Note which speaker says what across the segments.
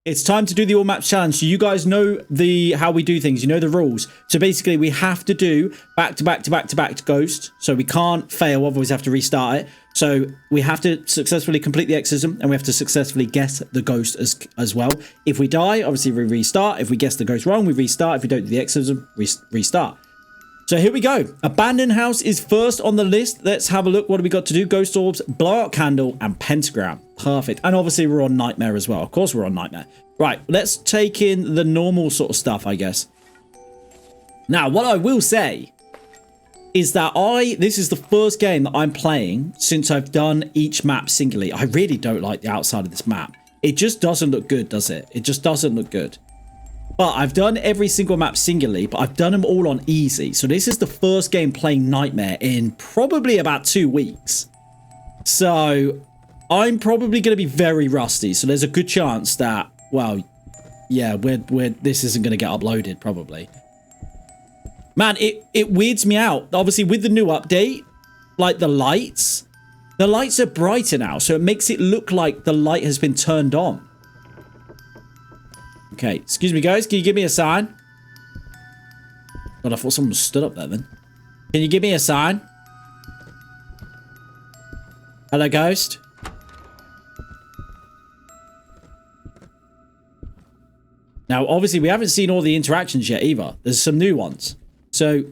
Speaker 1: It's time to do the all maps challenge. So you guys know how we do things. You know the rules. So basically we have to do back to back to back to back to ghost. So we can't fail, otherwise we have to restart it. So we have to successfully complete the exorcism and we have to successfully guess the ghost as well. If we die, obviously we restart. If we guess the ghost wrong, we restart. If we don't do the exorcism, restart. So here we go. Abandoned house is first on the list. Let's have a look. What do we got to do? Ghost orbs, blowout candle, and pentagram. Perfect. And obviously we're on nightmare as well. Of course we're on nightmare. Right, let's take in the normal sort of stuff, I guess. Now, what I will say is that this is the first game that I'm playing since I've done each map singularly. I really don't like the outside of this map. It just doesn't look good, does it? It just doesn't look good. But I've done every single map singularly, but I've done them all on easy. So this is the first game playing Nightmare in probably about 2 weeks. So I'm probably going to be very rusty. So there's a good chance that, well, yeah, this isn't going to get uploaded probably. Man, it weirds me out. Obviously with the new update, like the lights are brighter now. So it makes it look like the light has been turned on. Okay, excuse me, guys. Can you give me a sign? God, I thought someone stood up there then. Can you give me a sign? Hello, ghost? Now, obviously, we haven't seen all the interactions yet either. There's some new ones. So,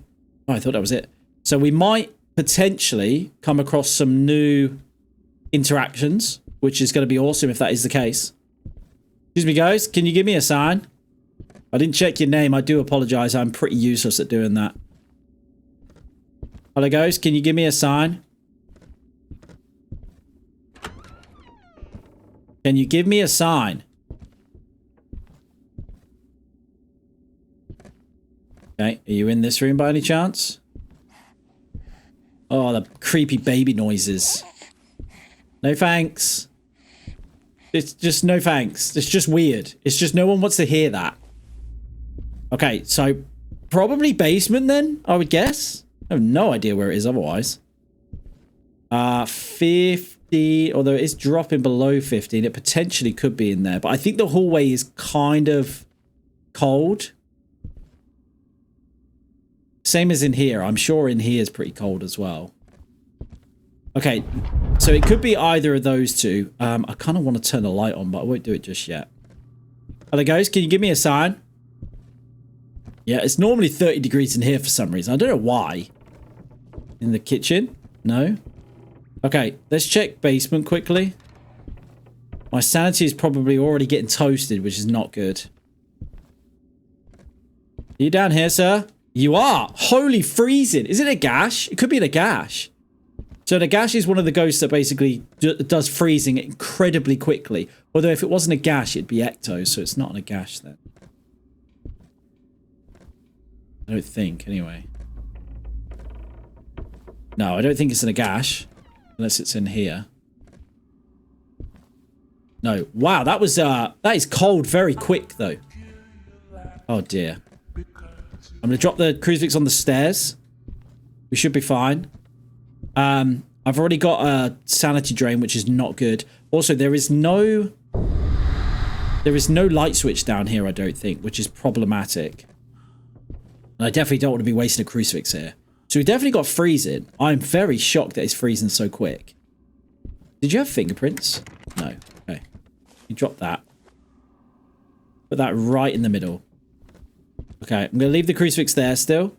Speaker 1: oh, I thought that was it. So we might potentially come across some new interactions, which is going to be awesome if that is the case. Excuse me, guys. Can you give me a sign? I didn't check your name. I do apologize. I'm pretty useless at doing that. Hello, guys. Can you give me a sign? Can you give me a sign? Okay. Are you in this room by any chance? Oh, the creepy baby noises. No thanks. It's just no thanks. It's just weird. It's just no one wants to hear that. Okay, so probably basement then, I would guess. I have no idea where it is otherwise. 50, although it is dropping below 50, and it potentially could be in there. But I think the hallway is kind of cold. Same as in here. I'm sure in here is pretty cold as well. Okay, so it could be either of those two. I kind of want to turn the light on, but I won't do it just yet. Hello, guys. Can you give me a sign? Yeah, it's normally 30 degrees in here for some reason. I don't know why. In the kitchen? No? Okay, let's check basement quickly. My sanity is probably already getting toasted, which is not good. Are you down here, sir? You are! Holy freezing! Is it a gash? It could be a gash. So the gash is one of the ghosts that basically does freezing incredibly quickly. Although if it wasn't a gash, it'd be ecto, so it's not a gash then. I don't think, anyway. No, I don't think it's in a gash. Unless it's in here. No. Wow, that is cold very quick, though. Oh, dear. I'm going to drop the crucifix on the stairs. We should be fine. I've already got a sanity drain, which is not good. Also, there is no light switch down here, I don't think, which is problematic. And I definitely don't want to be wasting a crucifix here. So we definitely got freezing. I'm very shocked that it's freezing so quick. Did you have fingerprints? No. Okay. You drop that. Put that right in the middle. Okay, I'm going to leave the crucifix there still.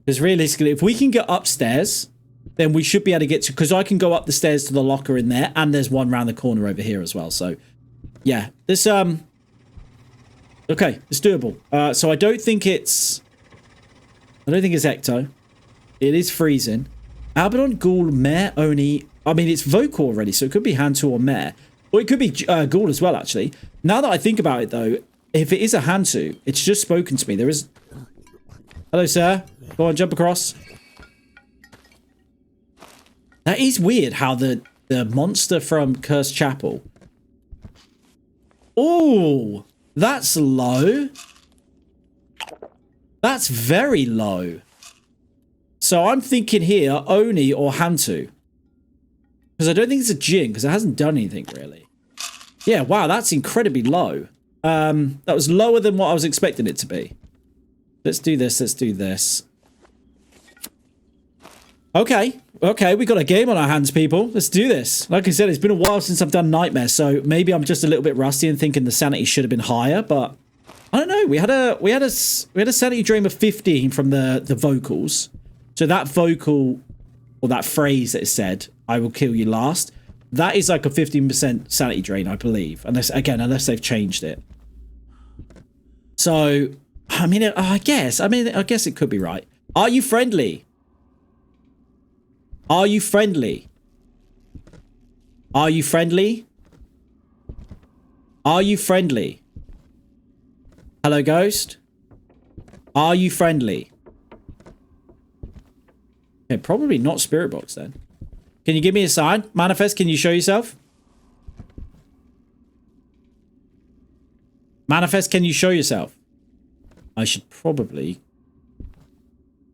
Speaker 1: Because realistically, if we can get upstairs, then we should be able to get to... Because I can go up the stairs to the locker in there, and there's one around the corner over here as well. So, yeah. This, okay, it's doable. So I don't think it's Ecto. It is freezing. Abaddon, Ghoul, Mare, Oni... I mean, it's vocal already, so it could be Hantu or Mare. Or it could be Ghoul as well, actually. Now that I think about it, though, if it is a Hantu, it's just spoken to me. There is... Hello, sir. Go on, jump across. That is weird how the monster from Cursed Chapel... Oh, that's low. That's very low. So I'm thinking here, Oni or Hantu. Because I don't think it's a Jinn, because it hasn't done anything, really. Yeah, wow, that's incredibly low. That was lower than what I was expecting it to be. Let's do this. Let's do this. Okay. Okay, we got a game on our hands, people. Let's do this. Like I said, it's been a while since I've done Nightmare, so maybe I'm just a little bit rusty and thinking the sanity should have been higher, but I don't know. We had a sanity drain of 15 from the vocals. So that vocal, or that phrase that is said, "I will kill you last," that is like a 15% sanity drain, I believe. Unless they've changed it. So, I mean, I guess it could be right. Are you friendly? Are you friendly? Are you friendly? Are you friendly? Hello, ghost? Are you friendly? Okay, probably not spirit box then. Can you give me a sign? Manifest, can you show yourself? Manifest, can you show yourself? I should probably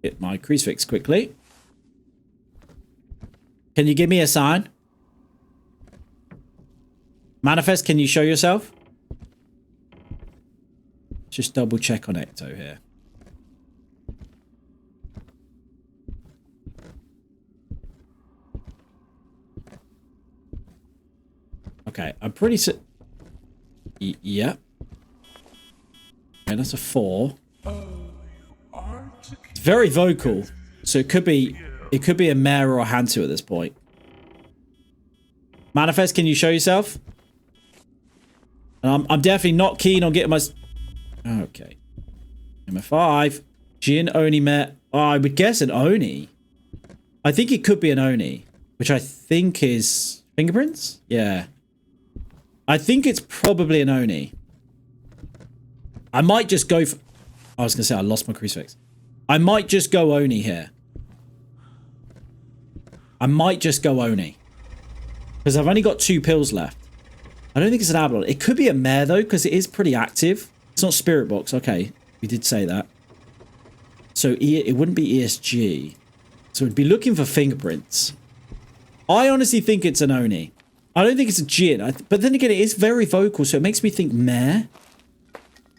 Speaker 1: get my crucifix quickly. Can you give me a sign? Manifest, can you show yourself? Just double check on Ecto here. Okay, I'm pretty yeah. Okay, that's a 4. It's very vocal, so it could be a mare or a Hantu at this point. Manifest, can you show yourself? I'm definitely not keen on getting my... Okay. Number 5. Jin, Oni, Mare. Oh, I would guess an Oni. I think it could be an Oni, which I think is... Fingerprints? Yeah. I think it's probably an Oni. I might just go for... I was going to say I lost my crucifix. I might just go Oni here. I might just go Oni. Because I've only got 2 pills left. I don't think it's an Avalon. It could be a mare, though, because it is pretty active. It's not Spirit Box. Okay, we did say that. So it wouldn't be ESG. So we'd be looking for fingerprints. I honestly think it's an Oni. I don't think it's a Jin. But then again, it is very vocal, so it makes me think mare.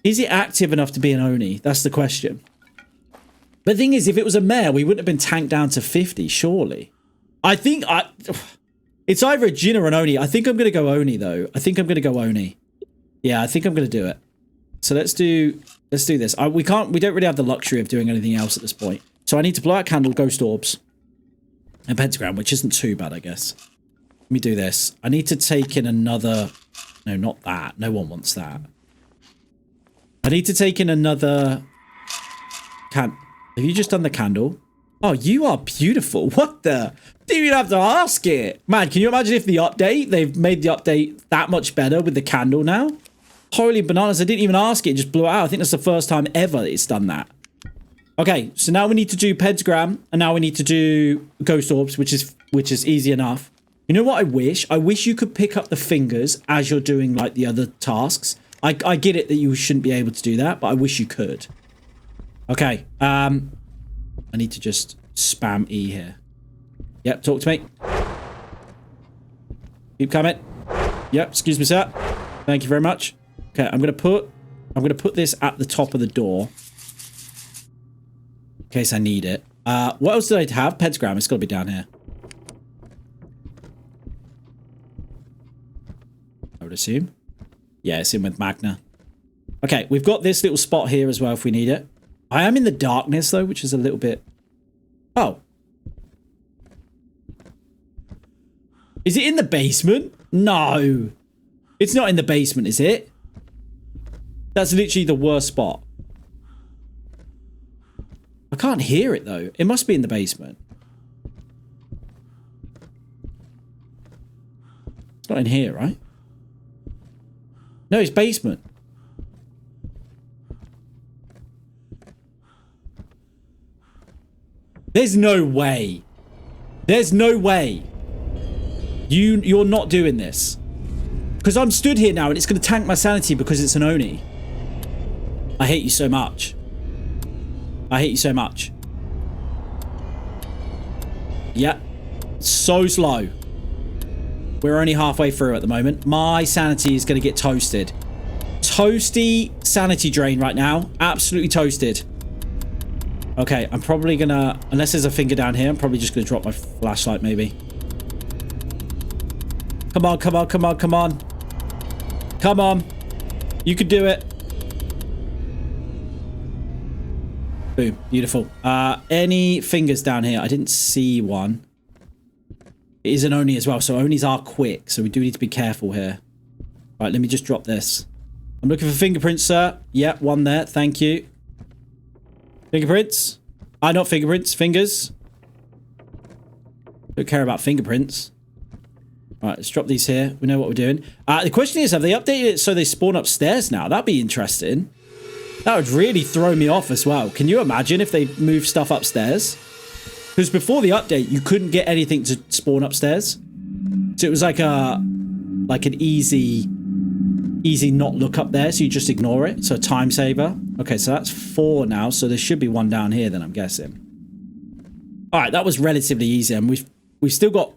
Speaker 1: Is it active enough to be an Oni? That's the question. But the thing is, if it was a mare, we wouldn't have been tanked down to 50, surely. I think it's either a Jin or an Oni. I think I'm going to go Oni, though. I think I'm going to go Oni. Yeah, I think I'm going to do it. So let's do this. We don't really have the luxury of doing anything else at this point. So I need to blow out candle, ghost orbs, and pentagram, which isn't too bad, I guess. Let me do this. I need to take in another... No, not that. No one wants that. I need to take in another... Have you just done the candle? Oh, you are beautiful. What the... Didn't even have to ask it. Man, can you imagine if the update... They've made the update that much better with the candle now? Holy bananas. I didn't even ask it. It just blew it out. I think that's the first time ever it's done that. Okay, so now we need to do pentagram. And now we need to do ghost orbs, which is easy enough. You know what I wish? I wish you could pick up the fingers as you're doing, like, the other tasks. I get it that you shouldn't be able to do that, but I wish you could. Okay, I need to just spam E here. Yep, talk to me. Keep coming. Yep, excuse me, sir. Thank you very much. Okay, I'm gonna put this at the top of the door. In case I need it. What else did I have? Pentagram, it's gotta be down here. I would assume. Yeah, it's in with Magna. Okay, we've got this little spot here as well if we need it. I am in the darkness, though, which is a little bit... Oh. Is it in the basement? No. It's not in the basement, is it? That's literally the worst spot. I can't hear it, though. It must be in the basement. It's not in here, right? No, it's basement. There's no way. There's no way. You're not doing this. Because I'm stood here now and it's going to tank my sanity because it's an Oni. I hate you so much. I hate you so much. Yeah. So slow. We're only halfway through at the moment. My sanity is going to get toasted. Toasty sanity drain right now. Absolutely toasted. Okay, I'm probably going to... Unless there's a finger down here, I'm probably just going to drop my flashlight, maybe. Come on, come on, come on, come on. Come on. You can do it. Boom. Beautiful. Any fingers down here? I didn't see one. It is an Oni as well, so Onis are quick, so we do need to be careful here. Right, let me just drop this. I'm looking for fingerprints, sir. Yep, one there. Thank you. Fingerprints? Not fingerprints. Fingers. Don't care about fingerprints. Right, let's drop these here. We know what we're doing. The question is, have they updated it so they spawn upstairs now? That'd be interesting. That would really throw me off as well. Can you imagine if they move stuff upstairs? Because before the update, you couldn't get anything to spawn upstairs. So it was like an easy not look up there. So you just ignore it. So a time saver. Okay, so that's 4 now. So there should be one down here then, I'm guessing. All right, that was relatively easy. And we've still got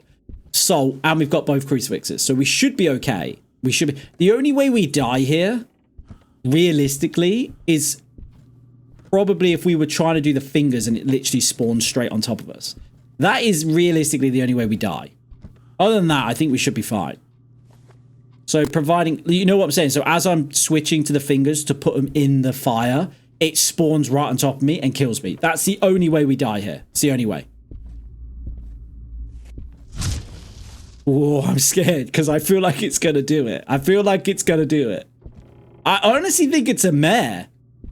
Speaker 1: salt and we've got both crucifixes. So we should be okay. We should be. The only way we die here, realistically, is probably if we were trying to do the fingers and it literally spawns straight on top of us. That is realistically the only way we die. Other than that, I think we should be fine. So providing, you know what I'm saying? So as I'm switching to the fingers to put them in the fire, it spawns right on top of me and kills me. That's the only way we die here. It's the only way. Oh, I'm scared because I feel like it's going to do it. I feel like it's going to do it. I honestly think it's a mare.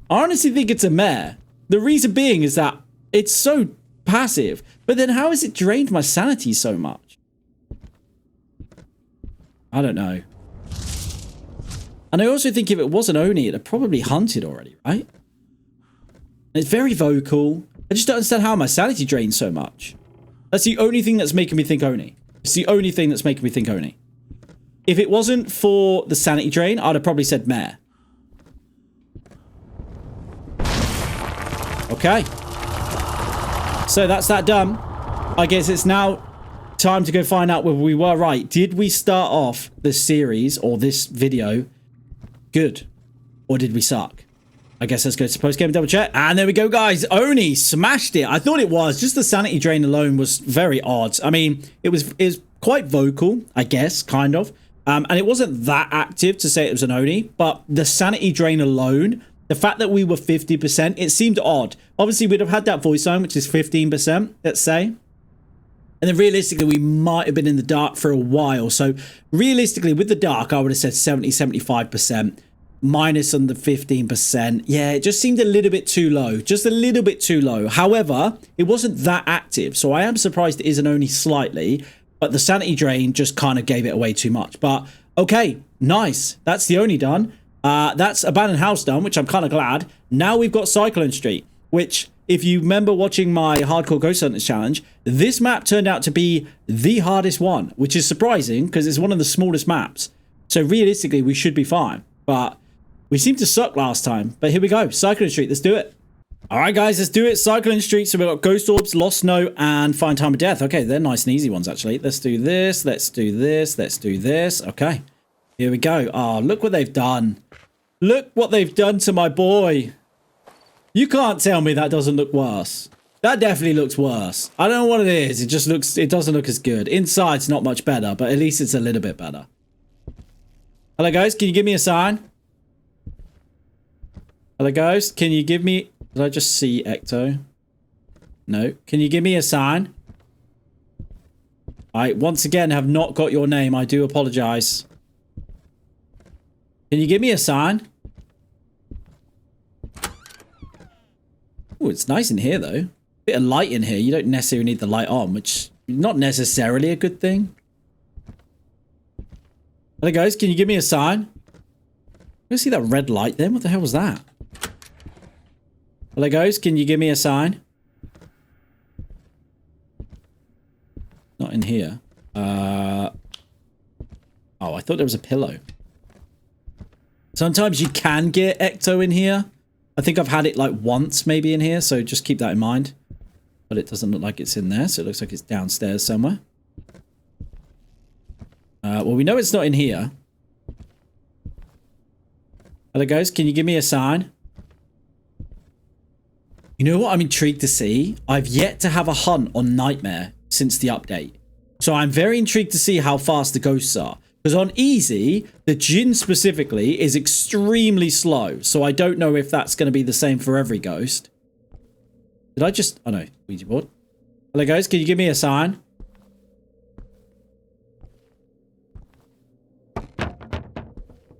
Speaker 1: I honestly think it's a mare. The reason being is that it's so passive. But then how has it drained my sanity so much? I don't know. And I also think if it wasn't Oni, it'd have probably hunted already, right? It's very vocal. I just don't understand how my sanity drains so much. That's the only thing that's making me think Oni. It's the only thing that's making me think Oni. If it wasn't for the sanity drain, I'd have probably said mare. Okay. So that's that done. I guess it's now time to go find out whether we were right. Did we start off this series or this video good? Or did we suck? I guess let's go to post-game double check. And there we go, guys. Oni smashed it. I thought it was. Just the sanity drain alone was very odd. I mean, it was quite vocal, I guess, kind of. And it wasn't that active to say it was an Oni. But the sanity drain alone, the fact that we were 50%, it seemed odd. Obviously, we'd have had that voice line, which is 15%, let's say. And then realistically, we might have been in the dark for a while. So realistically, with the dark, I would have said 70, 75%. Minus on the 15%. Yeah, it just seemed a little bit too low. Just a little bit too low. However, it wasn't that active. So I am surprised it isn't only slightly. But the sanity drain just kind of gave it away too much. But okay, nice. That's the Oni done. That's Abandoned House done, which I'm kind of glad. Now we've got Cyclone Street, which, if you remember watching my Hardcore Ghost Hunters challenge, this map turned out to be the hardest one, which is surprising because it's one of the smallest maps. So realistically, we should be fine. But we seemed to suck last time. But here we go. Cyclone Street. Let's do it. All right, guys, let's do it. Cyclone Street. So we've got Ghost Orbs, Lost Note, and Find Time of Death. Okay, they're nice and easy ones, actually. Let's do this. Let's do this. Let's do this. Okay. Here we go. Oh, look what they've done. Look what they've done to my boy. You can't tell me that doesn't look worse. That definitely looks worse. I don't know what it is. It doesn't look as good. Inside's not much better, but at least it's a little bit better. Hello, guys. Can you give me a sign? Hello, guys. Can you give me... Did I just see Ecto? No. Can you give me a sign? I, once again, have not got your name. I do apologize. Can you give me a sign? Oh, it's nice in here, though. Bit of light in here. You don't necessarily need the light on, which is not necessarily a good thing. Hello, guys. Can you give me a sign? I see that red light then. What the hell was that? Hello, guys. Can you give me a sign? Not in here. Oh, I thought there was a pillow. Sometimes you can get Ecto in here. I think I've had it like once maybe in here, so just keep that in mind. But it doesn't look like it's in there, so it looks like it's downstairs somewhere. Well, we know it's not in here. Hello, guys. Can you give me a sign? You know what I'm intrigued to see? I've yet to have a hunt on Nightmare since the update. So I'm very intrigued to see how fast the ghosts are. Because on easy, the Djinn specifically is extremely slow. So I don't know if that's going to be the same for every ghost. Did I just... Oh no, Ouija board. Hello guys, can you give me a sign?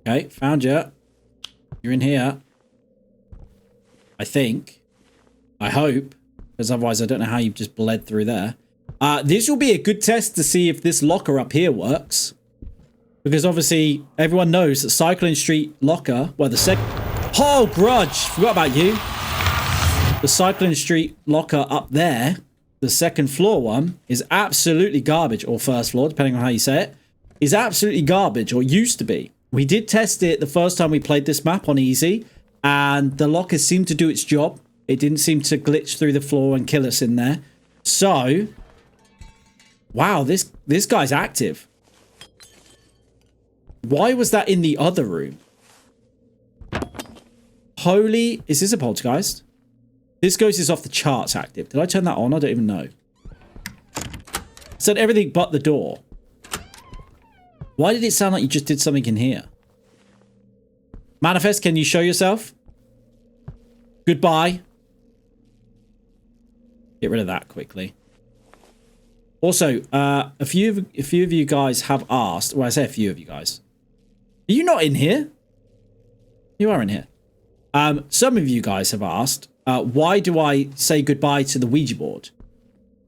Speaker 1: Okay, found you. You're in here. I think. I hope. Because otherwise I don't know how you've just bled through there. This will be a good test to see if this locker up here works. Because obviously, everyone knows that Cyclone Street locker, well, the Oh, grudge! Forgot about you. The Cyclone Street locker up there, the second floor one, is absolutely garbage. Or first floor, depending on how you say it. Is absolutely garbage, or used to be. We did test it the first time we played this map on easy. And the locker seemed to do its job. It didn't seem to glitch through the floor and kill us in there. So... Wow, this guy's active. Why was that in the other room? Holy... Is this a poltergeist? This ghost is off the charts active. Did I turn that on? I don't even know. Said everything but the door. Why did it sound like you just did something in here? Manifest, can you show yourself? Goodbye. Get rid of that quickly. Also, a few of you guys have asked... Well, I say a few of you guys. Are you not in here? You are in here. Some of you guys have asked, why do I say goodbye to the Ouija board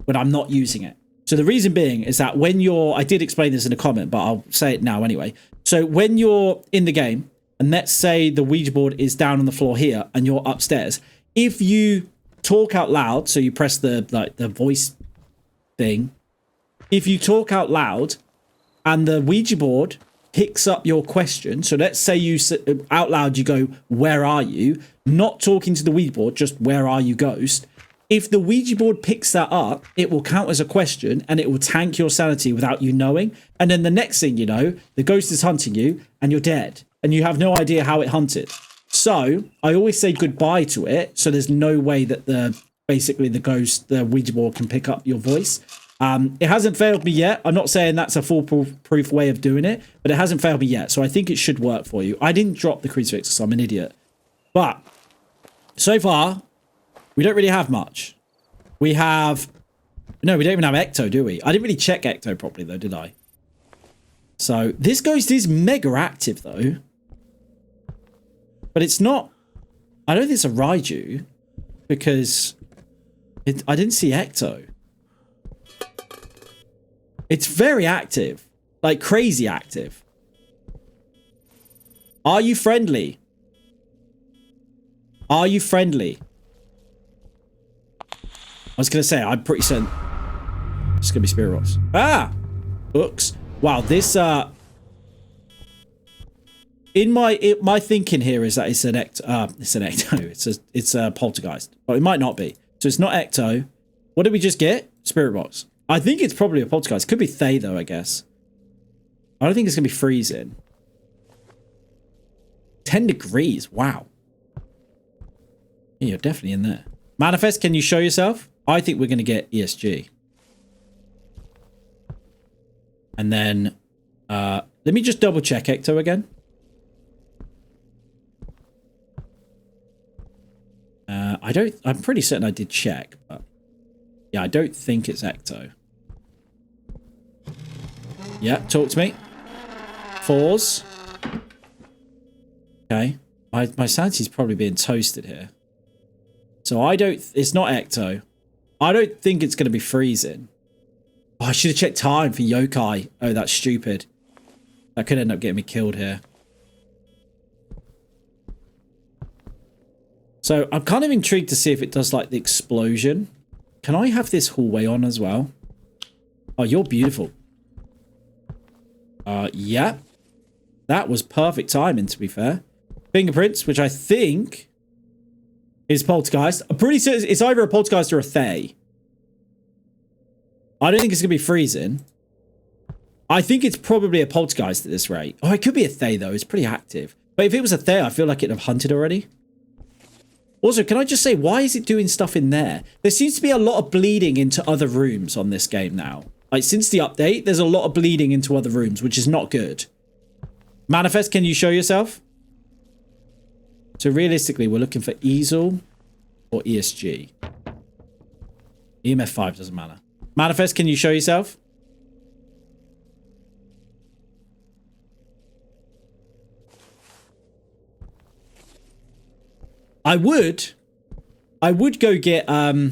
Speaker 1: when I'm not using it? So the reason being is that when you're... I did explain this in a comment, but I'll say it now anyway. So when you're in the game, and let's say the Ouija board is down on the floor here, and you're upstairs, if you talk out loud, so you press the voice thing, if you talk out loud and the Ouija board picks up your question, so let's say you out loud you go, where are you? Not talking to the Ouija board, just where are you, ghost? If the Ouija board picks that up, it will count as a question and it will tank your sanity without you knowing. And then the next thing you know, the ghost is hunting you and you're dead and you have no idea how it hunted. So I always say goodbye to it. So there's no way that basically the Ouija board can pick up your voice. It hasn't failed me yet. I'm not saying that's a foolproof way of doing it, but it hasn't failed me yet. So I think it should work for you. I didn't drop the crucifix, so I'm an idiot. But so far, we don't really have much. We have... No, we don't even have Ecto, do we? I didn't really check Ecto properly, though, did I? So this ghost is mega active, though. But it's not... I don't think it's a Raiju, because I didn't see Ecto. It's very active. Like, crazy active. Are you friendly? Are you friendly? I was going to say, I'm pretty certain... It's going to be Spirit Rocks. Ah! Books. Wow, this... In my thinking here is that it's an Ecto... it's an Ecto. It's a Poltergeist. But it might not be. So it's not Ecto. What did we just get? Spirit Box. I think it's probably a Poltergeist. Could be Thay, though, I guess. I don't think it's going to be freezing. 10 degrees. Wow. Yeah, you're definitely in there. Manifest, can you show yourself? I think we're going to get ESG. And then... let me just double check Ecto again. I'm pretty certain I did check, but... Yeah, I don't think it's Ecto. Yeah, talk to me. 4s. Okay. My sanity's probably being toasted here. So I don't... It's not Ecto. I don't think it's going to be freezing. Oh, I should have checked time for yokai. Oh, that's stupid. That could end up getting me killed here. So I'm kind of intrigued to see if it does like the explosion. Can I have this hallway on as well? Oh, you're beautiful. Yeah. That was perfect timing, to be fair. Fingerprints, which I think is Poltergeist. I'm pretty certain it's either a Poltergeist or a Thay. I don't think it's going to be freezing. I think it's probably a poltergeist at this rate. Oh, it could be a Thay, though. It's pretty active. But if it was a Thay, I feel like it'd have hunted already. Also, can I just say, why is it doing stuff in there? There seems to be a lot of bleeding into other rooms on this game now. Like, since the update, there's a lot of bleeding into other rooms, which is not good. Manifest, can you show yourself? So, realistically, we're looking for easel or ESG. EMF 5 doesn't matter. Manifest, can you show yourself? I would go get the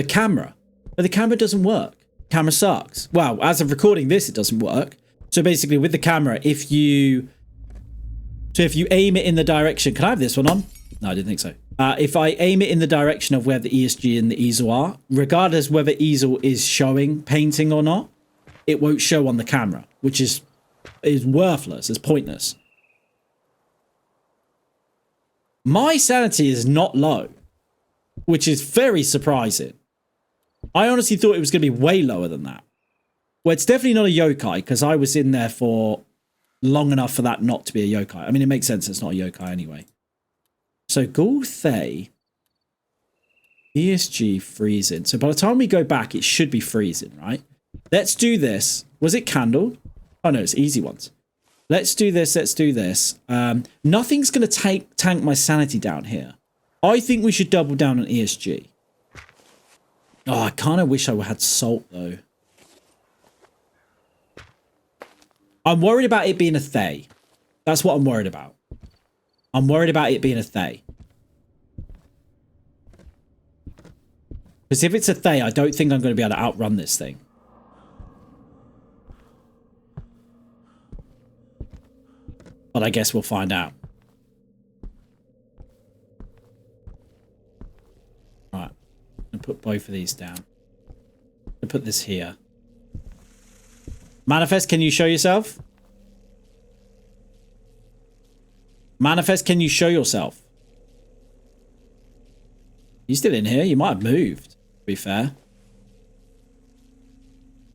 Speaker 1: camera, but the camera doesn't work. Camera sucks. Well, as of recording this, it doesn't work. So basically, with the camera, if you aim it in the direction, can I have this one on? No, I didn't think so. If I aim it in the direction of where the ESG and the easel are, regardless whether easel is showing painting or not, it won't show on the camera, which is worthless. It's pointless. My sanity is not low, which is very surprising. I honestly thought it was going to be way lower than that. Well, it's definitely not a yokai, because I was in there for long enough for that not to be a yokai. I mean, it makes sense it's not a yokai anyway. So, Ghoul Thay, ESG freezing. So by the time we go back, it should be freezing, right? Let's do this. Was it candle? Oh, no, it's easy ones. Let's do this. Let's do this. Nothing's going to tank my sanity down here. I think we should double down on ESG. Oh, I kind of wish I had salt, though. I'm worried about it being a Thay. That's what I'm worried about. I'm worried about it being a Thay. Because if it's a Thay, I don't think I'm going to be able to outrun this thing. But I guess we'll find out. Right. I'll put both of these down. I'll put this here. Manifest, can you show yourself? Manifest, can you show yourself? You still in here? You might have moved, to be fair.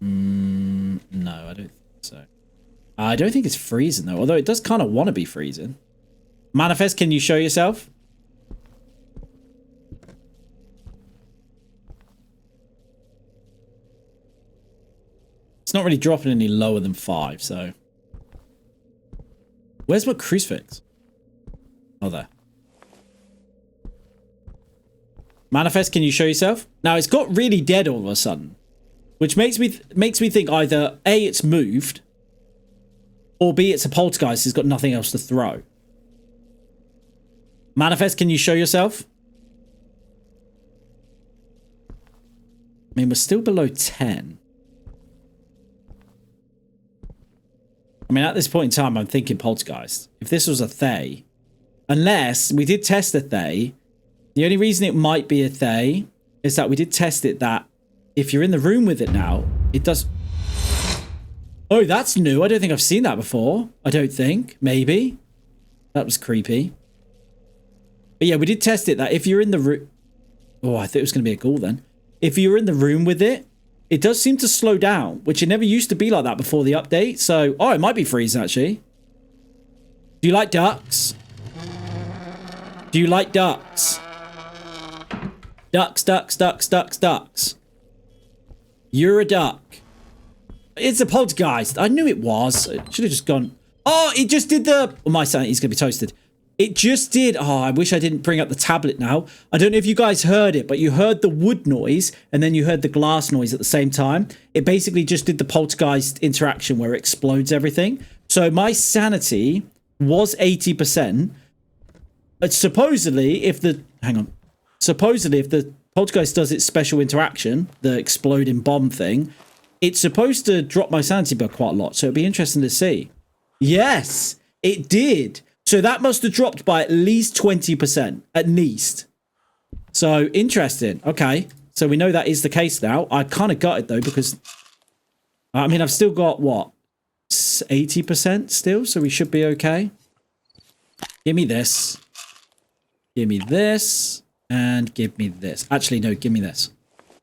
Speaker 1: No, I don't think so. I don't think it's freezing, though. Although it does kind of want to be freezing. Manifest, can you show yourself? It's not really dropping any lower than 5, so... Where's my crucifix? Oh, there. Manifest, can you show yourself? Now, it's got really dead all of a sudden. Which makes me think either A, it's moved... Or B, it's a poltergeist who's got nothing else to throw. Manifest, can you show yourself? I mean, we're still below 10. I mean, at this point in time, I'm thinking poltergeist. If this was a Thay, unless we did test a Thay, the only reason it might be a Thay is that we did test it that if you're in the room with it now, it does... Oh, that's new. I don't think I've seen that before. I don't think. Maybe. That was creepy. But yeah, we did test it that if you're in the room... Oh, I thought it was going to be a ghoul then. If you're in the room with it, it does seem to slow down, which it never used to be like that before the update. So, oh, it might be freezing, actually. Do you like ducks? Do you like ducks? Ducks, ducks, ducks, ducks, ducks. You're a duck. It's a poltergeist. I knew it was. It should have just gone. Oh, it just did the... Oh, my sanity's going to be toasted. It just did. Oh, I wish I didn't bring up the tablet now. I don't know if you guys heard it, but you heard the wood noise and then you heard the glass noise at the same time. It basically just did the poltergeist interaction where it explodes everything. So my sanity was 80%. But supposedly, if the... Hang on. Supposedly, if the poltergeist does its special interaction, the exploding bomb thing... It's supposed to drop my sanity by quite a lot, so it'd be interesting to see. Yes, it did. So that must have dropped by at least 20%. At least. So, interesting. Okay. So we know that is the case now. I kind of got it, though, because... I mean, I've still got, what? 80% still, so we should be okay. Give me this. Give me this. And give me this. Actually, no, give me this.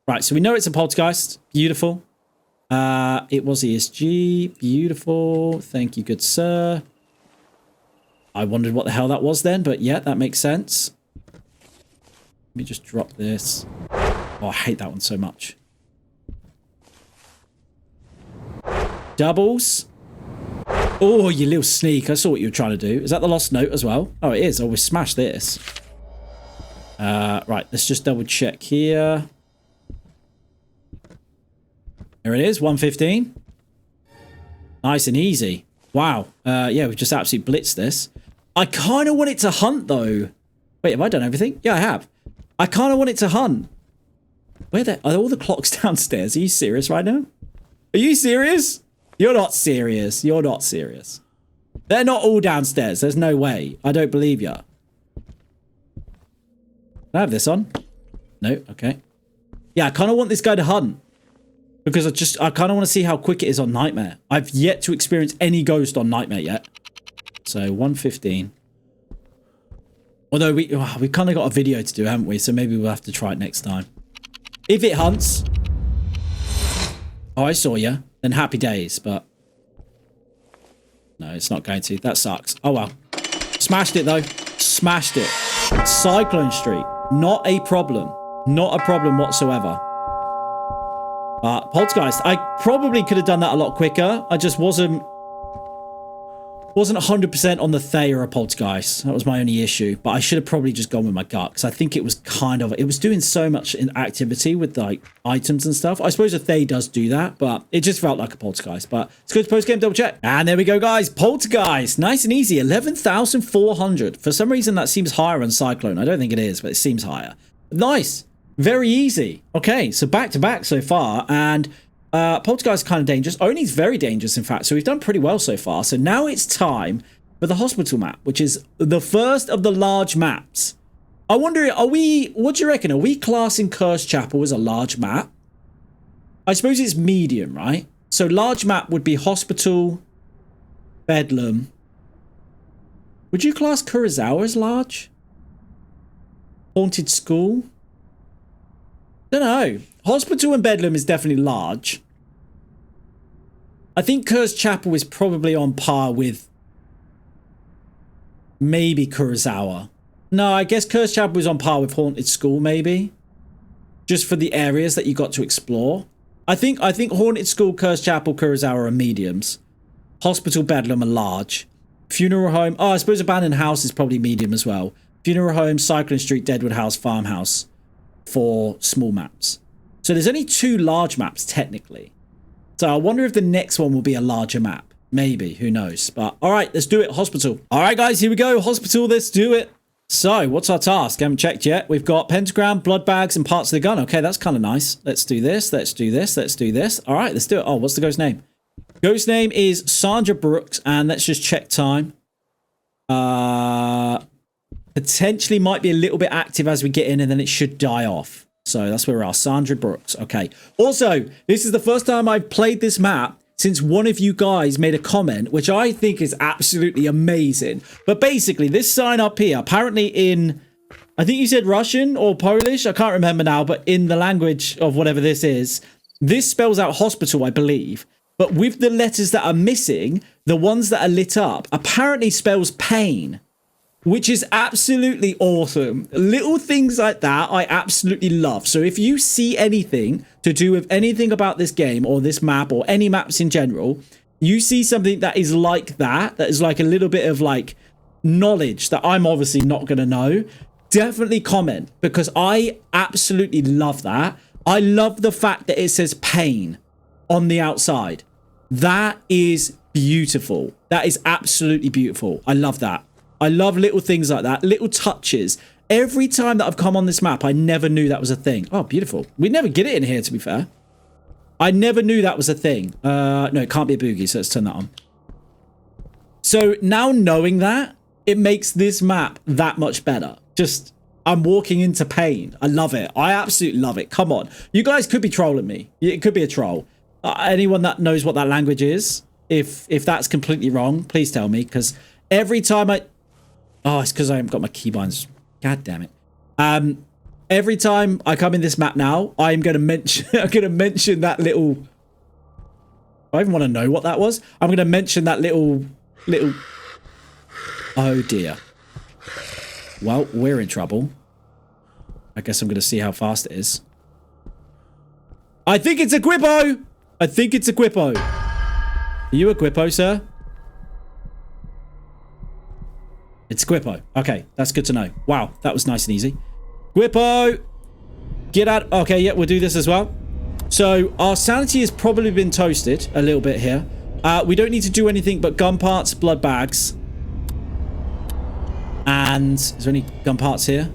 Speaker 1: Right, so we know it's a poltergeist. Beautiful. It was ESG. Beautiful. Thank you, good sir. I wondered what the hell that was then, but yeah, that makes sense. Let me just drop this. Oh, I hate that one so much. Doubles. Oh, you little sneak. I saw what you were trying to do. Is that the lost note as well? Oh, it is. Oh, we smashed this. Right, let's just double check here. There it is, 115. Nice and easy. Wow. Yeah, we've just absolutely blitzed this. I kind of want it to hunt, though. Wait, have I done everything? Yeah, I have. I kind of want it to hunt. Are all the clocks downstairs? Are you serious right now? Are you serious? You're not serious. You're not serious. They're not all downstairs. There's no way. I don't believe you. Can I have this on? No? Okay. Yeah, I kind of want this guy to hunt. Because I kind of want to see how quick it is on Nightmare. I've yet to experience any ghost on Nightmare yet. So, 115. Although, we kind of got a video to do, haven't we? So, maybe we'll have to try it next time. If it hunts... Oh, I saw you. Then happy days, but... No, it's not going to. That sucks. Oh, well. Smashed it, though. Smashed it. Cyclone Street. Not a problem. Not a problem whatsoever. But Poltergeist, I probably could have done that a lot quicker. I just wasn't 100% on the Thayer or Poltergeist. That was my only issue. But I should have probably just gone with my gut, because I think it was it was doing so much in activity with like items and stuff. I suppose a Thayer does do that, but it just felt like a Poltergeist. But let's go to post-game double check. And there we go, guys. Poltergeist, nice and easy, 11,400. For some reason, that seems higher on Cyclone. I don't think it is, but it seems higher. Nice. Very easy. Okay, so back-to-back so far, and Poltergeist is kind of dangerous. Only's very dangerous, in fact, so we've done pretty well so far. So now it's time for the hospital map, which is the first of the large maps. I wonder, what do you reckon? Are we classing Cursed Chapel as a large map? I suppose it's medium, right? So large map would be hospital, Bedlam. Would you class Kurosawa as large? Haunted school? Don't know. Hospital and Bedlam is definitely large. I think Cursed Chapel is probably on par with maybe Kurosawa. No, I guess Cursed Chapel is on par with Haunted School, maybe. Just for the areas that you got to explore. I think Haunted School, Cursed Chapel, Kurosawa are mediums. Hospital, Bedlam are large. Funeral Home. Oh, I suppose Abandoned House is probably medium as well. Funeral Home, Cyclone Street, Deadwood House, Farmhouse. For small maps. So there's only 2 large maps technically. So I wonder if the next one will be a larger map. Maybe, who knows. But all right, let's do it. Hospital. All right, guys, here we go. Hospital, let's do it. So what's our task? Haven't checked yet. We've got pentagram, blood bags, and parts of the gun. Okay, that's kind of nice. Let's do this. Let's do this. Let's do this. All right, let's do it. Oh, what's the ghost name? Ghost name is Sandra Brooks, and let's just check time. Potentially might be a little bit active as we get in, and then it should die off. So that's where we are. Sandra Brooks. Okay. Also, this is the first time I've played this map since one of you guys made a comment, which I think is absolutely amazing. But basically, this sign up here, apparently in, I think you said Russian or Polish. I can't remember now, but in the language of whatever this is, this spells out hospital, I believe. But with the letters that are missing, the ones that are lit up, apparently spells pain. Which is absolutely awesome. Little things like that I absolutely love. So if you see anything to do with anything about this game or this map or any maps in general, you see something that is like that is like a little bit of like knowledge that I'm obviously not going to know, definitely comment, because I absolutely love that. I love the fact that it says pain on the outside. That is beautiful. That is absolutely beautiful. I love that. I love little things like that, little touches. Every time that I've come on this map, I never knew that was a thing. Oh, beautiful. We never get it in here, to be fair. I never knew that was a thing. No, it can't be a boogie, so let's turn that on. So now knowing that, it makes this map that much better. Just, I'm walking into pain. I love it. I absolutely love it. Come on. You guys could be trolling me. It could be a troll. Anyone that knows what that language is, if that's completely wrong, please tell me, because every time Oh, it's because I haven't got my keybinds. God damn it. Every time I come in this map now, I'm going to mention that little I even want to know what that was. I'm going to mention that little... Oh, dear. Well, we're in trouble. I guess I'm going to see how fast it is. I think it's a Guippo! I think it's a Guippo. Are you a Guippo, sir? It's a Guippo. Okay, that's good to know. Wow, that was nice and easy. Guippo! Get out. Okay, yeah, we'll do this as well. So, our sanity has probably been toasted a little bit here. We don't need to do anything but gun parts, blood bags. And is there any gun parts here?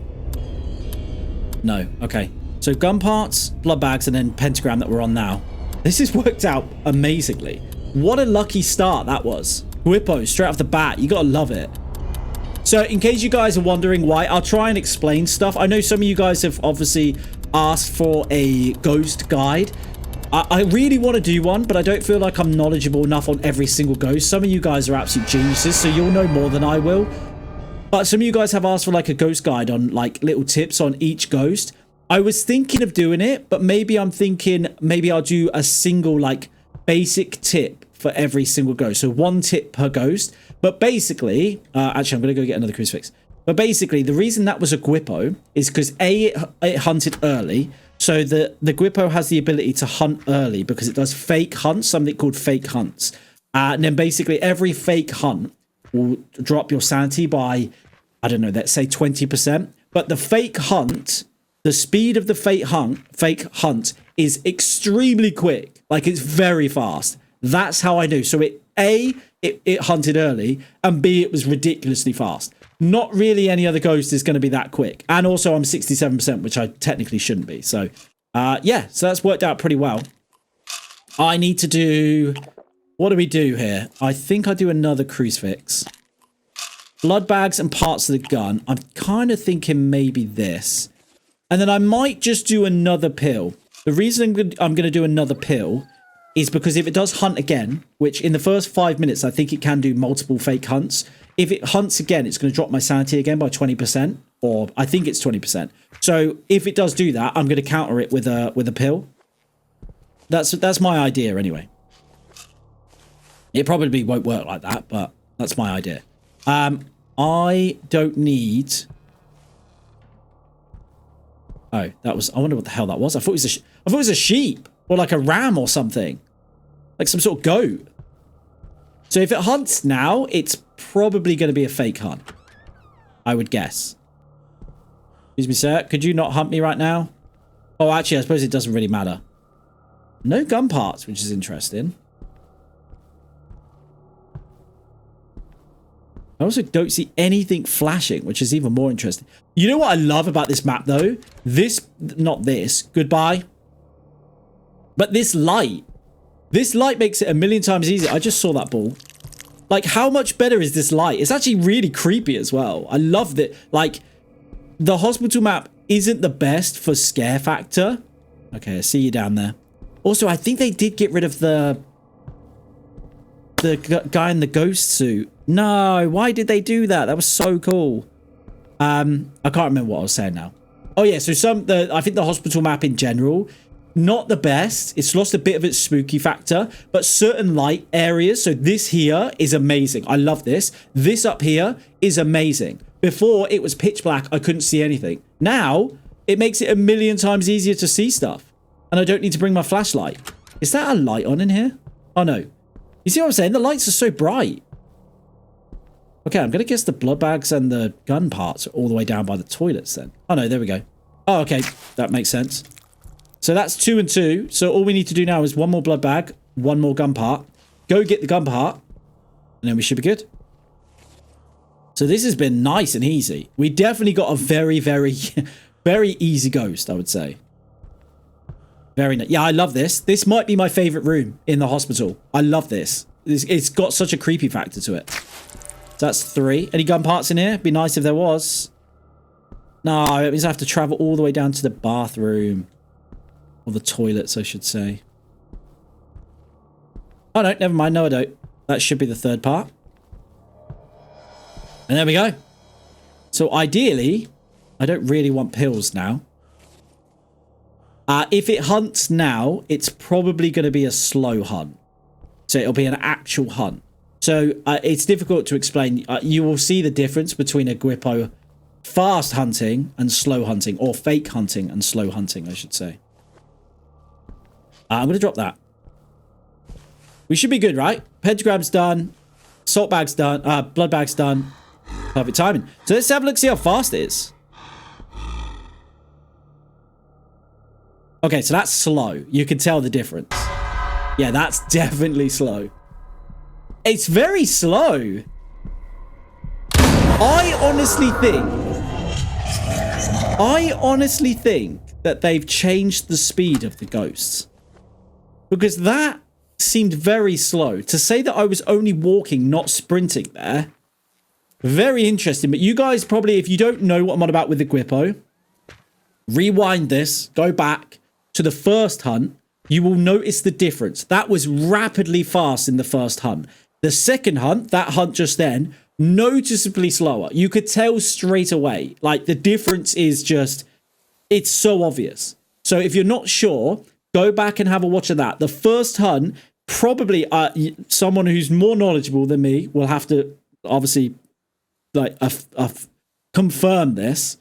Speaker 1: No. Okay. So gun parts, blood bags, and then pentagram that we're on now. This has worked out amazingly. What a lucky start that was. Guippo, straight off the bat. You gotta love it. So in case you guys are wondering why, I'll try and explain stuff. I know some of you guys have obviously asked for a ghost guide. I really want to do one, but I don't feel like I'm knowledgeable enough on every single ghost. Some of you guys are absolute geniuses, so you'll know more than I will. But some of you guys have asked for like a ghost guide on like little tips on each ghost. I was thinking of doing it, but maybe I'm thinking maybe I'll do a single like basic tip for every single ghost. So one tip per ghost. But basically, actually I'm going to go get another crucifix. But basically the reason that was a Guippo is because A, it hunted early. So the Guippo has the ability to hunt early because it does fake hunts, something called fake hunts. And then basically every fake hunt will drop your sanity by, I don't know, let's say 20%. But the fake hunt, the speed of the fake hunt is extremely quick. Like it's very fast. That's how I knew. So it hunted early, and B, it was ridiculously fast. Not really any other ghost is going to be that quick. And also I'm 67%, which I technically shouldn't be. So yeah, so that's worked out pretty well. I need to do... What do we do here? I think I do another crucifix. Blood bags and parts of the gun. I'm kind of thinking maybe this. And then I might just do another pill. The reason I'm going to do another pill is because if it does hunt again, which in the first 5 minutes, I think it can do multiple fake hunts. If it hunts again, it's going to drop my sanity again by 20%. Or I think it's 20%. So if it does do that, I'm going to counter it with a pill. That's my idea anyway. It probably won't work like that, but that's my idea. I don't need... Oh, that was... I wonder what the hell that was. I thought it was a sheep or like a ram or something. Like some sort of goat. So if it hunts now, it's probably going to be a fake hunt. I would guess. Excuse me, sir. Could you not hunt me right now? Oh, actually, I suppose it doesn't really matter. No gun parts, which is interesting. I also don't see anything flashing, which is even more interesting. You know what I love about this map, though? Not this. Goodbye. But this light. This light makes it a million times easier. I just saw that ball. Like, how much better is this light? It's actually really creepy as well. I love that. Like, the hospital map isn't the best for scare factor. Okay, I see you down there. Also, I think they did get rid of the guy in the ghost suit. No, why did they do that? That was so cool. I can't remember what I was saying now. Oh yeah, so I think the hospital map in general, not the best. It's lost a bit of its spooky factor, but certain light areas. So this here is amazing. I love this. This up here is amazing. Before it was pitch black, I couldn't see anything. Now it makes it a million times easier to see stuff, and I don't need to bring my flashlight. Is that a light on in here? Oh no. You see what I'm saying? The lights are so bright. Okay, I'm going to guess the blood bags and the gun parts are all the way down by the toilets then. Oh, no, there we go. Oh, okay. That makes sense. So that's 2 and 2. So all we need to do now is one more blood bag, one more gun part. Go get the gun part, and then we should be good. So this has been nice and easy. We definitely got a very, very, very easy ghost, I would say. Very nice. Yeah, I love this. This might be my favorite room in the hospital. I love this. It's got such a creepy factor to it. So that's 3. Any gun parts in here? Be nice if there was. No, it means I have to travel all the way down to the bathroom. Or the toilets, I should say. Oh, no, never mind. No, I don't. That should be the 3rd part. And there we go. So ideally, I don't really want pills now. If it hunts now, it's probably going to be a slow hunt. So it'll be an actual hunt. So it's difficult to explain. You will see the difference between a Gwippo fast hunting and slow hunting, or fake hunting and slow hunting, I should say. I'm going to drop that. We should be good, right? Hedge grab's done. Salt bag's done. Blood bag's done. Perfect timing. So let's have a look, see how fast it is. Okay, so that's slow. You can tell the difference. Yeah, that's definitely slow. It's very slow. I honestly think that they've changed the speed of the ghosts. Because that seemed very slow. To say that I was only walking, not sprinting there. Very interesting. But you guys probably, if you don't know what I'm on about with the Gwippo, rewind this, go back to the first hunt. You will notice the difference. That was rapidly fast in the first hunt. The second hunt, that hunt just then, noticeably slower. You could tell straight away. Like, the difference is just, it's so obvious. So if you're not sure, go back and have a watch of that. The first hunt, probably someone who's more knowledgeable than me will have to obviously like confirm this.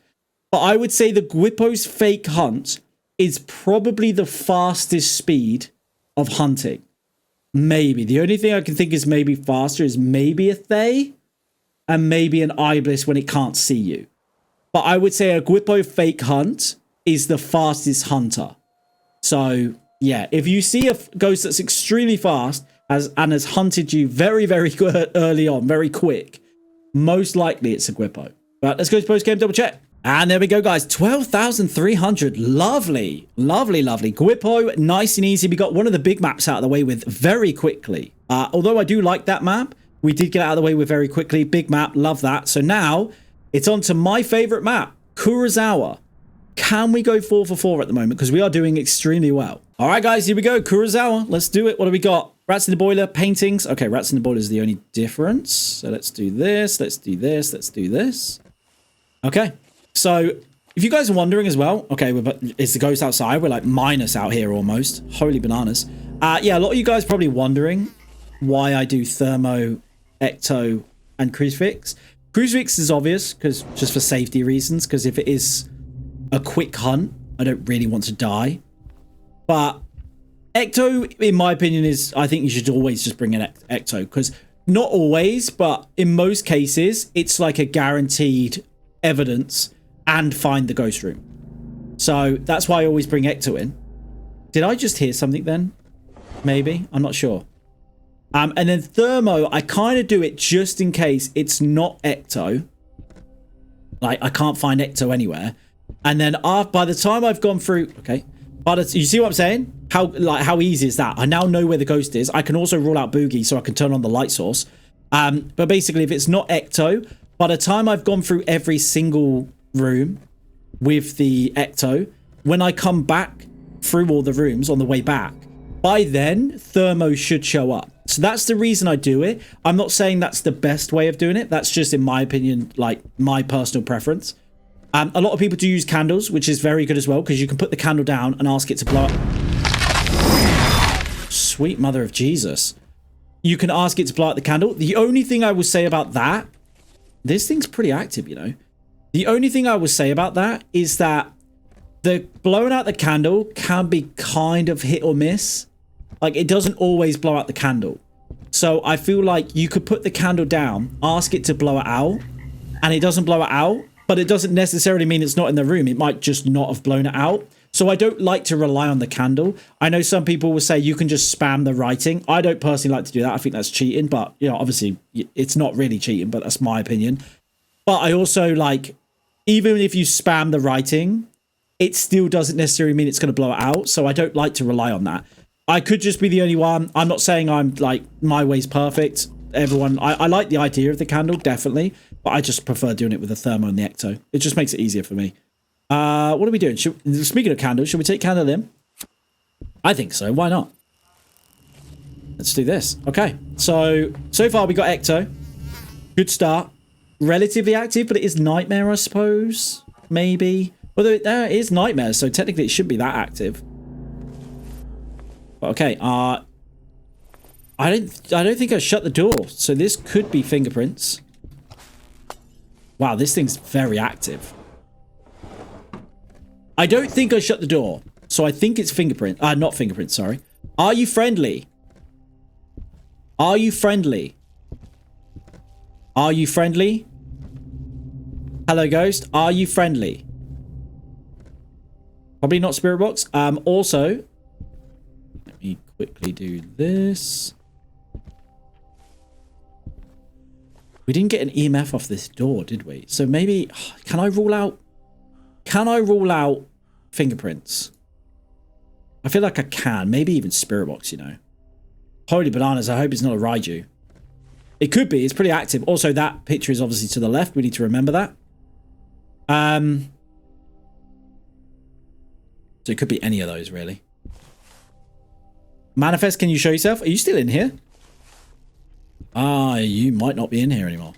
Speaker 1: But I would say the Gwippo's fake hunt is probably the fastest speed of hunting. Maybe. The only thing I can think is maybe faster is maybe a Thay and maybe an Iblis when it can't see you. But I would say a Gwippo fake hunt is the fastest hunter. So, yeah, if you see a ghost that's extremely fast and has hunted you very, very early on, very quick, most likely it's a Gwippo. But let's go to post-game double check. And there we go, guys. 12,300. Lovely. Lovely, lovely. Gwippo, nice and easy. We got one of the big maps out of the way with very quickly. Although I do like that map, we did get out of the way with very quickly. Big map, love that. So now it's on to my favorite map, Kurosawa. Can we go 4 for 4 at the moment? Because we are doing extremely well. All right, guys, here we go. Kurosawa. Let's do it. What do we got? Rats in the boiler, paintings. Okay, rats in the boiler is the only difference. So let's do this. Let's do this. Let's do this. Okay. So if you guys are wondering as well, okay, is the ghost outside? We're like minus out here almost. Holy bananas. Yeah, a lot of you guys are probably wondering why I do thermo, ecto, and crucifix. Crucifix is obvious because just for safety reasons, because if it is a quick hunt, I don't really want to die. But ecto, in my opinion, is I think you should always just bring an ecto, because not always, but in most cases, it's like a guaranteed evidence and find the ghost room. So that's why I always bring ecto in. Did I just hear something then? Maybe, I'm not sure. And then thermo, I kind of do it just in case it's not ecto. Like I can't find ecto anywhere. And then by the time I've gone through, okay, but you see what I'm saying? How easy is that? I now know where the ghost is. I can also rule out boogie so I can turn on the light source. But basically, if it's not ecto, by the time I've gone through every single room with the ecto, when I come back through all the rooms on the way back, by then thermo should show up. So that's the reason I do it. I'm not saying that's the best way of doing it. That's just, in my opinion, like my personal preference. A lot of people do use candles, which is very good as well, because you can put the candle down and ask it to blow up. Sweet mother of Jesus. You can ask it to blow out the candle. The only thing I will say about that, this thing's pretty active, you know. The only thing I will say about that is that the blowing out the candle can be kind of hit or miss. Like, it doesn't always blow out the candle. So I feel like you could put the candle down, ask it to blow it out, and it doesn't blow it out, but it doesn't necessarily mean it's not in the room. It might just not have blown it out. So I don't like to rely on the candle. I know some people will say you can just spam the writing. I don't personally like to do that. I think that's cheating, but, you know, obviously it's not really cheating, but that's my opinion. But I also like, even if you spam the writing, it still doesn't necessarily mean it's going to blow it out. So I don't like to rely on that. I could just be the only one. I'm not saying I'm like, my way's perfect. Everyone, I like the idea of the candle, definitely. But I just prefer doing it with the thermo and the ecto. It just makes it easier for me. What are we doing? Speaking of candles, should we take candle in? I think so. Why not? Let's do this. Okay. So far we got ecto. Good start. Relatively active, but it is nightmare, I suppose. Maybe. Although it is nightmare, so technically it should be that active. But okay. I don't think I shut the door. So this could be fingerprints. Wow, this thing's very active. I don't think I shut the door. So I think it's fingerprint. Not fingerprints, sorry. Are you friendly? Are you friendly? Are you friendly? Hello, ghost. Are you friendly? Probably not spirit box. Also, let me quickly do this. We didn't get an EMF off this door, did we? So maybe, can I rule out fingerprints? I feel like I can. Maybe even spirit box, you know. Holy bananas, I hope it's not a Raiju. It could be. It's pretty active. Also, that picture is obviously to the left. We need to remember that. So it could be any of those, really. Manifest, can you show yourself? Are you still in here? You might not be in here anymore.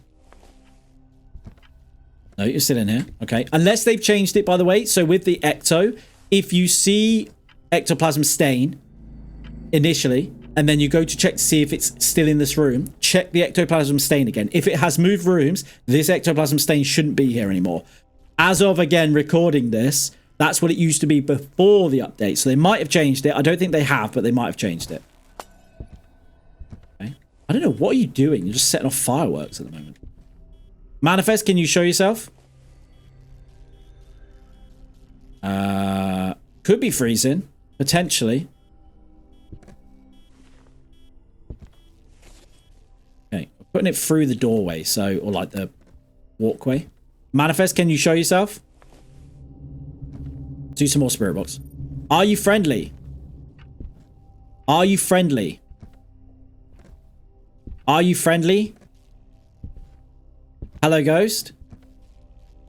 Speaker 1: No, you're still in here. Okay. Unless they've changed it, by the way. So with the ecto, if you see ectoplasm stain initially, and then you go to check to see if it's still in this room, check the ectoplasm stain again. If it has moved rooms, this ectoplasm stain shouldn't be here anymore. As of, again, recording this, that's what it used to be before the update. So they might have changed it. I don't think they have, but they might have changed it. Okay. I don't know. What are you doing? You're just setting off fireworks at the moment. Manifest, can you show yourself? Could be freezing. Potentially. Okay. We're putting it through the doorway, so, or like the walkway. Manifest, can you show yourself? Do some more spirit box. Are you friendly? Are you friendly? Are you friendly? Hello, ghost.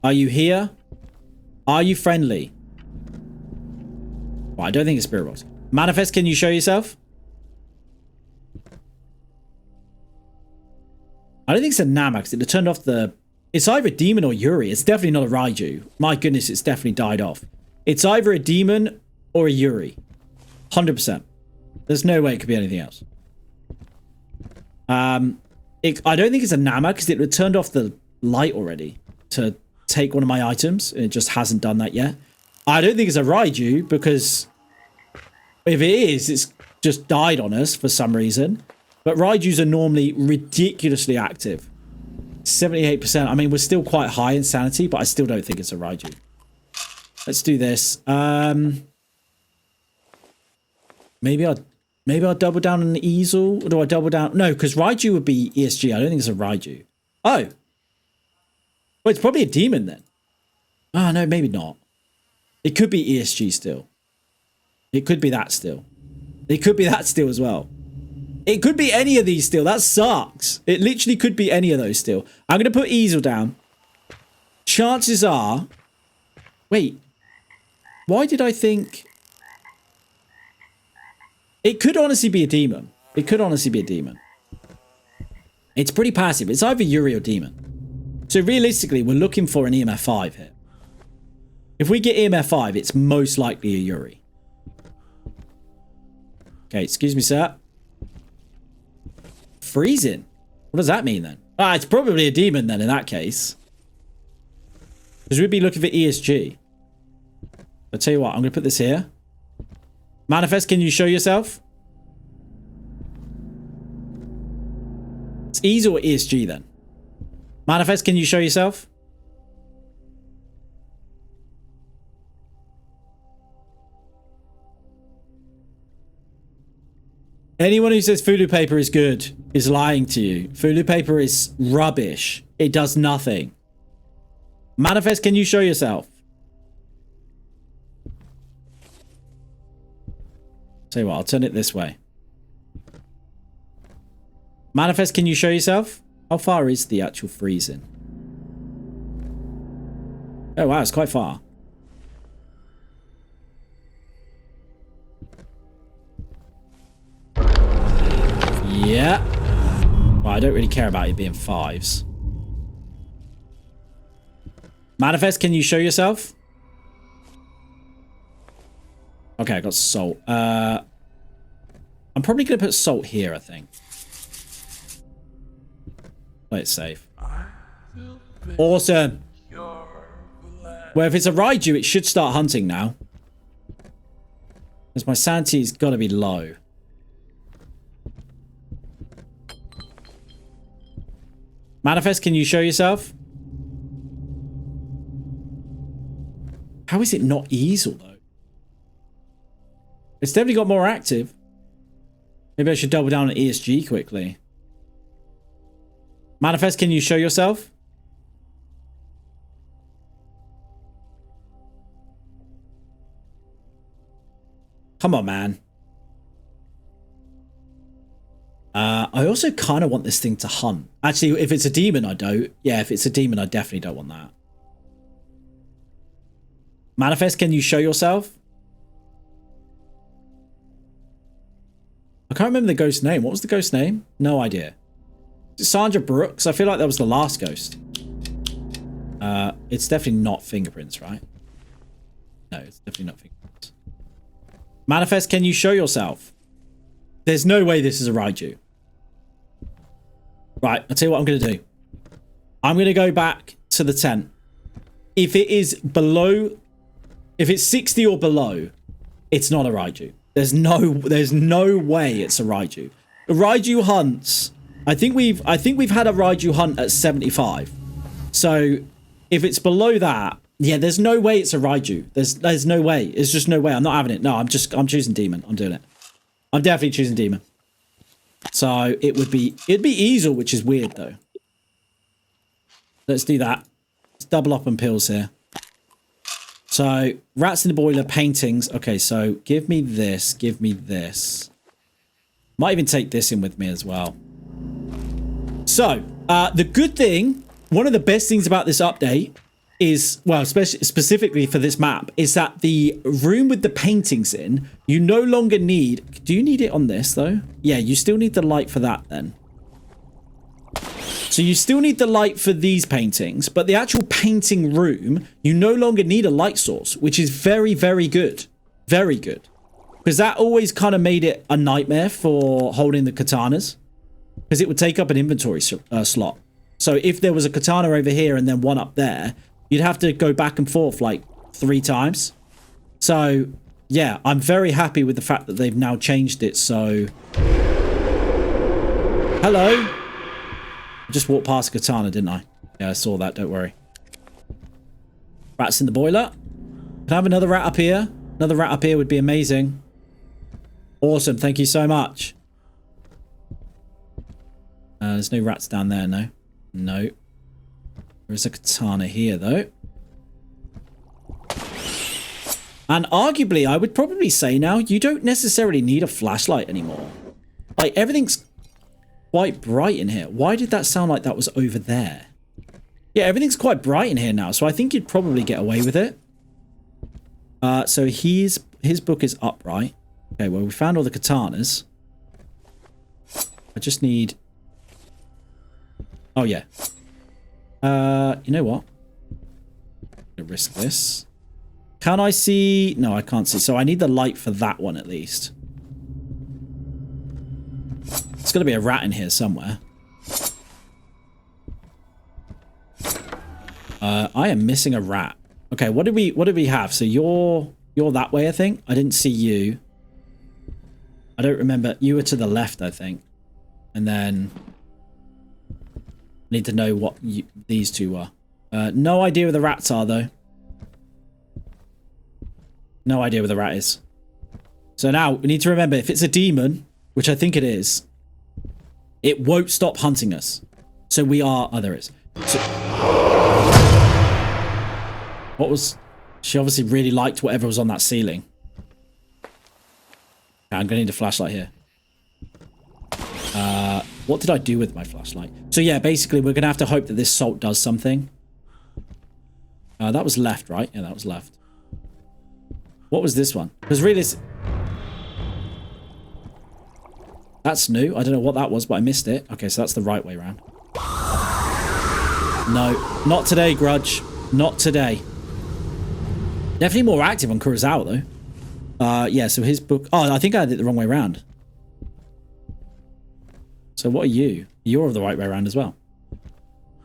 Speaker 1: Are you here? Are you friendly? Well, I don't think it's spirit box. Manifest, can you show yourself? I don't think it's a Namax. It turned off the... It's either a demon or Yuri. It's definitely not a Raiju. My goodness, it's definitely died off. It's either a demon or a Yuri. 100%. There's no way it could be anything else. I don't think it's a Nama because it turned off the light already to take one of my items. It just hasn't done that yet. I don't think it's a Raiju because if it is, it's just died on us for some reason. But Raijus are normally ridiculously active. 78%. I mean, we're still quite high in sanity, but I still don't think it's a Raiju. Let's do this. Maybe I'll double down on the easel. Or do I double down? No, because Raiju would be ESG. I don't think it's a Raiju. Oh. Well, it's probably a demon then. Oh, no, maybe not. It could be ESG still. It could be that still. It could be that still as well. It could be any of these still. That sucks. It literally could be any of those still. I'm going to put easel down. Chances are... Wait. Why did I think... It could honestly be a demon. It could honestly be a demon. It's pretty passive. It's either Yuri or demon. So realistically, we're looking for an EMF 5 here. If we get EMF 5, it's most likely a Yuri. Okay, excuse me, sir. Freezing? What does that mean then? Ah, it's probably a demon then in that case. Because we'd be looking for ESG. I'll tell you what, I'm going to put this here. Manifest, can you show yourself? It's easel or ESG then. Manifest, can you show yourself? Anyone who says Fulu paper is good is lying to you. Fulu paper is rubbish. It does nothing. Manifest, can you show yourself? Tell you what, I'll turn it this way. Manifest, can you show yourself? How far is the actual freezing? Oh wow, it's quite far. Yeah. Well, I don't really care about it being 5s. Manifest, can you show yourself? Okay, I got salt. I'm probably going to put salt here, I think. Play it safe. Awesome. Well, if it's a Raiju, it should start hunting now. Because my sanity's got to be low. Manifest, can you show yourself? How is it not easel, though? It's definitely got more active. Maybe I should double down on ESG quickly. Manifest, can you show yourself? Come on, man. I also kind of want this thing to hunt. Actually, if it's a demon, I don't. Yeah, if it's a demon, I definitely don't want that. Manifest, can you show yourself? I can't remember the ghost name. What was the ghost name? No idea. Is it Sandra Brooks? I feel like that was the last ghost. It's definitely not fingerprints, right? No, it's definitely not fingerprints. Manifest, can you show yourself? There's no way this is a Raiju. Right, I'll tell you what I'm going to do. I'm going to go back to the tent. If it is below... If it's 60 or below, it's not a Raiju. There's no way it's a Raiju. Raiju hunts... I think we've had a Raiju hunt at 75. So, if it's below that... Yeah, there's no way it's a Raiju. There's no way. It's just no way. I'm not having it. No, I'm choosing demon. I'm doing it. I'm definitely choosing demon. So it'd be easel, which is weird though. Let's do that. Let's double up on pills here. So rats in the boiler, paintings. Okay, so give me this. Give me this. Might even take this in with me as well. So the good thing, one of the best things about this update is, well, especially specifically for this map, is that the room with the paintings in, you no longer need... Do you need it on this, though? Yeah, you still need the light for that, then. So you still need the light for these paintings, but the actual painting room, you no longer need a light source, which is very, very good. Very good. Because that always kind of made it a nightmare for holding the katanas. Because it would take up an inventory slot. So if there was a katana over here and then one up there... You'd have to go back and forth like 3 times. So, yeah, I'm very happy with the fact that they've now changed it. So, hello. I just walked past a katana, didn't I? Yeah, I saw that. Don't worry. Rats in the boiler. Can I have another rat up here? Another rat up here would be amazing. Awesome. Thank you so much. There's no rats down there, no? No. There's a katana here, though. And arguably, I would probably say now, you don't necessarily need a flashlight anymore. Like, everything's quite bright in here. Why did that sound like that was over there? Yeah, everything's quite bright in here now, so I think you'd probably get away with it. So his book is upright. Okay, well, we found all the katanas. I just need... Oh, yeah. You know what? I'm gonna risk this. Can I see? No, I can't see. So I need the light for that one at least. There's got to be a rat in here somewhere. I am missing a rat. Okay, what did we have? So you're that way, I think. I didn't see you. I don't remember. You were to the left, I think. And then need to know what these two were. No idea where the rats are, though. No idea where the rat is. So now, we need to remember, if it's a demon, which I think it is, it won't stop hunting us. So we are... Oh, there is. So, what was... She obviously really liked whatever was on that ceiling. Okay, I'm going to need a flashlight here. What did I do with my flashlight? So yeah, basically we're going to have to hope that this salt does something. That was left, right? Yeah, that was left. What was this one? Because really... That's new. I don't know what that was, but I missed it. Okay, so that's the right way around. No, not today, Grudge. Not today. Definitely more active on Kurosawa, though. Yeah, so his book... Oh, I think I did it the wrong way around. So what are you? You're the right way around as well.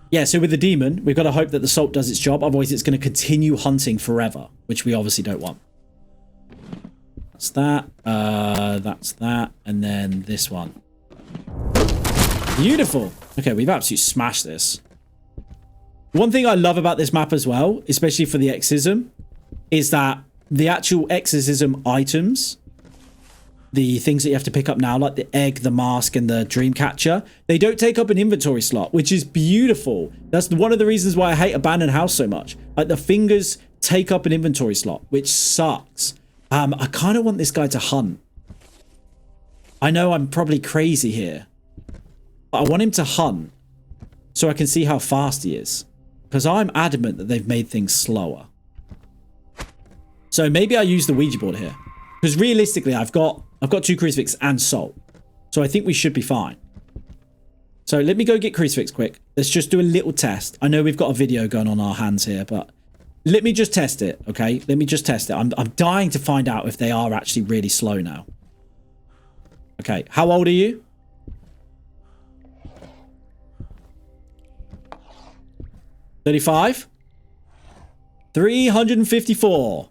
Speaker 1: Yeah, so with the demon, we've got to hope that the salt does its job. Otherwise, it's going to continue hunting forever, which we obviously don't want. That's that. That's that. And then this one. Beautiful. Okay, we've absolutely smashed this. One thing I love about this map as well, especially for the exorcism, is that the actual exorcism items, the things that you have to pick up now, like the egg, the mask, and the dream catcher, they don't take up an inventory slot, which is beautiful. That's one of the reasons why I hate Abandoned House so much. Like, the fingers take up an inventory slot, which sucks. I kind of want this guy to hunt. I know I'm probably crazy here, but I want him to hunt so I can see how fast he is. Because I'm adamant that they've made things slower. So maybe I use the Ouija board here. Because realistically, I've got 2 crucifix and salt. So I think we should be fine. So let me go get crucifix quick. Let's just do a little test. I know we've got a video going on our hands here, but let me just test it, okay? Let me just test it. I'm dying to find out if they are actually really slow now. Okay, how old are you? 35? 354.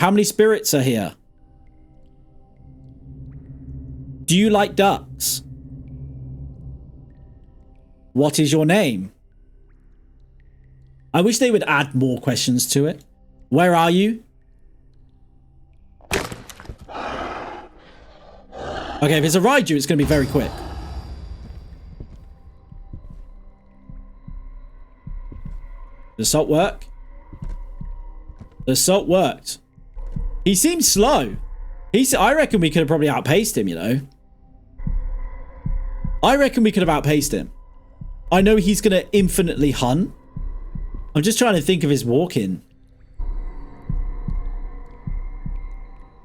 Speaker 1: How many spirits are here? Do you like ducks? What is your name? I wish they would add more questions to it. Where are you? Okay, if it's a Raiju, it's going to be very quick. Does salt work? The salt worked. He seems slow. I reckon we could have probably outpaced him, you know. I reckon we could have outpaced him. I know he's going to infinitely hunt. I'm just trying to think of his walk-in.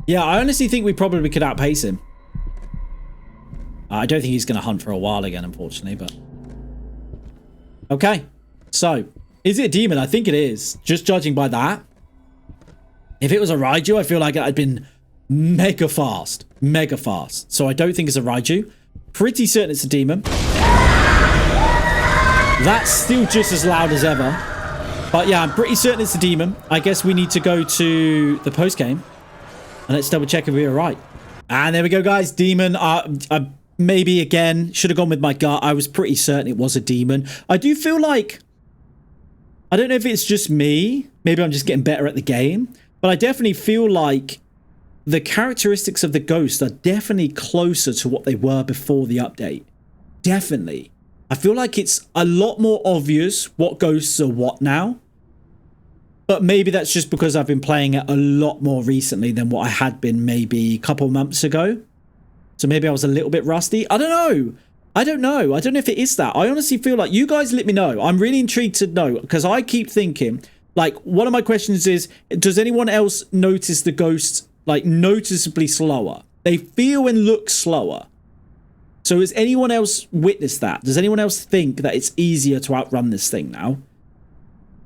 Speaker 1: Yeah, I honestly think we probably could outpace him. I don't think he's going to hunt for a while again, unfortunately, but... Okay, so... Is it a demon? I think it is. Just judging by that. If it was a Raiju, I feel like I'd been mega fast. Mega fast. So I don't think it's a Raiju. Pretty certain it's a demon. That's still just as loud as ever. But yeah, I'm pretty certain it's a demon. I guess we need to go to the post-game. And let's double check if we were right. And there we go, guys. Demon. Maybe, again, should have gone with my gut. I was pretty certain it was a demon. I do feel like... I don't know if it's just me. Maybe I'm just getting better at the game. But I definitely feel like the characteristics of the ghost are definitely closer to what they were before the update. Definitely. I feel like it's a lot more obvious what ghosts are what now. But maybe that's just because I've been playing it a lot more recently than what I had been maybe a couple months ago. So maybe I was a little bit rusty. I don't know. I don't know if it is that. I honestly feel like you guys let me know. I'm really intrigued to know because I keep thinking, like, one of my questions is, does anyone else notice the ghosts, like, noticeably slower? They feel and look slower. So has anyone else witnessed that? Does anyone else think that it's easier to outrun this thing now?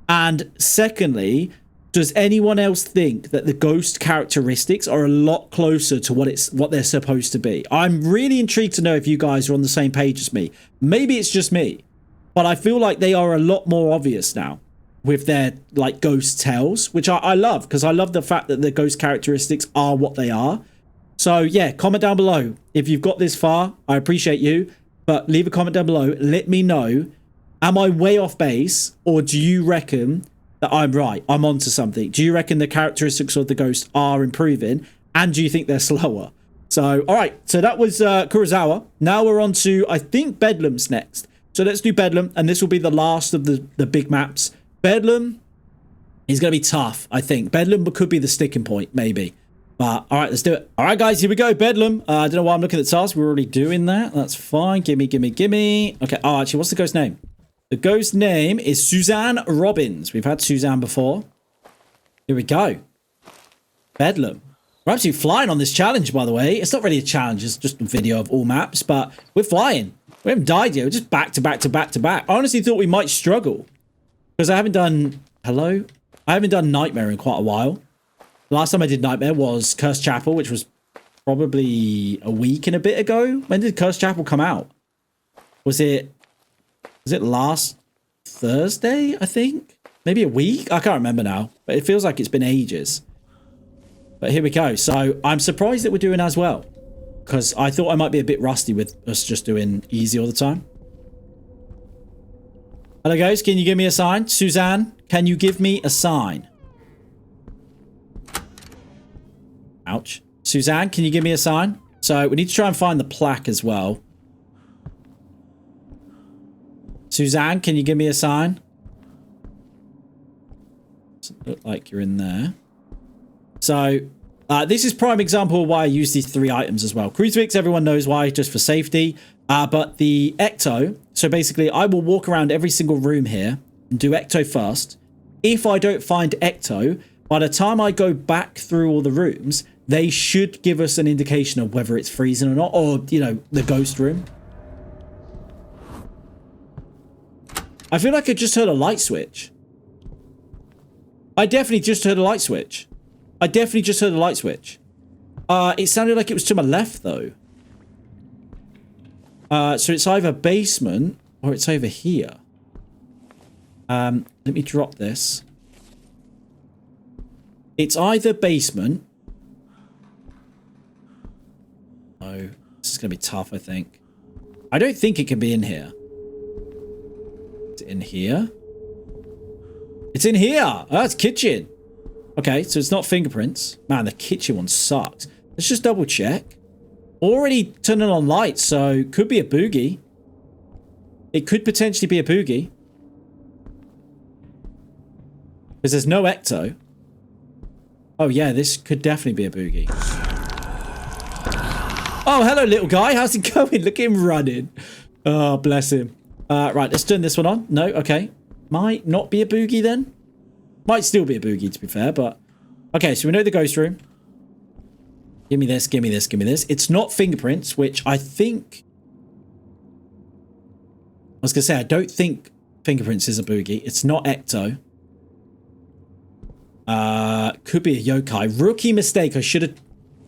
Speaker 1: And secondly, does anyone else think that the ghost characteristics are a lot closer to what they're supposed to be? I'm really intrigued to know if you guys are on the same page as me. Maybe it's just me, but I feel like they are a lot more obvious now with their, like, ghost tells, which I love, because I love the fact that the ghost characteristics are what they are. So yeah, comment down below if you've got this far. I appreciate you, but leave a comment down below. Let me know, am I way off base, or do you reckon that I'm right? I'm onto something. Do you reckon the characteristics of the ghost are improving? And do you think they're slower? So, all right. So that was Kurosawa. Now we're on to, I think, Bedlam's next. So let's do Bedlam. And this will be the last of the big maps. Bedlam is going to be tough, I think. Bedlam could be the sticking point, maybe. But, all right, let's do it. All right, guys, here we go. Bedlam. I don't know why I'm looking at the task. We're already doing that. That's fine. Gimme, gimme, gimme. Okay. Oh, actually, what's the ghost name? The ghost name is Suzanne Robbins. We've had Suzanne before. Here we go. Bedlam. We're absolutely flying on this challenge, by the way. It's not really a challenge. It's just a video of all maps, but we're flying. We haven't died yet. We're just back to back to back to back. I honestly thought we might struggle because I haven't done... Hello? I haven't done Nightmare in quite a while. The last time I did Nightmare was Cursed Chapel, which was probably a week and a bit ago. When did Curse Chapel come out? Was it last Thursday, I think? Maybe a week? I can't remember now. But it feels like it's been ages. But here we go. So I'm surprised that we're doing as well. Because I thought I might be a bit rusty with us just doing easy all the time. Hello guys, can you give me a sign? Suzanne, can you give me a sign? Ouch. Suzanne, can you give me a sign? So we need to try and find the plaque as well. Suzanne, can you give me a sign? Doesn't look like you're in there. So this is prime example of why I use these 3 items as well. Crucifix, everyone knows why, just for safety. But the Ecto, so basically I will walk around every single room here and do Ecto first. If I don't find Ecto, by the time I go back through all the rooms, they should give us an indication of whether it's freezing or not, or, you know, the ghost room. I feel like I just heard a light switch. I definitely just heard a light switch. I definitely just heard a light switch. It sounded like it was to my left, though. So it's either basement or it's over here. Let me drop this. It's either basement. Oh, this is going to be tough, I think. I don't think it can be in here. Is it in here? It's in here! Oh, it's kitchen. Okay, so it's not fingerprints. Man, the kitchen one sucks. Let's just double check. Already turning on lights, so could be a boogie. It could potentially be a boogie. Because there's no Ecto. Oh yeah, this could definitely be a boogie. Oh, hello little guy. How's it going? Look at him running. Oh, bless him. Right, let's turn this one on. No, okay. Might not be a boogie then. Might still be a boogie, to be fair, but... Okay, so we know the ghost room. Give me this, give me this, give me this. It's not fingerprints, which I think... I was going to say, I don't think fingerprints is a boogie. It's not Ecto. Could be a yokai. Rookie mistake. I should have...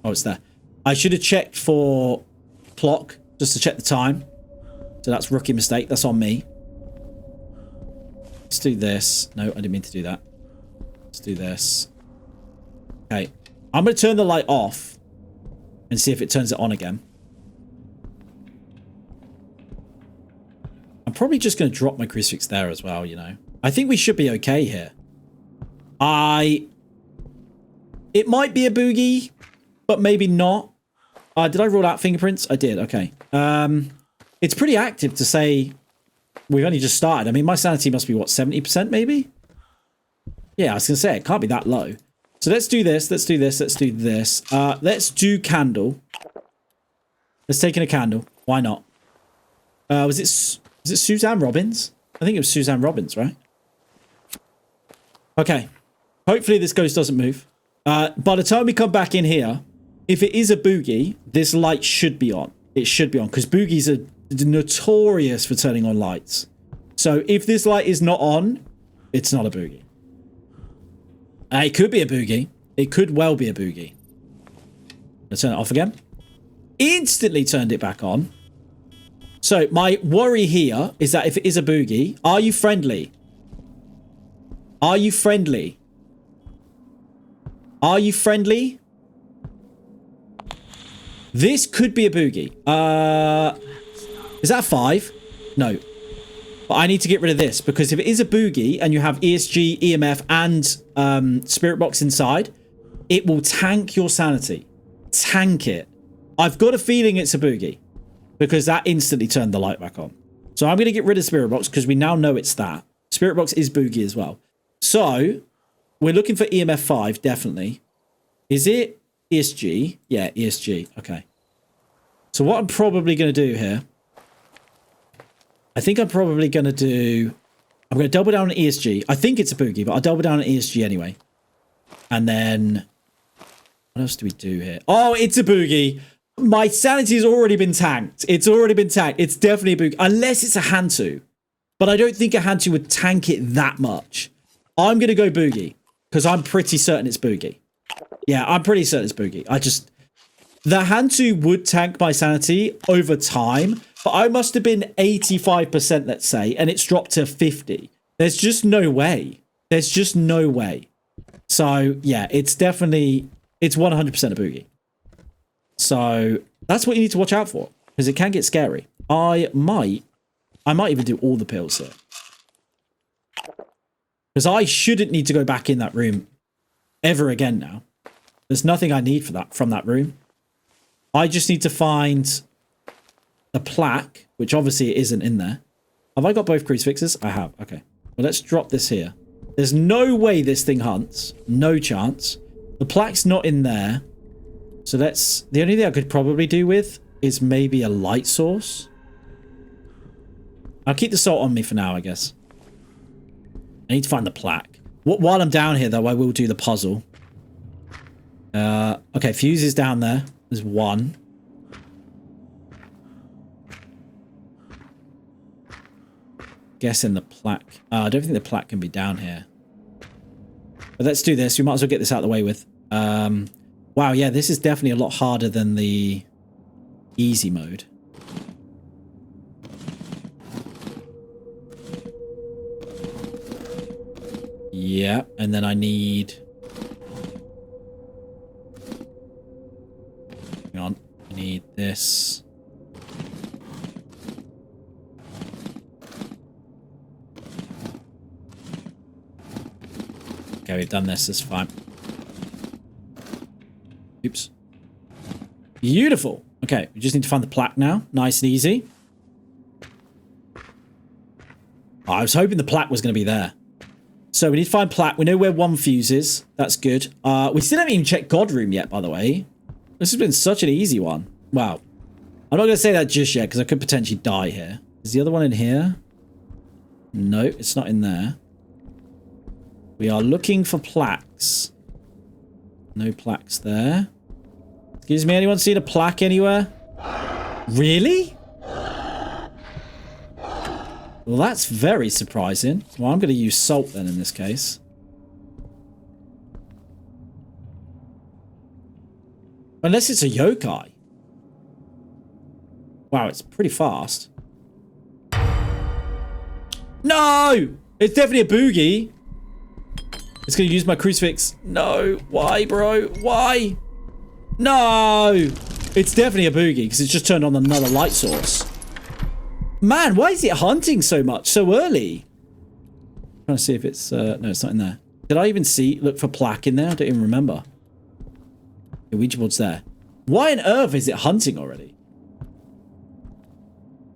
Speaker 1: Oh, it's there. I should have checked for clock, just to check the time. So that's rookie mistake. That's on me. Let's do this. No, I didn't mean to do that. Let's do this. Okay. I'm going to turn the light off and see if it turns it on again. I'm probably just going to drop my crucifix there as well, you know. I think we should be okay here. It might be a boogie, but maybe not. Did I rule out fingerprints? I did. Okay. It's pretty active to say we've only just started. I mean, my sanity must be, what, 70% maybe? Yeah, I was going to say, it can't be that low. So let's do this. Let's do this. Let's do this. Let's do candle. Let's take in a candle. Why not? Was it Suzanne Robbins? I think it was Suzanne Robbins, right? Okay. Hopefully this ghost doesn't move. By the time we come back in here, if it is a boogie, this light should be on. It should be on, because boogies are notorious for turning on lights. So if this light is not on, it's not a boogie. It could be a boogie. It could well be a boogie. Let's turn it off again. Instantly turned it back on. So my worry here is that if it is a boogie, are you friendly? Are you friendly? Are you friendly? This could be a boogie. Is that a 5? No. But I need to get rid of this, because if it is a boogie and you have ESG, EMF, and Spirit Box inside, it will tank your sanity. Tank it. I've got a feeling it's a boogie, because that instantly turned the light back on. So I'm going to get rid of Spirit Box, because we now know it's that. Spirit Box is boogie as well. So we're looking for EMF 5, definitely. Is it ESG? Yeah, ESG. Okay. So what I'm probably going to do here, I think I'm probably going to do... I'm going to double down on ESG. I think it's a boogie, but I'll double down on ESG anyway. And then... What else do we do here? Oh, it's a boogie. My sanity has already been tanked. It's already been tanked. It's definitely a boogie. Unless it's a Hantu. But I don't think a Hantu would tank it that much. I'm going to go boogie. Because I'm pretty certain it's boogie. Yeah, I'm pretty certain it's boogie. the Hantu would tank my sanity over time, but I must have been 85%, let's say, and it's dropped to 50. There's just no way. There's just no way. So, yeah, it's definitely, it's 100% a boogie. So, that's what you need to watch out for, because it can get scary. I might even do all the pills here. Because I shouldn't need to go back in that room ever again now. There's nothing I need for that from that room. I just need to find the plaque, which obviously it isn't in there. Have I got both crucifixes? I have. Okay. Well, let's drop this here. There's no way this thing hunts. No chance. The plaque's not in there. So let's... The only thing I could probably do with is maybe a light source. I'll keep the salt on me for now, I guess. I need to find the plaque. While I'm down here, though, I will do the puzzle. Okay, fuse is down there. There's one. Guessing the plaque. I don't think the plaque can be down here. But let's do this. We might as well get this out of the way with. Wow, yeah, this is definitely a lot harder than the easy mode. Yeah, and then I need... Hang on. I need this. Okay, we've done this. It's fine. Oops. Beautiful. Okay, we just need to find the plaque now. Nice and easy. Oh, I was hoping the plaque was going to be there. So we need to find plaque. We know where one fuse is. That's good. We still haven't even checked God room yet, by the way. This has been such an easy one. Wow. I'm not going to say that just yet because I could potentially die here. Is the other one in here? No, it's not in there. We are looking for plaques. No plaques there. Excuse me, anyone seen a plaque anywhere? Really? Well, that's very surprising. Well, I'm going to use salt then in this case. Unless it's a yokai. Wow, it's pretty fast. No! It's definitely a boogie. It's going to use my crucifix. No. Why, bro? Why? No! It's definitely a boogie because it's just turned on another light source. Man, why is it hunting so much so early? I'm trying to see if it's... no, it's not in there. Did I even look for plaque in there? I don't even remember. The Ouija board's there. Why on earth is it hunting already?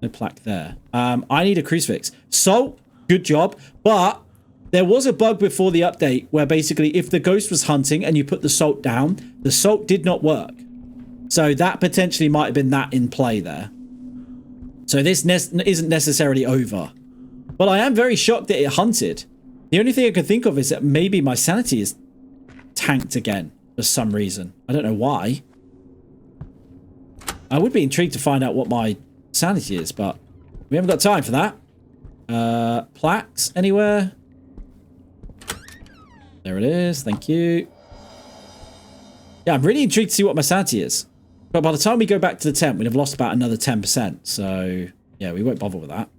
Speaker 1: No plaque there. I need a crucifix. Salt, good job. But there was a bug before the update where basically if the ghost was hunting and you put the salt down, the salt did not work. So that potentially might have been that in play there. So this isn't necessarily over. But I am very shocked that it hunted. The only thing I can think of is that maybe my sanity is tanked again for some reason. I don't know why. I would be intrigued to find out what my sanity is, but we haven't got time for that. Plaques anywhere? There it is. Thank you. Yeah, I'm really intrigued to see what my sanity is. But by the time we go back to the tent, we'd have lost about another 10%. So, yeah, we won't bother with that.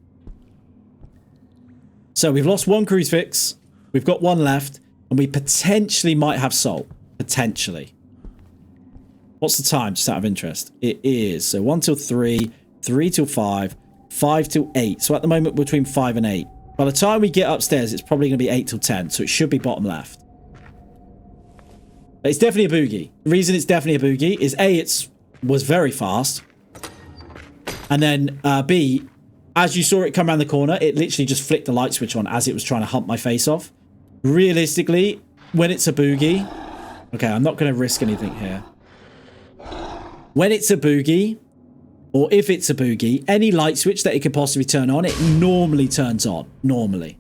Speaker 1: So, we've lost one crucifix. We've got one left. And we potentially might have salt. Potentially. What's the time, just out of interest? It is. So, 1 till 3, 3 till 5, 5 till 8. So, at the moment, between 5 and 8. By the time we get upstairs, it's probably going to be 8 till 10. So, it should be bottom left. But it's definitely a boogie. The reason it's definitely a boogie is A, was very fast. And then B, as you saw it come around the corner, it literally just flicked the light switch on as it was trying to hump my face off. Realistically, when it's a boogie... Okay, I'm not going to risk anything here. When it's a boogie, or if it's a boogie, any light switch that it could possibly turn on, it normally turns on. Normally.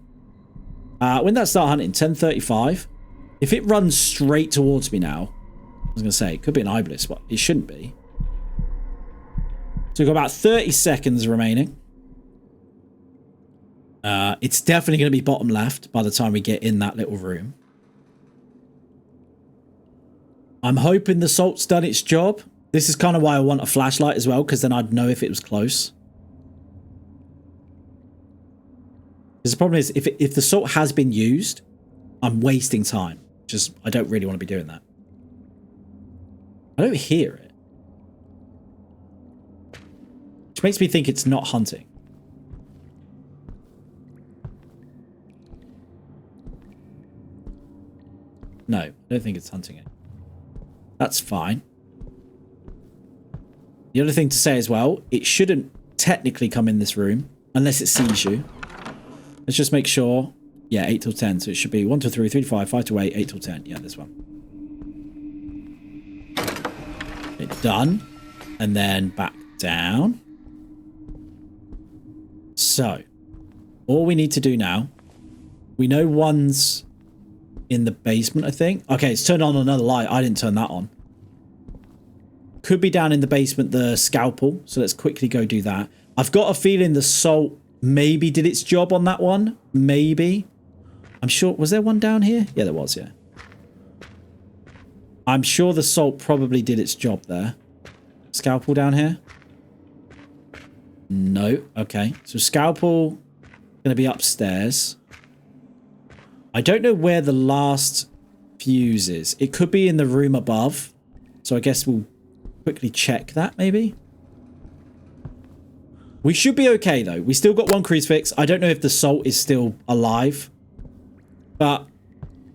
Speaker 1: When did that start hunting? 10:35. If it runs straight towards me now, I was going to say, it could be an iblis, but it shouldn't be. So we've got about 30 seconds remaining. It's definitely going to be bottom left by the time we get in that little room. I'm hoping the salt's done its job. This is kind of why I want a flashlight as well, because then I'd know if it was close. Because the problem is, if the salt has been used, I'm wasting time. Just, I don't really want to be doing that. I don't hear it. Which makes me think it's not hunting. No, I don't think it's hunting it. That's fine. The other thing to say as well, it shouldn't technically come in this room unless it sees you. Let's just make sure. Yeah, 8 till 10. So it should be 1 till 3, 3 to 5, 5 to 8, 8 till 10. Yeah, this one. It's done. And then back down. So, all we need to do now, we know one's in the basement, I think. Okay, it's turned on another light. I didn't turn that on. Could be down in the basement, the scalpel. So let's quickly go do that. I've got a feeling the salt maybe did its job on that one. Maybe. I'm sure. Was there one down here? Yeah, there was, yeah. I'm sure the salt probably did its job there. Scalpel down here? No. Okay. So scalpel going to be upstairs. I don't know where the last fuse is. It could be in the room above. So I guess we'll quickly check that maybe. We should be okay though. We still got one crucifix. I don't know if the salt is still alive. But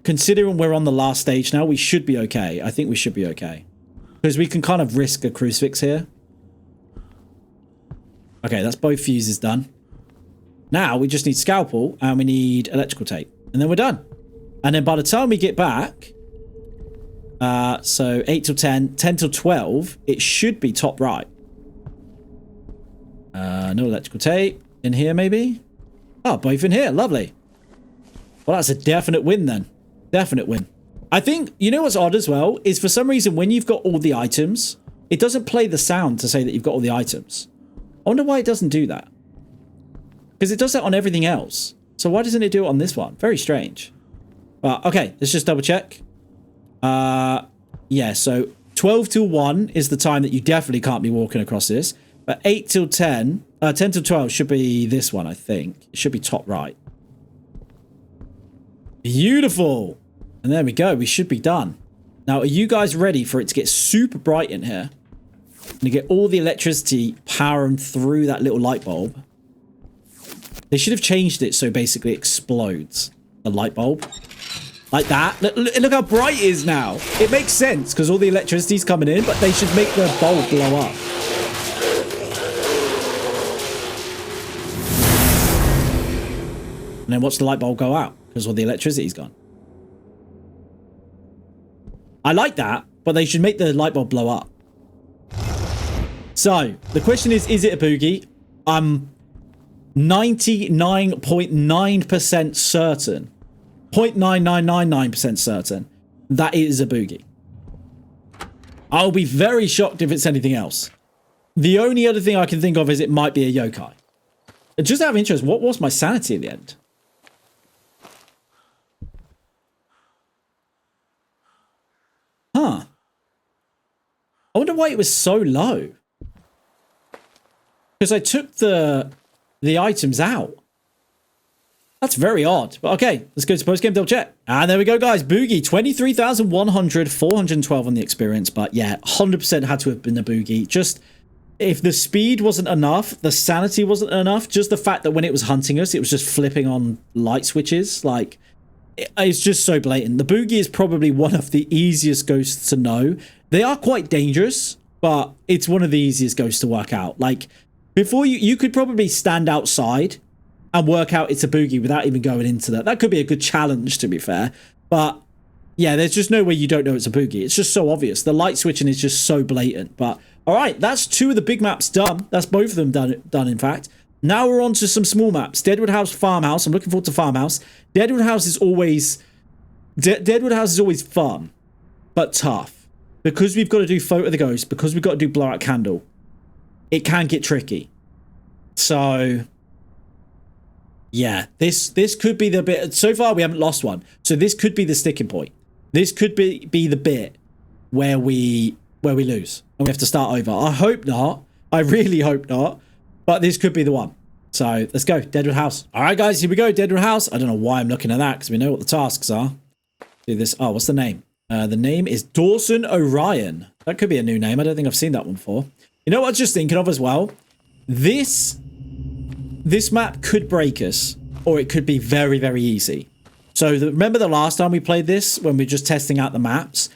Speaker 1: considering we're on the last stage now, we should be okay. I think we should be okay. Because we can kind of risk a crucifix here. Okay, that's both fuses done. Now we just need scalpel and we need electrical tape. And then we're done. And then by the time we get back, so 8 till 10, 10 till 12, it should be top right. No electrical tape. In here maybe? Oh, both in here. Lovely. Well, that's a definite win then. Definite win. I think, you know what's odd as well? Is for some reason when you've got all the items, it doesn't play the sound to say that you've got all the items. I wonder why it doesn't do that. Because it does that on everything else. So why doesn't it do it on this one? Very strange. But okay, let's just double check. Yeah, so 12 till 1 is the time that you definitely can't be walking across this. But 8 till 10, 10 till 12 should be this one, I think. It should be top right. Beautiful. And there we go. We should be done. Now, are you guys ready for it to get super bright in here? And to get all the electricity powering through that little light bulb. They should have changed it so basically it explodes the light bulb. Like that. Look how bright it is now. It makes sense because all the electricity's coming in, but they should make the bulb blow up. And then watch the light bulb go out because all the electricity's gone. I like that, but they should make the light bulb blow up. So, the question is it a boogie? I'm 99.9% certain, 0.9999% certain that it is a boogie. I'll be very shocked if it's anything else. The only other thing I can think of is it might be a yokai. Just out of interest, what was my sanity at the end? Huh. I wonder why it was so low. Because I took the items out. That's very odd. But okay, let's go to post-game double check. And there we go, guys. Boogie, 23,100, 412 on the experience. But yeah, 100% had to have been a boogie. Just, if the speed wasn't enough, the sanity wasn't enough, just the fact that when it was hunting us, it was just flipping on light switches. Like, it's just so blatant. The boogie is probably one of the easiest ghosts to know. They are quite dangerous, but it's one of the easiest ghosts to work out. Like, before you could probably stand outside and work out it's a boogie without even going into that. That could be a good challenge, to be fair. But yeah, there's just no way you don't know it's a boogie. It's just so obvious. The light switching is just so blatant. But all right, that's 2 of the big maps done. That's both of them done in fact. Now we're on to some small maps. Deadwood House, Farmhouse. I'm looking forward to Farmhouse. Deadwood House is always fun, but tough. Because we've got to do Photo of the Ghost, because we've got to do Blowout Candle, it can get tricky. So yeah, this could be the bit. So far we haven't lost one, so this could be the sticking point. This could be the bit where we where we lose and we have to start over. I hope not. I really hope not. But this could be the one. So let's go. Deadwood House. All right, guys, here we go. Deadwood House. I don't know why I'm looking at that because we know what the tasks are. Do this. Oh, what's the name? The name is Dawson Orion. That could be a new name. I don't think I've seen that one before. You know what I was just thinking of as well? This map could break us, or it could be very, very easy. So remember the last time we played this, when we were just testing out the maps?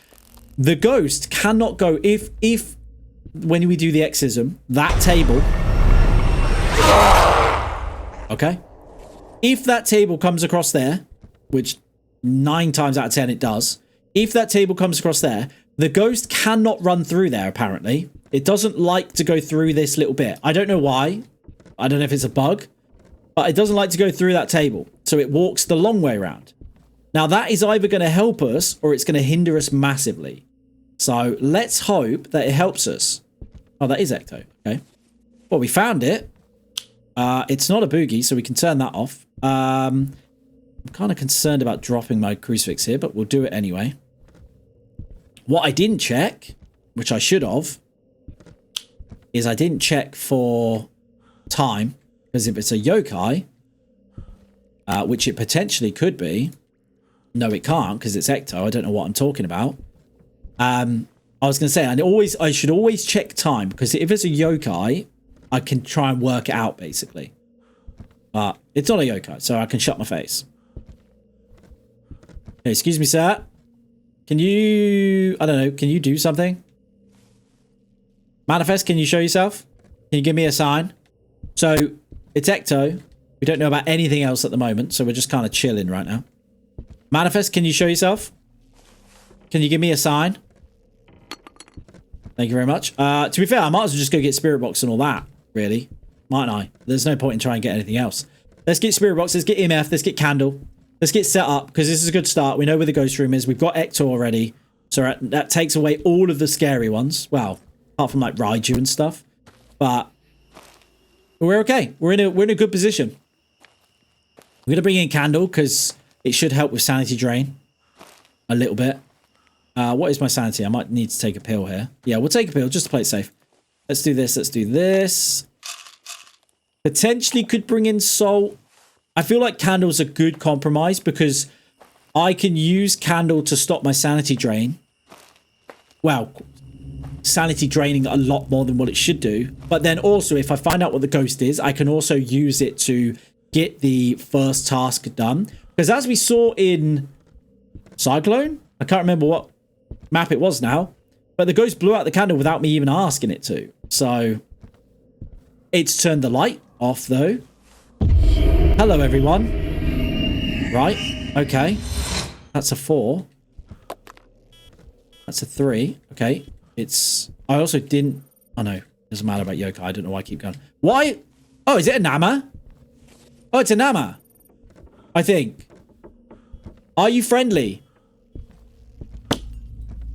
Speaker 1: The ghost cannot go, if when we do the exorcism, that table... Okay? If that table comes across there, which 9 times out of 10 it does, if that table comes across there, the ghost cannot run through there, apparently. It doesn't like to go through this little bit. I don't know why. I don't know if it's a bug, but it doesn't like to go through that table. So it walks the long way around. Now that is either going to help us or it's going to hinder us massively. So let's hope that it helps us. Oh, that is Ecto. Okay. Well, we found it. It's not a boogie, so we can turn that off. I'm kind of concerned about dropping my crucifix here, but we'll do it anyway. What I didn't check, which I should have, is I didn't check for time, because if it's a yokai, which it potentially could be, no it can't because it's Ecto. I don't know what I'm talking about. I was going to say, I should always check time, because if it's a yokai, I can try and work it out basically. But it's not a yokai, so I can shut my face. Hey, excuse me, sir. Can you, I don't know, can you do something? Manifest, can you show yourself? Can you give me a sign? So, it's Ecto. We don't know about anything else at the moment, so we're just kind of chilling right now. Manifest, can you show yourself? Can you give me a sign? Thank you very much. To be fair, I might as well just go get Spirit Box and all that, really. Mightn't I? There's no point in trying to get anything else. Let's get Spirit Box, let's get EMF, let's get Candle. Let's get set up, because this is a good start. We know where the ghost room is. We've got Ecto already. So that takes away all of the scary ones. Well, apart from like Raiju and stuff. But we're okay. We're in a good position. We're going to bring in Candle, because it should help with sanity drain. A little bit. What is my sanity? I might need to take a pill here. Yeah, we'll take a pill just to play it safe. Let's do this. Let's do this. Potentially could bring in Soul. I feel like Candle's a good compromise because I can use Candle to stop my sanity drain. Well, sanity draining a lot more than what it should do. But then also, if I find out what the ghost is, I can also use it to get the first task done. Because as we saw in Cyclone, I can't remember what map it was now, but the ghost blew out the candle without me even asking it to. So it's turned the light off though. Hello everyone. Right, okay. That's a 4. That's a 3. Okay. I also didn't, oh no, doesn't matter about yokai. I don't know why I keep going. Why? Oh, is it a Nama? Oh, it's a Nama. I think. Are you friendly?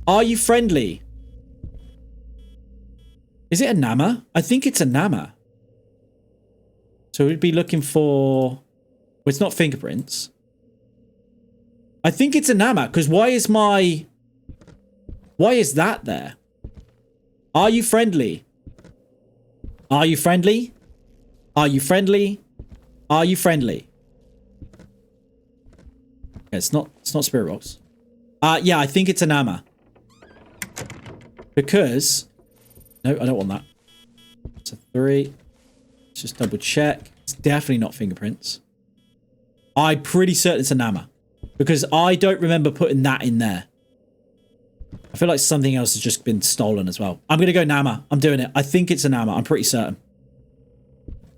Speaker 1: Are you friendly? Is it a Nama? I think it's a Nama. So we'd be looking for... Well, it's not fingerprints. I think it's a Nama, because why is that there? Are you friendly? Are you friendly? Are you friendly? Are you friendly? Okay, it's not Spirit Box. Yeah, I think it's a Nama. Because... No, I don't want that. It's a 3. Let's just double check. It's definitely not fingerprints. I'm pretty certain it's a Nama. Because I don't remember putting that in there. I feel like something else has just been stolen as well. I'm going to go Nama. I'm doing it. I think it's a Nama. I'm pretty certain.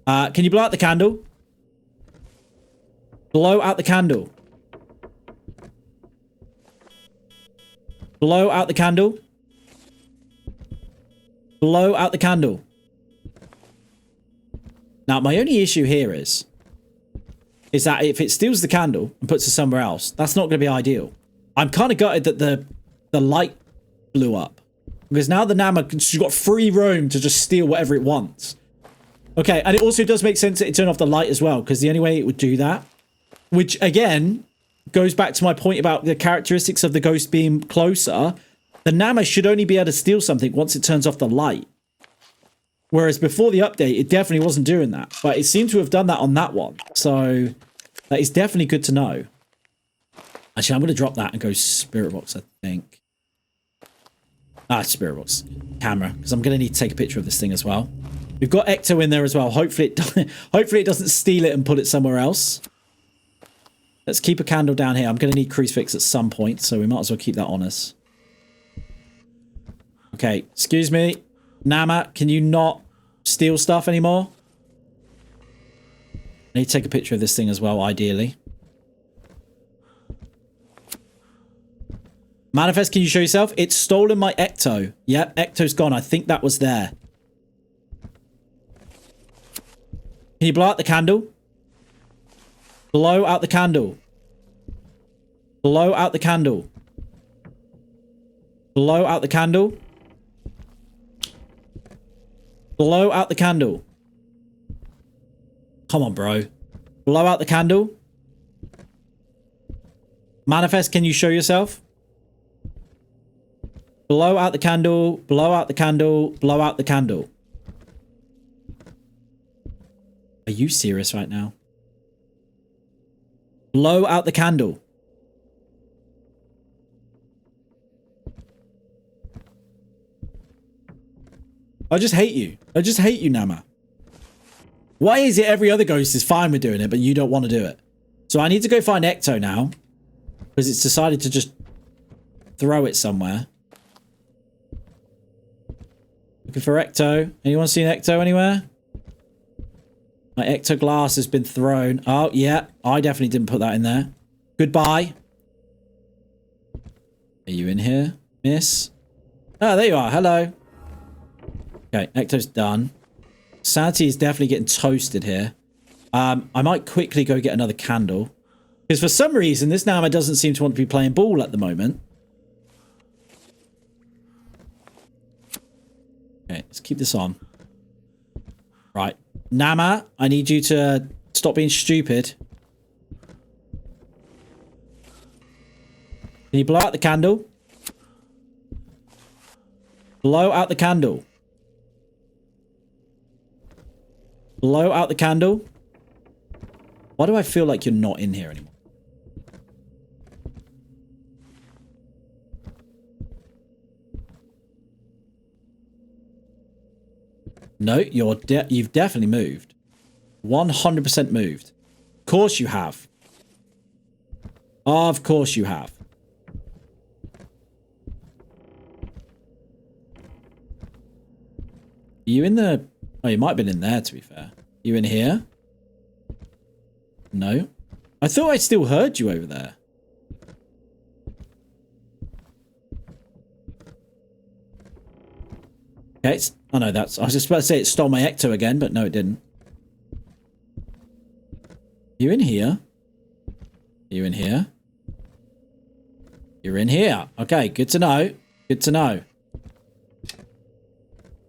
Speaker 1: Can you blow out the candle? Blow out the candle. Blow out the candle. Blow out the candle. Now, my only issue here is that if it steals the candle and puts it somewhere else, that's not going to be ideal. I'm kind of gutted that the light blew up. Because now the Nama's got free roam to just steal whatever it wants. Okay, and it also does make sense that it turned off the light as well, because the only way it would do that, which, again, goes back to my point about the characteristics of the ghost being closer. The Nama should only be able to steal something once it turns off the light. Whereas before the update, it definitely wasn't doing that. But it seemed to have done that on that one. So that is definitely good to know. Actually, I'm going to drop that and go Spirit Box, I think. Spirit Box. Camera. Because I'm going to need to take a picture of this thing as well. We've got Ecto in there as well. Hopefully it doesn't steal it and put it somewhere else. Let's keep a candle down here. I'm going to need crucifix at some point, so we might as well keep that on us. Okay, excuse me. Nama, can you not steal stuff anymore? I need to take a picture of this thing as well, ideally. Manifest, can you show yourself? It's stolen my Ecto. Yep, Ecto's gone. I think that was there. Can you blow out the candle? Blow out the candle. Blow out the candle. Blow out the candle. Blow out the candle. Come on, bro. Blow out the candle. Manifest, can you show yourself? Blow out the candle. Blow out the candle. Blow out the candle. Are you serious right now? Blow out the candle. I just hate you. I just hate you, Nama. Why is it every other ghost is fine with doing it, but you don't want to do it? So I need to go find Ecto now. Because it's decided to just throw it somewhere. Looking for Ecto. Anyone seen Ecto anywhere? My Ecto glass has been thrown. Oh, yeah. I definitely didn't put that in there. Goodbye. Are you in here, miss? Oh, there you are. Hello. Okay, Ecto's done. Sanity is definitely getting toasted here. I might quickly go get another candle. Because for some reason, this Nama doesn't seem to want to be playing ball at the moment. Okay, let's keep this on. Right. Nama, I need you to stop being stupid. Can you blow out the candle? Blow out the candle. Blow out the candle. Why do I feel like you're not in here anymore? No, you've definitely moved. 100% moved. Of course you have. Of course you have. Are you in the... Oh, you might have been in there, to be fair. You in here? No. I thought I still heard you over there. Okay, oh no, that's... I was just about to say it stole my Ecto again, but no, it didn't. You in here? You in here? You're in here. Okay, good to know. Good to know.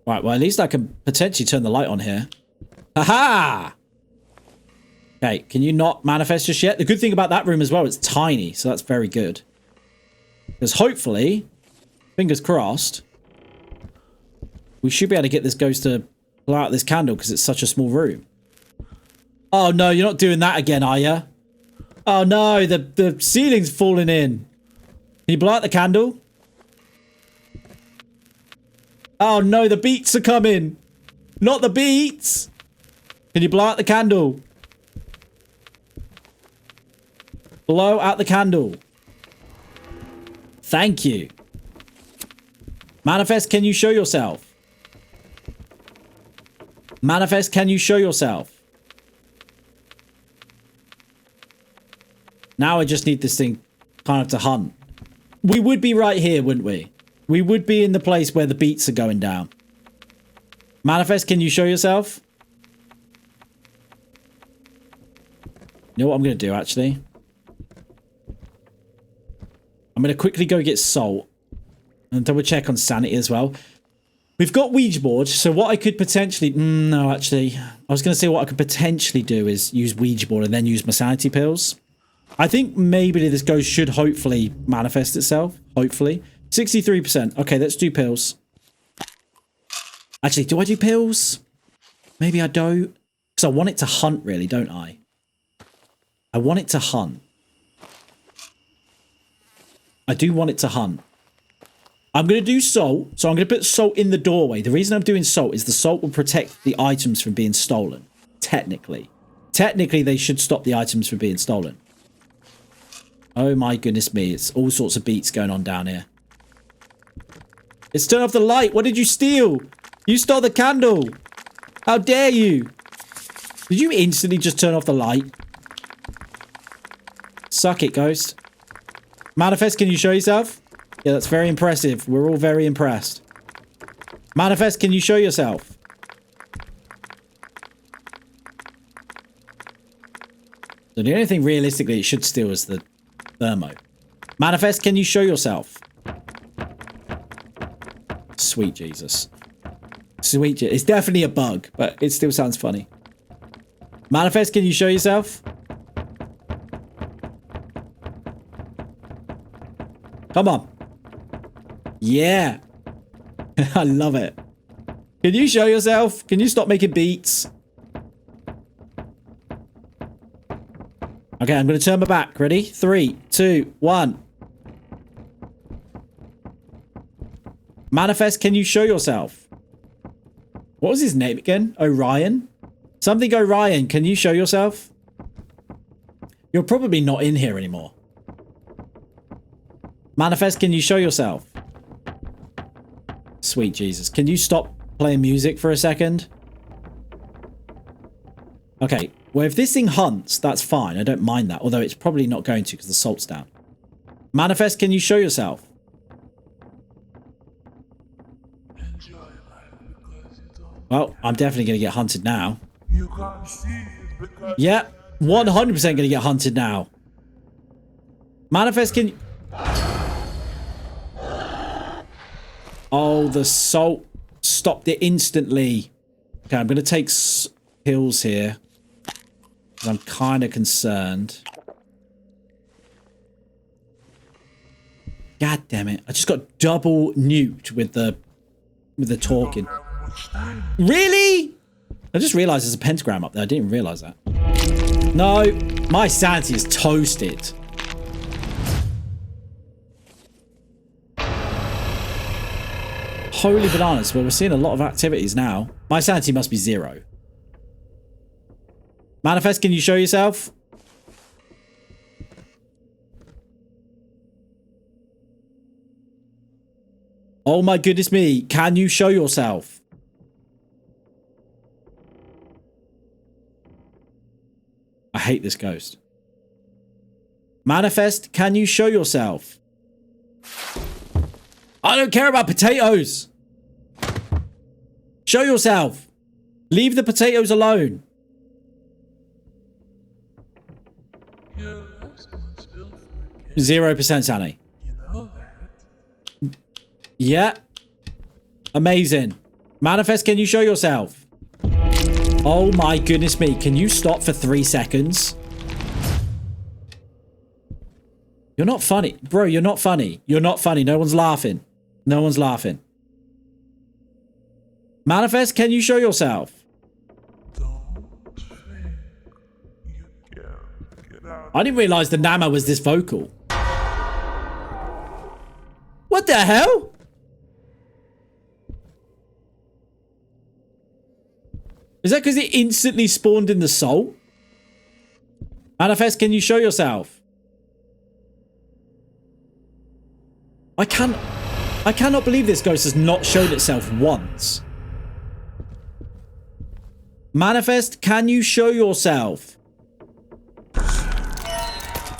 Speaker 1: Right, well, at least I can potentially turn the light on here. Haha! Okay, can you not manifest just yet? The good thing about that room as well, it's tiny, so that's very good. Because hopefully, fingers crossed, we should be able to get this ghost to blow out this candle because it's such a small room. Oh no, you're not doing that again, are you? Oh no, the ceiling's falling in. Can you blow out the candle? Oh no, the beats are coming. Not the beats. Can you blow out the candle? Blow out the candle. Thank you. Manifest, can you show yourself? Manifest, can you show yourself? Now I just need this thing kind of to hunt. We would be right here, wouldn't we? We would be in the place where the beats are going down. Manifest, can you show yourself? You know what I'm going to do, actually? I'm going to quickly go get salt. And double check on sanity as well. We've got Ouija board, so what I could potentially... no, actually. I was going to say what I could potentially do is use Ouija board and then use my sanity pills. I think maybe this ghost should hopefully manifest itself. Hopefully. 63%. Okay, let's do pills. Actually, do I do pills? Maybe I don't. Because I want it to hunt, really, don't I? I want it to hunt. I do want it to hunt. I'm going to do salt. So I'm going to put salt in the doorway. The reason I'm doing salt is the salt will protect the items from being stolen. Technically. Technically, they should stop the items from being stolen. Oh my goodness me. It's all sorts of beats going on down here. It's turned off the light. What did you steal? You stole the candle. How dare you? Did you instantly just turn off the light? Suck it, ghost. Manifest, can you show yourself? Yeah, that's very impressive. We're all very impressed. Manifest, can you show yourself? So the only thing realistically it should steal is the thermo. Manifest, can you show yourself? Sweet Jesus. Sweet Jesus. It's definitely a bug, but it still sounds funny. Manifest, can you show yourself? Come on. Yeah. I love it. Can you show yourself? Can you stop making beats? Okay, I'm going to turn my back. Ready? 3, 2, 1. Manifest, can you show yourself? What was his name again? Orion? Something Orion, can you show yourself? You're probably not in here anymore. Manifest, can you show yourself? Sweet Jesus. Can you stop playing music for a second? Okay. Well, if this thing hunts, that's fine. I don't mind that. Although it's probably not going to because the salt's down. Manifest, can you show yourself? Well, I'm definitely going to get hunted now.
Speaker 2: You can't see it because...
Speaker 1: Yeah. 100% going to get hunted now. Manifest, can you... Oh, the salt stopped it instantly. Okay, I'm going to take pills here. I'm kind of concerned. God damn it. I just got double nuked with the talking. Really? I just realized there's a pentagram up there. I didn't even realize that. No, my sanity is toasted. Holy bananas. Well, we're seeing a lot of activities now. My sanity must be 0. Manifest, can you show yourself? Oh my goodness me. Can you show yourself? I hate this ghost. Manifest, can you show yourself? I don't care about potatoes. Show yourself. Leave the potatoes alone.
Speaker 2: Yeah,
Speaker 1: 0% Sally.
Speaker 2: you know that.
Speaker 1: Yeah. Amazing. Manifest, can you show yourself? Oh my goodness me. Can you stop for 3 seconds? You're not funny. Bro, you're not funny. You're not funny. No one's laughing. No one's laughing. Manifest, can you show yourself?
Speaker 2: Don't think you can get out.
Speaker 1: I didn't realize the Nama was this vocal. What the hell? Is that because it instantly spawned in the soul? Manifest, can you show yourself? I cannot believe this ghost has not shown itself once. Manifest, can you show yourself?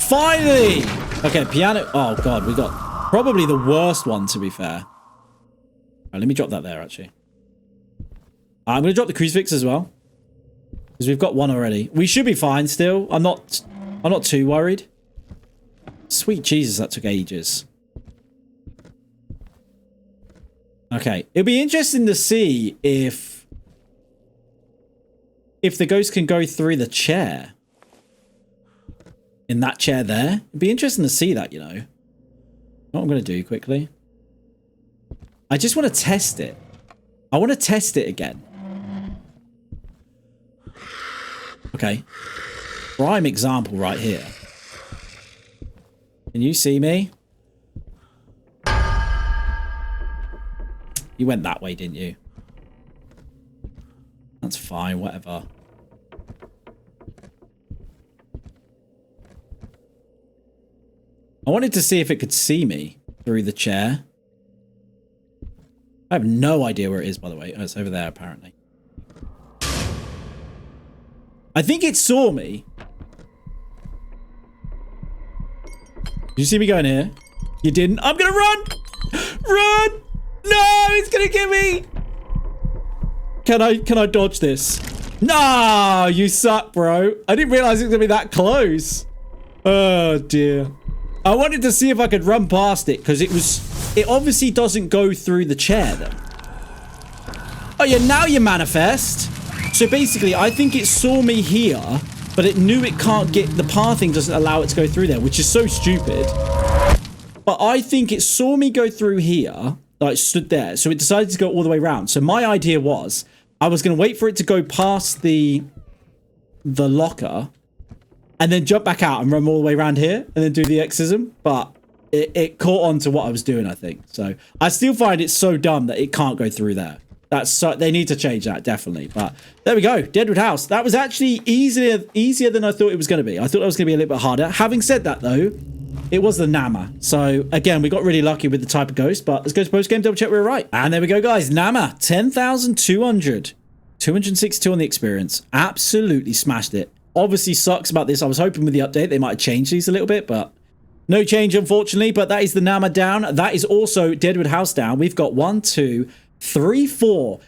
Speaker 1: Finally! Okay, piano. Oh, God, we got probably the worst one, to be fair. Right, let me drop that there, actually. I'm going to drop the crucifix as well. Because we've got one already. We should be fine still. I'm not too worried. Sweet Jesus, that took ages. Okay. It'll be interesting to see if the ghost can go through the chair. In that chair there. It'd be interesting to see that, you know. What I'm going to do quickly. I just want to test it. I want to test it again. Okay. Prime example right here. Can you see me? You went that way, didn't you? That's fine, whatever. I wanted to see if it could see me through the chair. I have no idea where it is, by the way. Oh, it's over there, apparently. I think it saw me. Did you see me going here? You didn't? I'm gonna run! Run! No, it's gonna get me! Can I dodge this? No, you suck, bro. I didn't realize it was gonna be that close. Oh dear. I wanted to see if I could run past it because it obviously doesn't go through the chair then. Oh yeah, now you manifest. So basically, I think it saw me here, but it knew it can't get, the pathing doesn't allow it to go through there, which is so stupid. But I think it saw me go through here, like stood there, so it decided to go all the way around. So my idea was, I was going to wait for it to go past the locker, and then jump back out and run all the way around here, and then do the exorcism. But it caught on to what I was doing, I think. So I still find it so dumb that it can't go through there. That's so, they need to change that, definitely. But there we go, Deadwood House. That was actually easier than I thought it was going to be. I thought it was going to be a little bit harder. Having said that, though, it was the Nama. So again, we got really lucky with the type of ghost. But let's go to post game, double check we were right. And there we go, guys. Nama, 10,200, 262 on the experience. Absolutely smashed it. Obviously sucks about this. I was hoping with the update they might have changed these a little bit, but no change, unfortunately. But that is the Nama down. That is also Deadwood House down. We've got 1, 2, 3, 4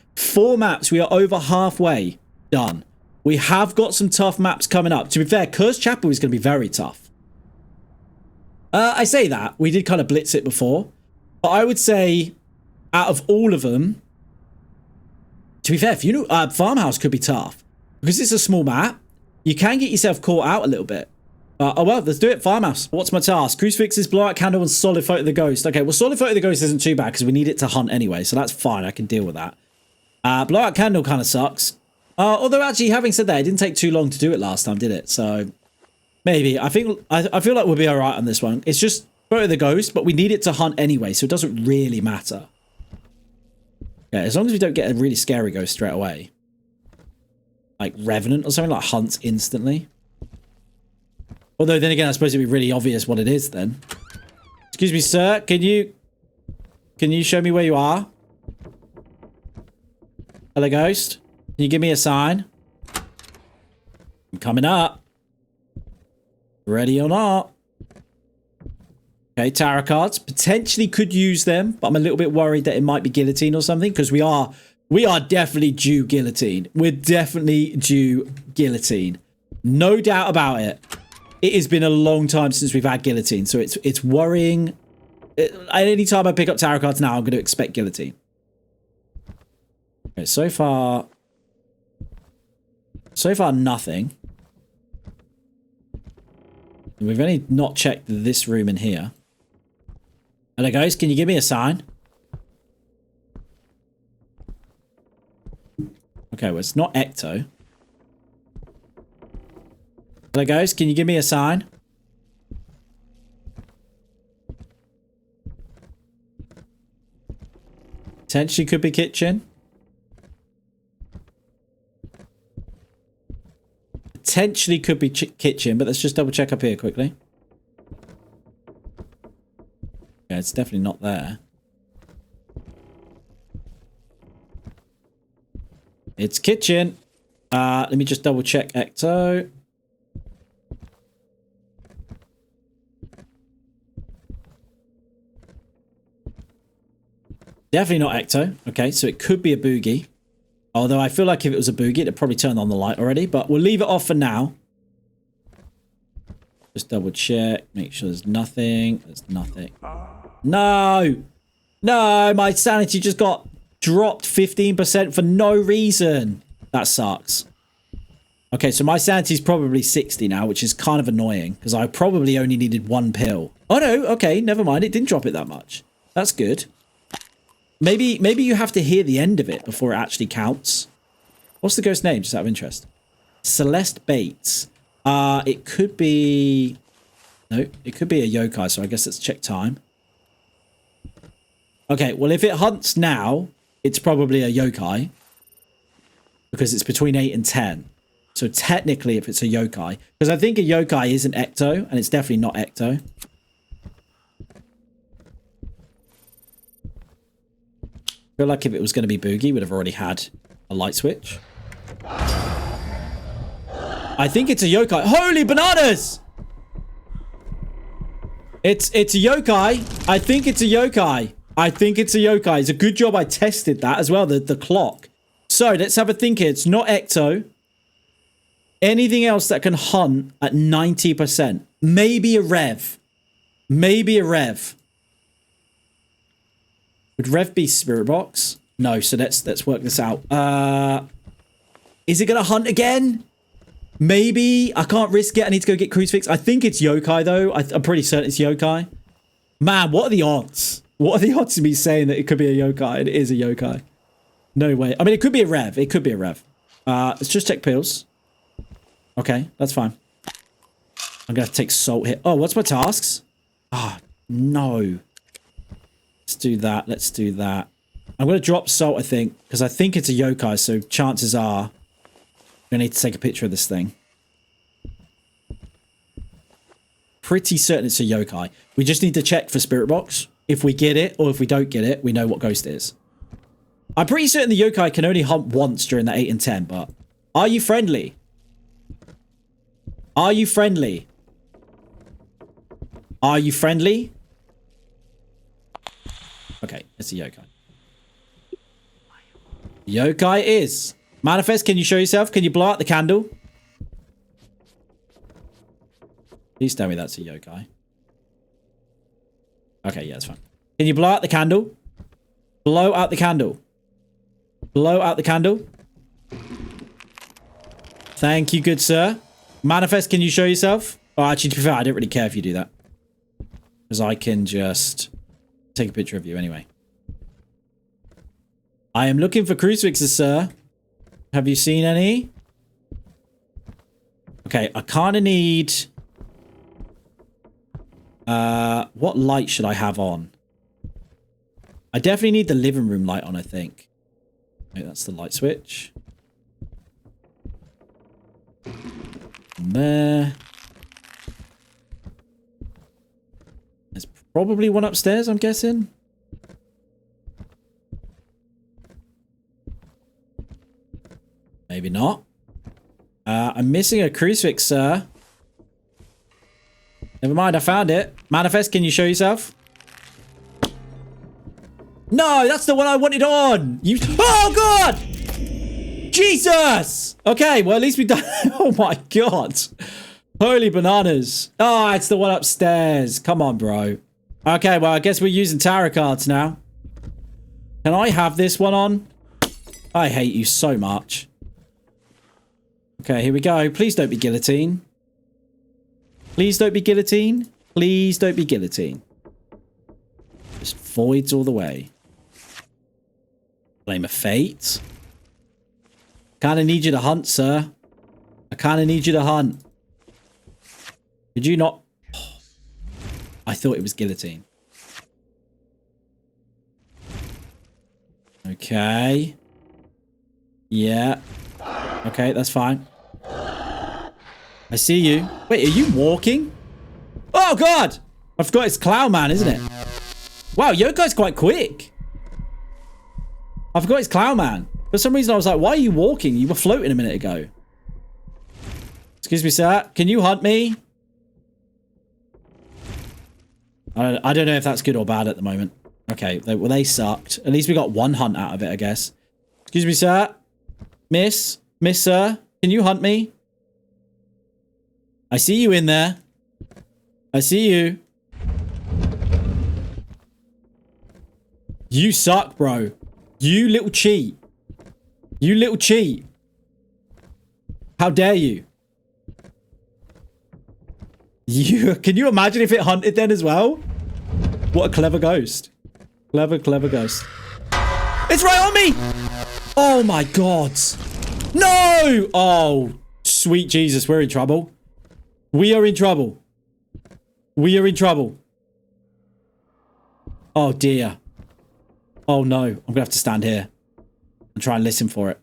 Speaker 1: maps. We are over halfway done. We have got some tough maps coming up. To be fair, Cursed Chapel is going to be very tough. I say that. We did kind of blitz it before. But I would say out of all of them, to be fair, if you know, Farmhouse could be tough. Because it's a small map, you can get yourself caught out a little bit. Oh well, let's do it. Farmhouse. What's my task? Crucifixes, blowout candle, and solid photo of the ghost. Okay, well, solid photo of the ghost isn't too bad because we need it to hunt anyway, so that's fine. I can deal with that. Blowout candle kind of sucks. Although actually, having said that, it didn't take too long to do it last time, did it? So maybe. I feel like we'll be all right on this one. It's just photo of the ghost, but we need it to hunt anyway, so it doesn't really matter. Yeah, as long as we don't get a really scary ghost straight away. Like Revenant or something, like hunts instantly. Although then again, I suppose it'd be really obvious what it is then. Excuse me, sir. Can you show me where you are? Hello, ghost. Can you give me a sign? I'm coming up. Ready or not? Okay, tarot cards. Potentially could use them, but I'm a little bit worried that it might be guillotine or something because we are definitely due guillotine. We're definitely due guillotine. No doubt about it. It has been a long time since we've had guillotine, so it's worrying. Any time I pick up tarot cards now, I'm going to expect guillotine. Okay, so far nothing. We've only not checked this room in here. Hello, guys. Can you give me a sign? Okay, well, it's not Ecto. Hello, guys. Can you give me a sign? Potentially could be kitchen. Potentially could be kitchen, but let's just double check up here quickly. Yeah, it's definitely not there. It's kitchen. Let me just double check Ecto. Definitely not Ecto. Okay, so it could be a boogie. Although I feel like if it was a boogie, it'd probably turn on the light already. But we'll leave it off for now. Just double check. Make sure there's nothing. There's nothing. No! No! My sanity just got dropped 15% for no reason. That sucks. Okay, so my sanity's probably 60 now, which is kind of annoying. Because I probably only needed 1 pill. Oh no, okay, never mind. It didn't drop it that much. That's good. Maybe you have to hear the end of it before it actually counts. What's the ghost name, just out of interest? Celeste Bates. It could be... No, it could be a yokai, so I guess let's check time. Okay, well, if it hunts now, it's probably a yokai. Because it's between 8 and 10. So technically, if it's a yokai... Because I think a yokai isn't ecto, and it's definitely not ecto. I feel like if it was going to be Boogie, we'd have already had a light switch. I think it's a yokai. Holy bananas! It's a yokai. I think it's a yokai. I think it's a yokai. It's a good job I tested that as well, the clock. So, let's have a think here. It's not ecto. Anything else that can hunt at 90%. Maybe a rev. Maybe a rev. Would rev be spirit box? No, so let's work this out. Is it going to hunt again? Maybe. I can't risk it. I need to go get crucifix. I think it's yokai, though. I'm pretty certain it's yokai. Man, what are the odds? What are the odds of me saying that it could be a yokai? It is a yokai. No way. I mean, it could be a rev. It could be a rev. Let's just check pills. Okay, that's fine. I'm going to take salt here. Oh, what's my tasks? Ah, no. Let's do that. Let's do that. I'm going to drop salt, I think, because I think it's a yokai, so chances are I'm going to need to take a picture of this thing. Pretty certain it's a yokai. We just need to check for spirit box. If we get it, or if we don't get it, we know what ghost it is. I'm pretty certain the yokai can only hunt once during the 8 and 10, but... Are you friendly? Are you friendly? Are you friendly? Okay, it's a yokai. Yokai is. Manifest, can you show yourself? Can you blow out the candle? Please tell me that's a yokai. Okay, yeah, that's fine. Can you blow out the candle? Blow out the candle. Blow out the candle. Thank you, good sir. Manifest, can you show yourself? Oh, actually, to be fair, I don't really care if you do that. Because I can just take a picture of you anyway. I am looking for crucifixes, sir. Have you seen any? Okay, I kind of need... what light should I have on? I definitely need the living room light on, I think. Okay, that's the light switch. There. There's probably one upstairs, I'm guessing. Maybe not. I'm missing a crucifix, sir. Never mind, I found it. Manifest, can you show yourself? No, that's the one I wanted on. You. Oh, God! Jesus! Okay, well, at least we done... Oh, my God. Holy bananas. Oh, it's the one upstairs. Come on, bro. Okay, well, I guess we're using tarot cards now. Can I have this one on? I hate you so much. Okay, here we go. Please don't be guillotine. Please don't be guillotine. Please don't be guillotine. Just voids all the way. Flame of Fate. Kind of need you to hunt, sir. I kind of need you to hunt. Did you not? Oh, I thought it was guillotine. Okay. Yeah. Okay, that's fine. I see you. Wait, are you walking? Oh, God! I forgot it's Clown Man, isn't it? Wow, Yokai's quite quick. I forgot it's Clown Man. For some reason, I was like, why are you walking? You were floating a minute ago. Excuse me, sir. Can you hunt me? I don't know if that's good or bad at the moment. Okay, well, they sucked. At least we got one hunt out of it, I guess. Excuse me, sir. Miss, sir. Can you hunt me? I see you in there. I see you. You suck, bro. You little cheat. You little cheat. How dare you? Can you imagine if it hunted then as well? What a clever ghost. Clever, clever ghost. It's right on me! Oh my god. No! Oh, sweet Jesus, we're in trouble. We are in trouble. We are in trouble. Oh dear. Oh no, I'm gonna have to stand here and try and listen for it.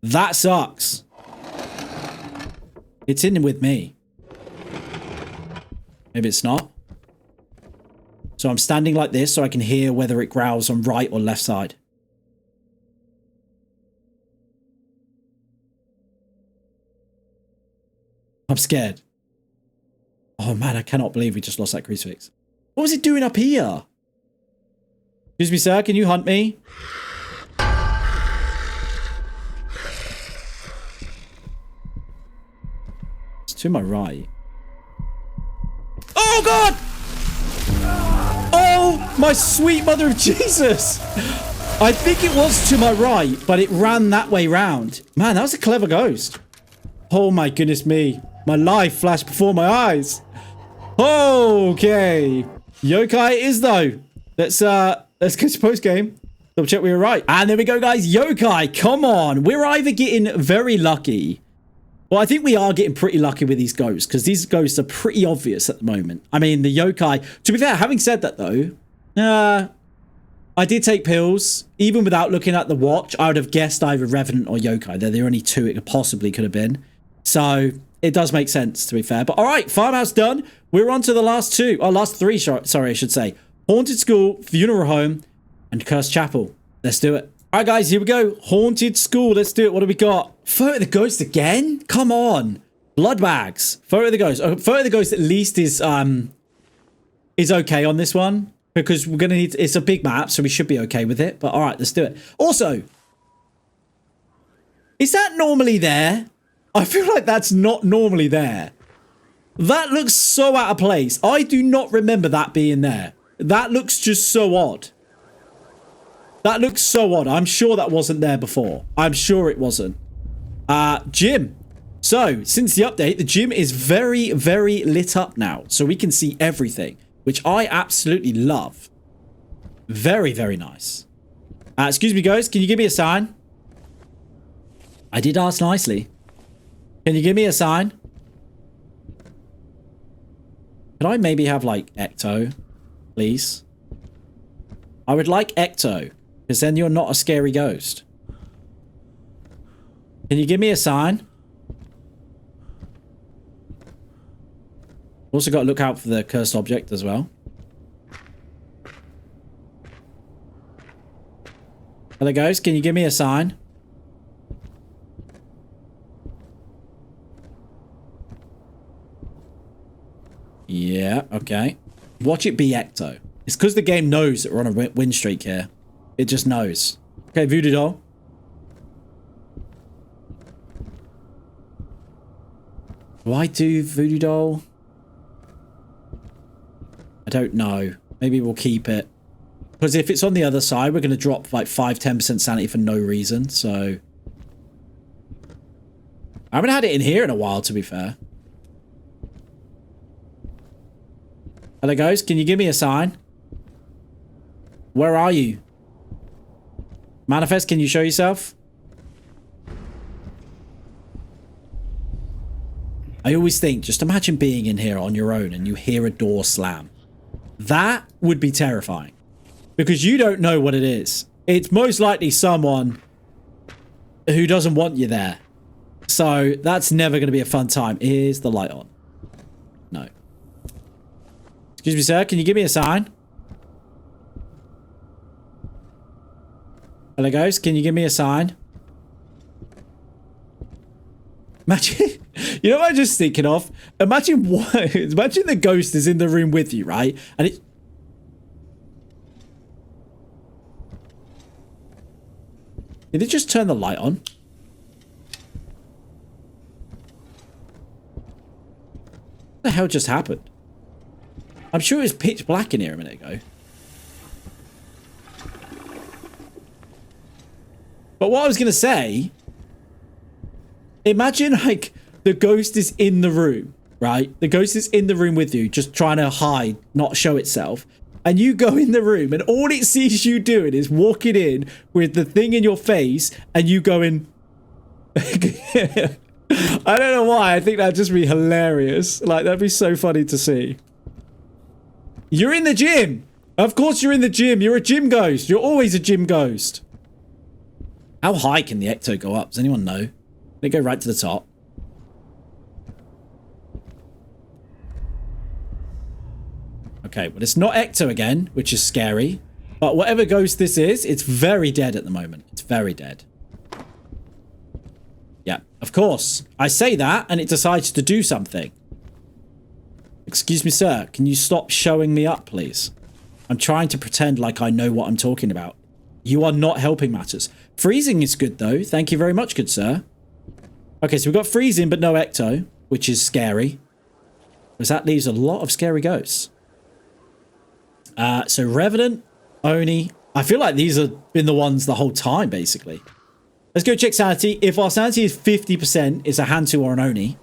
Speaker 1: That sucks. It's in with me. Maybe it's not. So I'm standing like this so I can hear whether it growls on right or left side. I'm scared. Oh man, I cannot believe we just lost that crucifix. What was it doing up here? Excuse me, sir, can you hunt me? It's to my right. Oh god! Oh, my sweet mother of Jesus! I think it was to my right, but it ran that way round. Man, that was a clever ghost. Oh my goodness me. My life flashed before my eyes. Okay. Yokai it is though. Let's go to post game. Double check we were right. And there we go, guys. Yokai, come on. We're either getting very lucky. Well, I think we are getting pretty lucky with these ghosts because these ghosts are pretty obvious at the moment. I mean, the yokai. To be fair, having said that though, I did take pills. Even without looking at the watch, I would have guessed either Revenant or yokai. They're the only two it possibly could have been. So it does make sense, to be fair. But all right, farmhouse done. We're on to the last two. Oh, last three, sorry, I should say. Haunted School, Funeral Home, and Cursed Chapel. Let's do it. All right, guys, here we go. Haunted School. Let's do it. What do we got? Photo of the Ghost again? Come on. Blood bags. Photo of the Ghost. Photo of the Ghost at least is okay on this one because we're going to need... It's a big map, so we should be okay with it. But all right, let's do it. Also, is that normally there? I feel like that's not normally there. That looks so out of place. I do not remember that being there. That looks just so odd. That looks so odd. I'm sure that wasn't there before. I'm sure it wasn't. Gym. So, since the update, the gym is very, very lit up now. So we can see everything, which I absolutely love. Very, very nice. Excuse me, guys. Can you give me a sign? I did ask nicely. Can you give me a sign? Could I maybe have, like, Ecto, please? I would like Ecto, because then you're not a scary ghost. Can you give me a sign? Also got to look out for the cursed object as well. Hello, ghost. Can you give me a sign? Yeah, okay. Watch it be Ecto. It's because the game knows that we're on a win streak here. It just knows. Okay, Voodoo Doll. Do I do Voodoo Doll? I don't know. Maybe we'll keep it. Because if it's on the other side, we're going to drop like 5-10% sanity for no reason, so... I haven't had it in here in a while, to be fair. Hello, guys. Can you give me a sign? Where are you? Manifest, can you show yourself? I always think, just imagine being in here on your own and you hear a door slam. That would be terrifying. Because you don't know what it is. It's most likely someone who doesn't want you there. So that's never going to be a fun time. Is the light on? No. Excuse me, sir. Can you give me a sign? Hello, guys. Can you give me a sign? Imagine... You know what I'm just thinking of? Imagine the ghost is in the room with you, right? And it... Did it just turn the light on? What the hell just happened? I'm sure it was pitch black in here a minute ago. But what I was going to say... Imagine, like, the ghost is in the room, right? The ghost is in the room with you, just trying to hide, not show itself. and you go in the room and all it sees you doing is walking in with the thing in your face and you going... I don't know why. I think that'd just be hilarious. Like, that'd be so funny to see. You're in the gym. Of course you're in the gym. You're a gym ghost. You're always a gym ghost. How high can the ecto go up? Does anyone know? Can it go right to the top? Okay, well, it's not ecto again, which is scary. But whatever ghost this is, it's very dead at the moment. It's very dead. Yeah, of course. I say that, and it decides to do something. Excuse me, sir. Can you stop showing me up, please? I'm trying to pretend like I know what I'm talking about. You are not helping matters. Freezing is good, though. Thank you very much, good sir. Okay, so we've got freezing, but no ecto, which is scary. Because that leaves a lot of scary ghosts. So Revenant, Oni. I feel like these have been the ones the whole time, basically. Let's go check sanity. If our sanity is 50%, it's a Hantu or an Oni.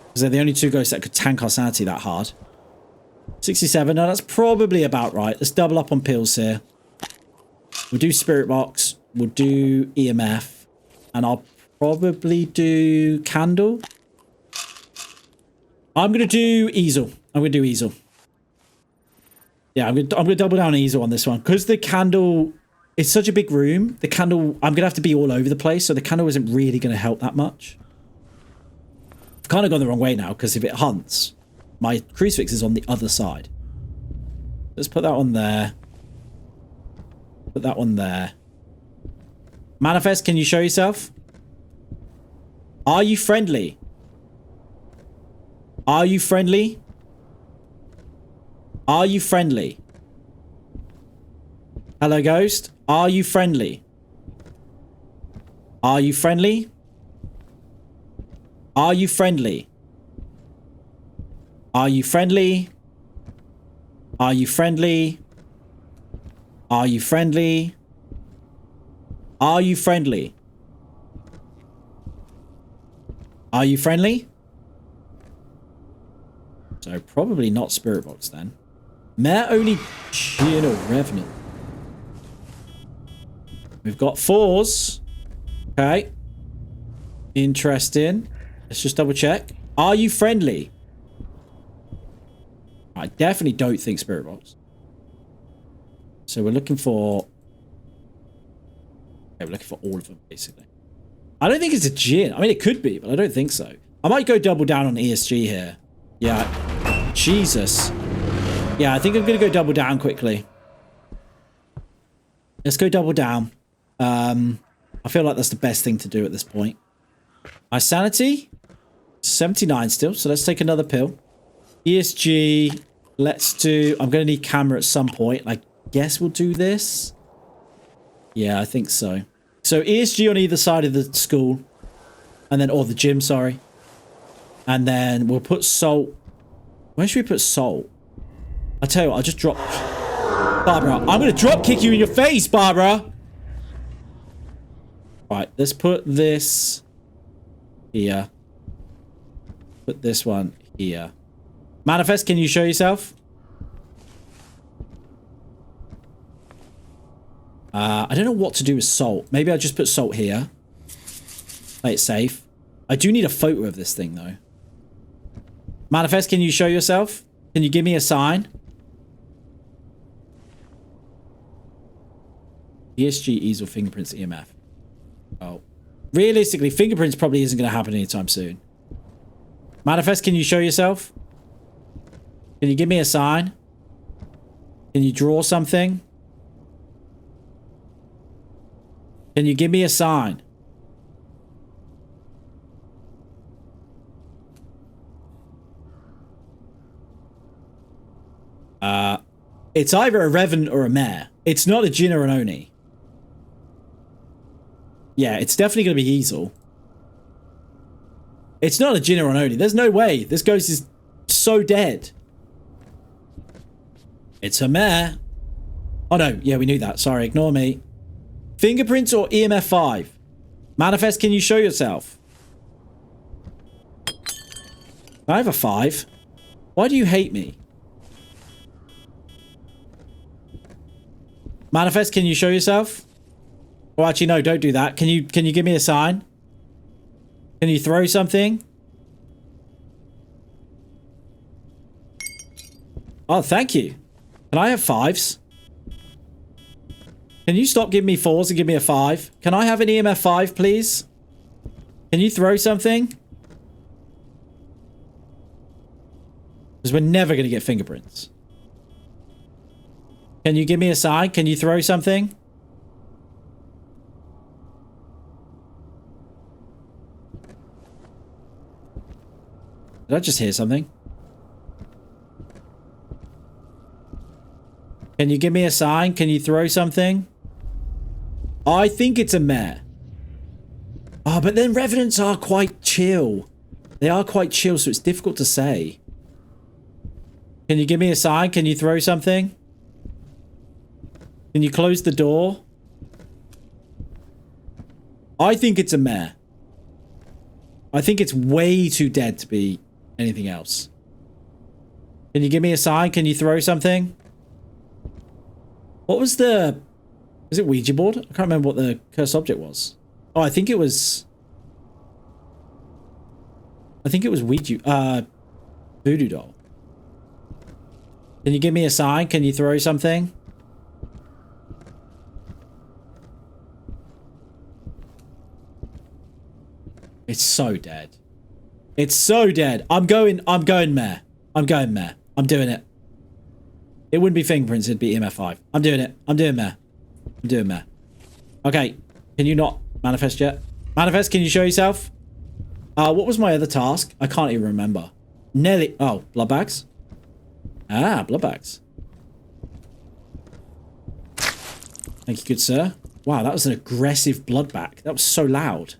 Speaker 1: Because they're the only two ghosts that could tank our sanity that hard. 67. No, that's probably about right. Let's double up on pills here. We'll do Spirit Box. We'll do EMF. And I'll probably do Candle. I'm going to do Easel. I'm going to do Easel. Yeah, I'm gonna double down Easel on this one. Because the Candle... It's such a big room. The Candle... I'm going to have to be all over the place. So the Candle isn't really going to help that much. I've kind of gone the wrong way now. Because if it hunts... My crucifix is on the other side. Let's put that one there. Put that one there. Manifest, can you show yourself? Are you friendly? Are you friendly? Are you friendly? Hello, ghost. Are you friendly? Are you friendly? Are you friendly? Are you friendly? Are you friendly? Are you friendly? Are you friendly? Are you friendly? So probably not Spirit Box then. Mare only Chin or Revenant. We've got 4s. Okay. Interesting. Let's just double check. Are you friendly? I definitely don't think Spirit Box. So we're looking for... Yeah, we're looking for all of them, basically. I don't think it's a Djinn. I mean, it could be, but I don't think so. I might go double down on ESG here. Yeah. Jesus. Yeah, I think I'm going to go double down quickly. Let's go double down. I feel like that's the best thing to do at this point. My sanity? 79 still, so let's take another pill. ESG, let's do... I'm going to need camera at some point. I guess we'll do this. Yeah, I think so. So ESG on either side of the school. And then... Or the gym, sorry. And then we'll put salt. Where should we put salt? I'll tell you what, I'll just drop... Barbara, I'm going to drop kick you in your face, Barbara! Right, let's put this... here. Put this one here. Manifest, can you show yourself? I don't know what to do with salt. Maybe I'll just put salt here. Play it safe. I do need a photo of this thing, though. Manifest, can you show yourself? Can you give me a sign? ESG, easel, fingerprints, EMF. Oh. Realistically, fingerprints probably isn't going to happen anytime soon. Manifest, can you show yourself? Can you give me a sign? Can you draw something? Can you give me a sign? It's either a Revenant or a Mare. It's not a Djinn or an Oni. Yeah, it's definitely going to be Easel. It's not a Djinn or an Oni. There's no way. This ghost is so dead. It's a Mare. Oh no, yeah, we knew that. Sorry, ignore me. Fingerprints or EMF 5? Manifest, can you show yourself? I have a 5. Why do you hate me? Manifest, can you show yourself? Oh, actually, no, don't do that. Can you give me a sign? Can you throw something? Oh, thank you. Can I have 5s? Can you stop giving me 4s and give me a 5? Can I have an EMF 5, please? Can you throw something? Because we're never going to get fingerprints. Can you give me a sign? Can you throw something? Did I just hear something? Can you give me a sign? Can you throw something? I think it's a mare. Oh, but then revenants are quite chill. They are quite chill, so it's difficult to say. Can you give me a sign? Can you throw something? Can you close the door? I think it's a mare. I think it's way too dead to be anything else. Can you give me a sign? Can you throw something? What was the... Was it Ouija board? I can't remember what the cursed object was. Oh, I think it was... I think it was Ouija... Voodoo doll. Can you give me a sign? Can you throw something? It's so dead. It's so dead. I'm going mare. I'm going mare. I'm doing it. It wouldn't be fingerprints, it'd be EMF 5. I'm doing it. I'm doing mare. I'm doing mare. Okay. Can you not manifest yet? Manifest, can you show yourself? What was my other task? I can't even remember. Nelly. Oh, blood bags? Ah, blood bags. Thank you, good sir. Wow, that was an aggressive blood bag. That was so loud.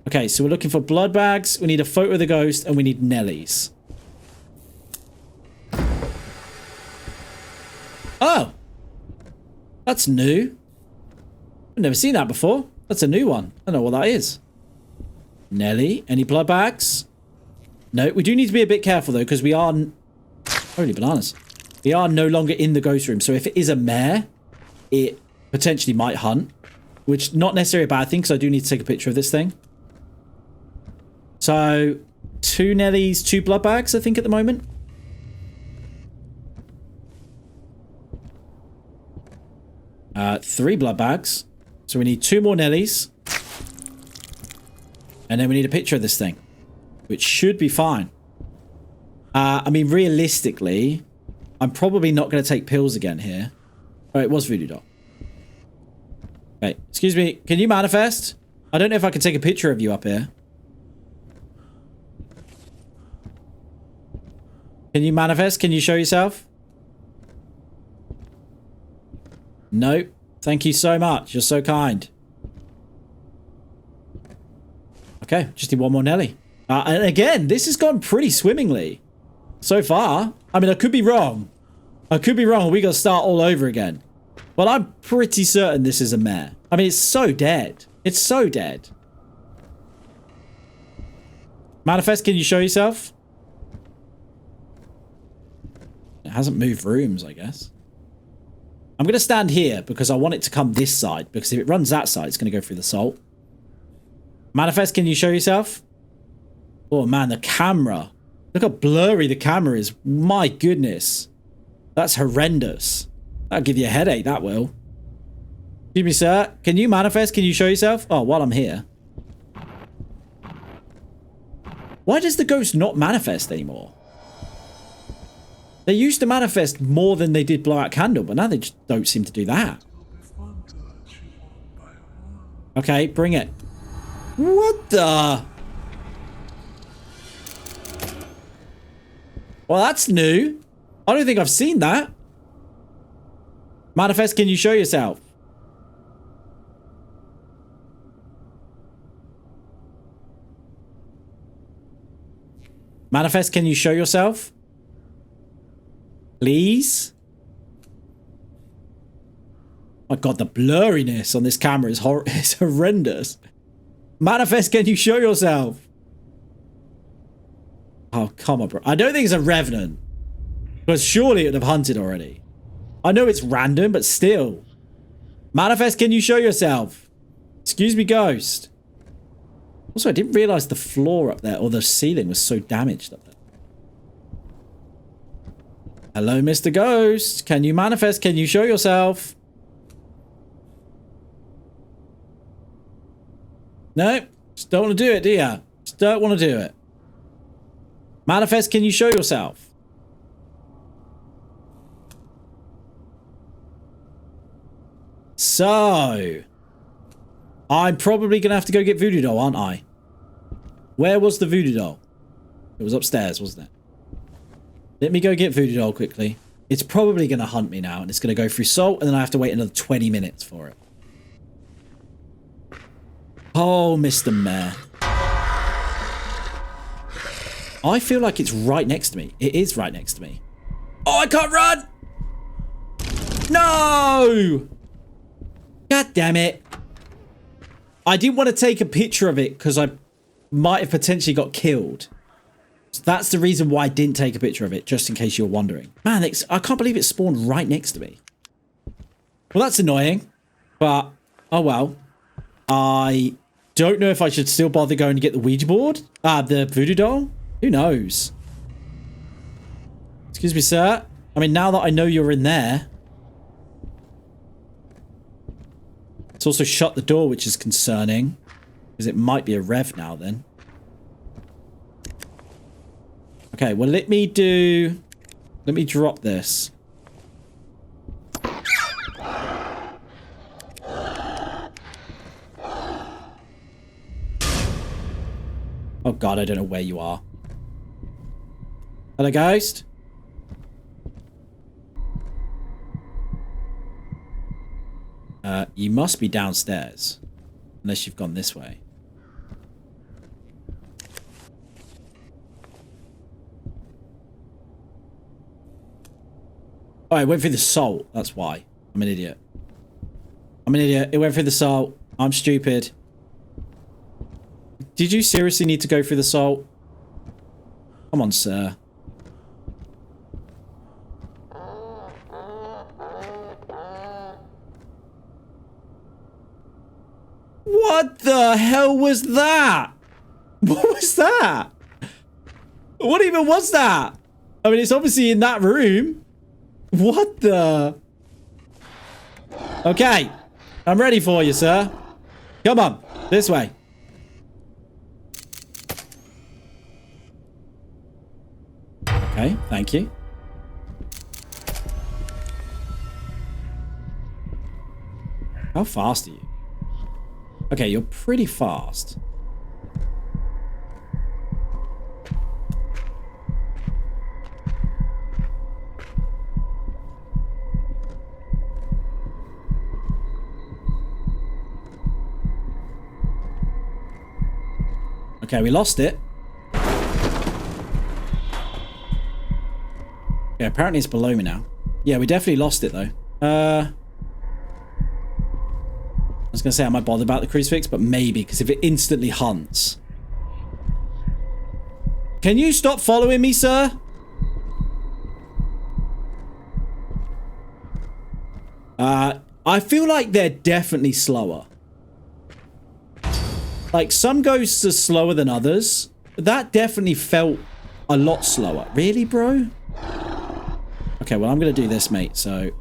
Speaker 1: Okay, so we're looking for blood bags. We need a photo of the ghost, and we need Nellies. Oh! That's new. I've never seen that before. That's a new one. I don't know what that is. Nelly, any blood bags? No, we do need to be a bit careful, though, because we are... Holy bananas. We are no longer in the ghost room, so if it is a mare, it potentially might hunt, which not necessarily a bad thing, because I do need to take a picture of this thing. So, 2 Nellies, 2 blood bags, I think, at the moment. Three blood bags. So we need 2 more Nellies. And then we need a picture of this thing, which should be fine. I mean, realistically, I'm probably not going to take pills again here. Oh, it was Voodoo Doll. Okay, excuse me. Can you manifest? I don't know if I can take a picture of you up here. Can you manifest? Can you show yourself? No. Thank you so much. You're so kind. Okay, just need 1 more Nelly. And again, this has gone pretty swimmingly so far. I mean, I could be wrong. I could be wrong. We got to start all over again. But I'm pretty certain this is a mare. I mean, it's so dead. It's so dead. Manifest, can you show yourself? It hasn't moved rooms, I guess. I'm going to stand here because I want it to come this side. Because if it runs that side, it's going to go through the salt. Manifest, can you show yourself? Oh, man, the camera. Look how blurry the camera is. My goodness. That's horrendous. That'll give you a headache, that will. Excuse me, sir. Can you manifest? Can you show yourself? Oh, while I'm here. Why does the ghost not manifest anymore? They used to manifest more than they did blow out candle, but now they just don't seem to do that. Okay, bring it. What the? Well, that's new. I don't think I've seen that. Manifest, can you show yourself? Manifest, can you show yourself? Please? My God, the blurriness on this camera is horrendous. Manifest, can you show yourself? Oh, come on, bro. I don't think it's a revenant. Because surely it would have hunted already. I know it's random, but still. Manifest, can you show yourself? Excuse me, ghost. Also, I didn't realize the floor up there, or the ceiling, was so damaged up there. Hello, Mr. Ghost. Can you manifest? Can you show yourself? No? Just don't want to do it, do you? Just don't want to do it. Manifest, can you show yourself? So, I'm probably going to have to go get Voodoo Doll, aren't I? Where was the Voodoo Doll? It was upstairs, wasn't it? Let me go get Voodoo Doll quickly. It's probably going to hunt me now, and it's going to go through salt, and then I have to wait another 20 minutes for it. Oh, Mr. Mayor. I feel like it's right next to me. It is right next to me. Oh, I can't run! No! God damn it. I didn't want to take a picture of it because I might have potentially got killed. So that's the reason why I didn't take a picture of it, just in case you're wondering. Man, I can't believe it spawned right next to me. Well, that's annoying. But, oh well. I don't know if I should still bother going to get the Ouija board. The Voodoo Doll. Who knows? Excuse me, sir. I mean, now that I know you're in there. It's also shut the door, which is concerning. Because it might be a rev now then. Okay, well let me drop this. Oh god, I don't know where you are. Hello, ghost? You must be downstairs. Unless you've gone this way. Oh, it went through the salt. That's why. I'm an idiot. I'm an idiot. It went through the salt. I'm stupid. Did you seriously need to go through the salt? Come on, sir. What the hell was that? What was that? What even was that? I mean, it's obviously in that room. What the? Okay. I'm ready for you, sir. Come on. This way. Okay, thank you. How fast are you? Okay, you're pretty fast. Okay, we lost it. Okay, apparently it's below me now. Yeah, we definitely lost it though. I was going to say I might bother about the crucifix, but maybe, because if it instantly hunts. Can you stop following me, sir? I feel like they're definitely slower. Like, some ghosts are slower than others. But that definitely felt a lot slower. Really, bro? Okay, well, I'm going to do this, mate, so...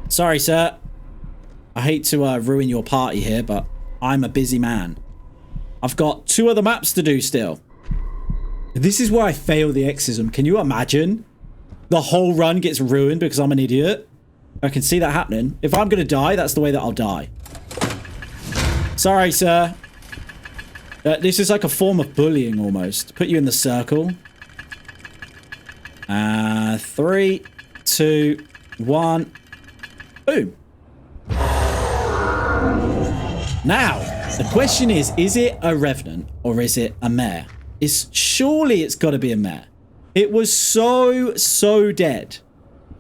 Speaker 1: Sorry, sir. I hate to ruin your party here, but I'm a busy man. I've got 2 other maps to do still. This is where I fail the exorcism. Can you imagine? The whole run gets ruined because I'm an idiot. I can see that happening. If I'm going to die, that's the way that I'll die. Sorry, sir. This is like a form of bullying almost. Put you in the circle. 3, 2, 1. Boom. Now, the question is it a revenant or is it a mare? Surely it's got to be a mare. It was so dead.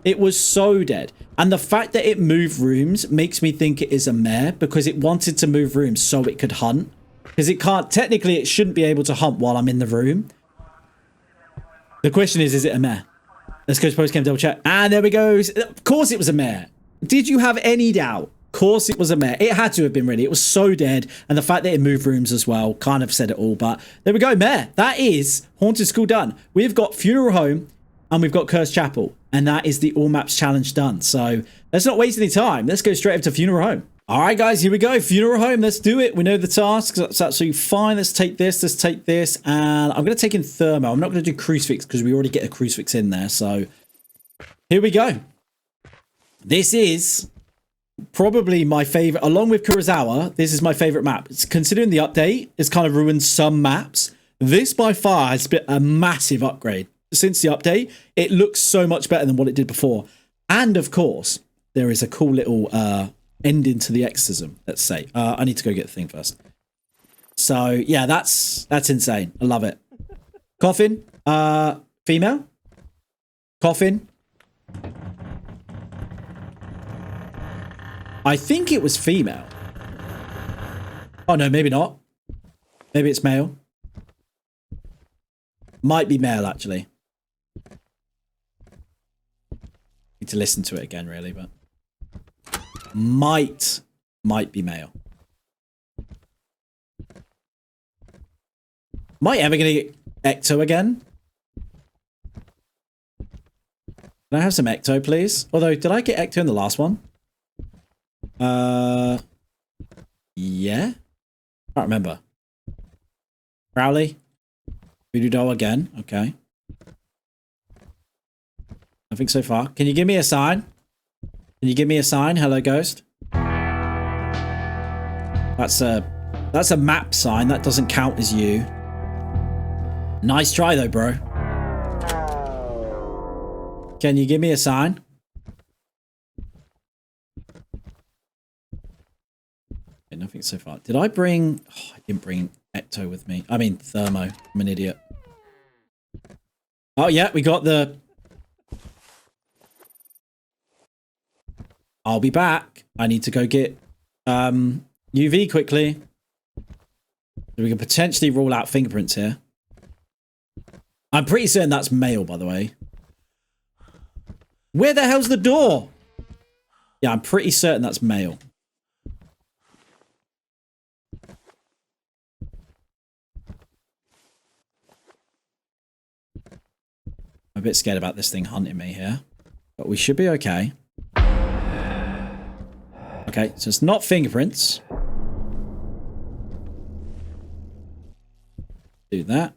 Speaker 1: It was so dead. And the fact that it moved rooms makes me think it is a mare because it wanted to move rooms so it could hunt. Because it can't, technically it shouldn't be able to hunt while I'm in the room. The question is it a mare? Let's go to post-game double check. And there we go. Of course it was a mare. Did you have any doubt? Of course it was a mare. It had to have been, really. It was so dead. And the fact that it moved rooms as well kind of said it all. But there we go, mare. That is Haunted School done. We've got Funeral Home and we've got Cursed Chapel. And that is the All Maps Challenge done. So let's not waste any time. Let's go straight up to Funeral Home. All right, guys, here we go. Funeral Home. Let's do it. We know the tasks. That's absolutely fine. Let's take this. Let's take this. And I'm going to take in Thermo. I'm not going to do Crucifix because we already get a Crucifix in there. So here we go. This is probably my favorite, along with Kurosawa. This is my favorite map. It's, considering the update, it's kind of ruined some maps. This by far has been a massive upgrade since the update. It looks so much better than what it did before. And of course, there is a cool little ending to the exorcism. Let's say I need to go get the thing first. So yeah, that's insane. I love it. Coffin, female. Coffin. I think it was female. Oh no, maybe not. Maybe it's male. Might be male, actually. Need to listen to it again, really, but might be male. Am I ever gonna get Ecto again? Can I have some Ecto, please? Although, did I get Ecto in the last one? Yeah? Can't remember. Rowley? Voodoo doll again. Okay. Nothing so far. Can you give me a sign? Can you give me a sign? Hello, ghost. That's a map sign. That doesn't count as you. Nice try, though, bro. Can you give me a sign? Okay, nothing so far. Did I bring... Oh, I didn't bring Ecto with me. I mean, Thermo. I'm an idiot. Oh, yeah, we got the... I'll be back. I need to go get UV quickly. So we can potentially rule out fingerprints here. I'm pretty certain that's male, by the way. Where the hell's the door? Yeah, I'm pretty certain that's male. I'm a bit scared about this thing hunting me here. But we should be okay. Okay, so it's not fingerprints. Do that.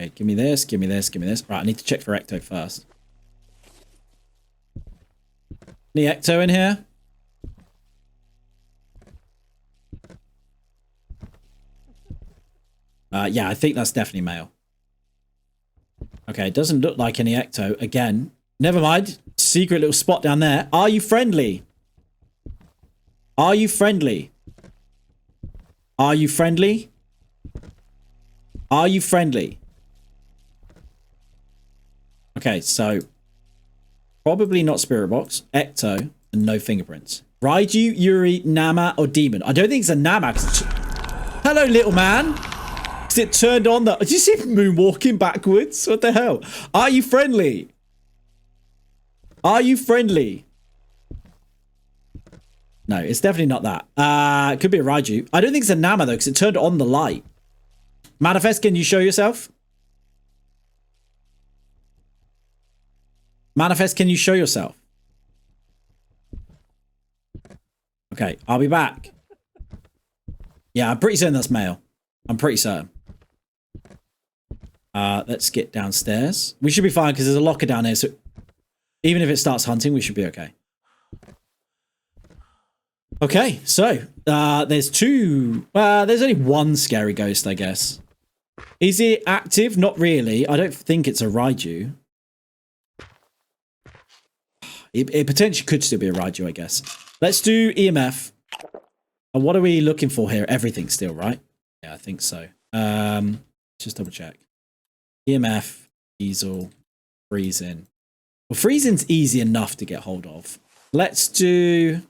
Speaker 1: Okay, give me this, give me this, give me this. Right, I need to check for Ecto first. Any Ecto in here? Yeah, I think that's definitely male. Okay, it doesn't look like any Ecto. Again, never mind. Secret little spot down there. Are you friendly? Are you friendly? Are you friendly? Are you friendly? Okay, so probably not Spirit Box, Ecto, and no fingerprints. Raiju, Yuri, Nama, or Demon. I don't think it's a Nama. Hello, little man. Because it turned on the... Did you see him moonwalking backwards? What the hell? Are you friendly? Are you friendly? No, it's definitely not that. It could be a Raiju. I don't think it's a Nama, though, because it turned on the light. Manifest, can you show yourself? Manifest, can you show yourself? Okay, I'll be back. Yeah, I'm pretty certain that's male. I'm pretty certain. Let's get downstairs. We should be fine because there's a locker down here, so even if it starts hunting, we should be okay. Okay, so there's two... there's only one scary ghost, I guess. Is it active? Not really. I don't think it's a Raiju. It potentially could still be a Raiju, I guess. Let's do EMF. And what are we looking for here? Everything still, right? Yeah, I think so. Just double check. EMF, Diesel, Freezing. Well, Freezing's easy enough to get hold of. Let's do...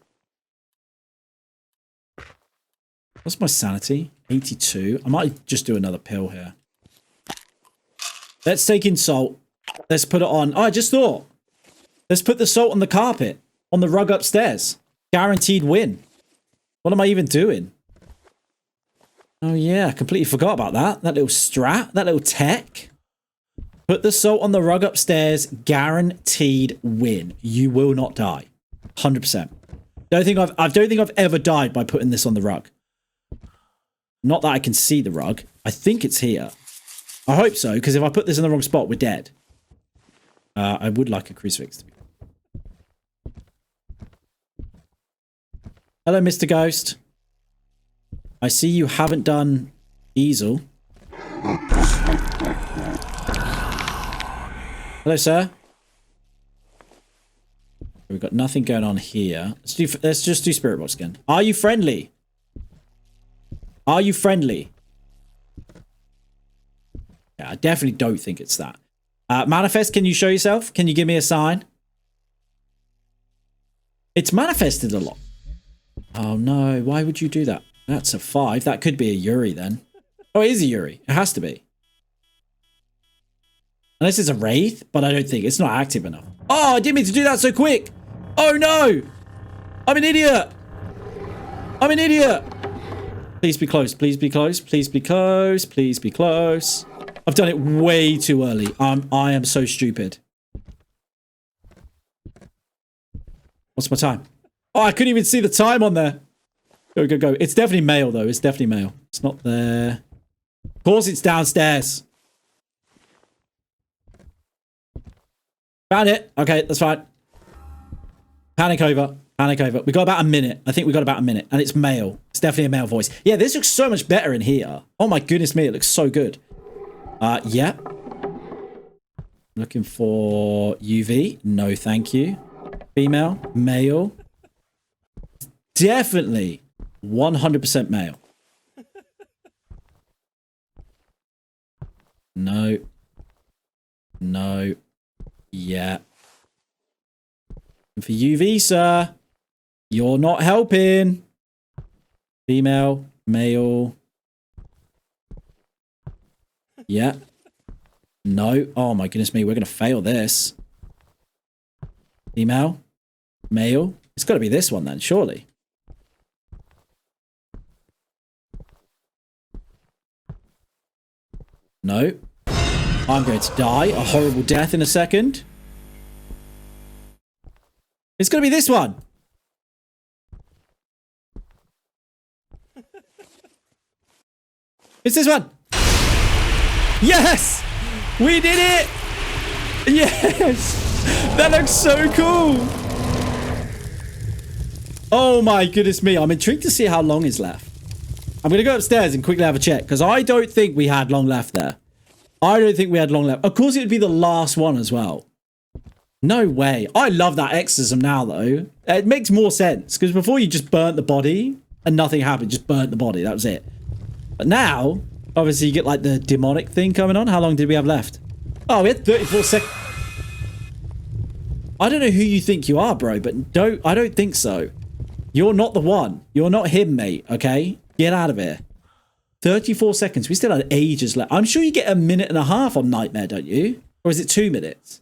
Speaker 1: What's my sanity? 82. I might just do another pill here. Let's take in salt. Let's put it on. Oh, I just thought. Let's put the salt on the carpet, on the rug upstairs. Guaranteed win. What am I even doing? Oh yeah, I completely forgot about that. That little strat, that little tech. Put the salt on the rug upstairs, guaranteed win. You will not die. 100%. I don't think I've ever died by putting this on the rug. Not that I can see the rug. I think it's here. I hope so, because if I put this in the wrong spot, we're dead. I would like a crucifix to be. Hello, Mr. Ghost. I see you haven't done easel. Hello, sir. We've got nothing going on here. Let's just do spirit box again. Are you friendly? Are you friendly? Yeah, I definitely don't think it's that. Manifest, can you show yourself? Can you give me a sign? It's manifested a lot. Oh no, why would you do that? That's a 5. That could be a Yuri then. Oh, it is a Yuri. It has to be. Unless it's a Wraith, but I don't think. It's not active enough. Oh, I didn't mean to do that so quick. Oh no! I'm an idiot! I'm an idiot! Please be close. Please be close. Please be close. Please be close. I've done it way too early. I am so stupid. What's my time? Oh, I couldn't even see the time on there. Go, go, go. It's definitely male, though. It's definitely male. It's not there. Of course, it's downstairs. Found it. Okay, that's fine. Panic over. Panic over. We got about a minute. I think we got about a minute. And it's male. It's definitely a male voice. Yeah, this looks so much better in here. Oh my goodness me, it looks so good. Yeah. Looking for UV. No, thank you. Female. Male. Definitely 100% male. No. No. Yeah. And for UV, sir. You're not helping. Female. Male. Yeah. No. Oh my goodness me. We're going to fail this. Female. Male. It's got to be this one then, surely. No. I'm going to die a horrible death in a second. It's going to be this one. It's this one. Yes! We did it! Yes! That looks so cool! Oh my goodness me. I'm intrigued to see how long is left. I'm going to go upstairs and quickly have a check, because I don't think we had long left there. I don't think we had long left. Of course, it would be the last one as well. No way. I love that exorcism now, though. It makes more sense, because before you just burnt the body and nothing happened. Just burnt the body. That was it. But now, obviously, you get like the demonic thing coming on. How long did we have left? Oh, we had 34 seconds. I don't know who you think you are, bro, but I don't think so. You're not the one. You're not him, mate, okay? Get out of here. 34 seconds. We still had ages left. I'm sure you get a minute and a half on Nightmare, don't you? Or is it 2 minutes?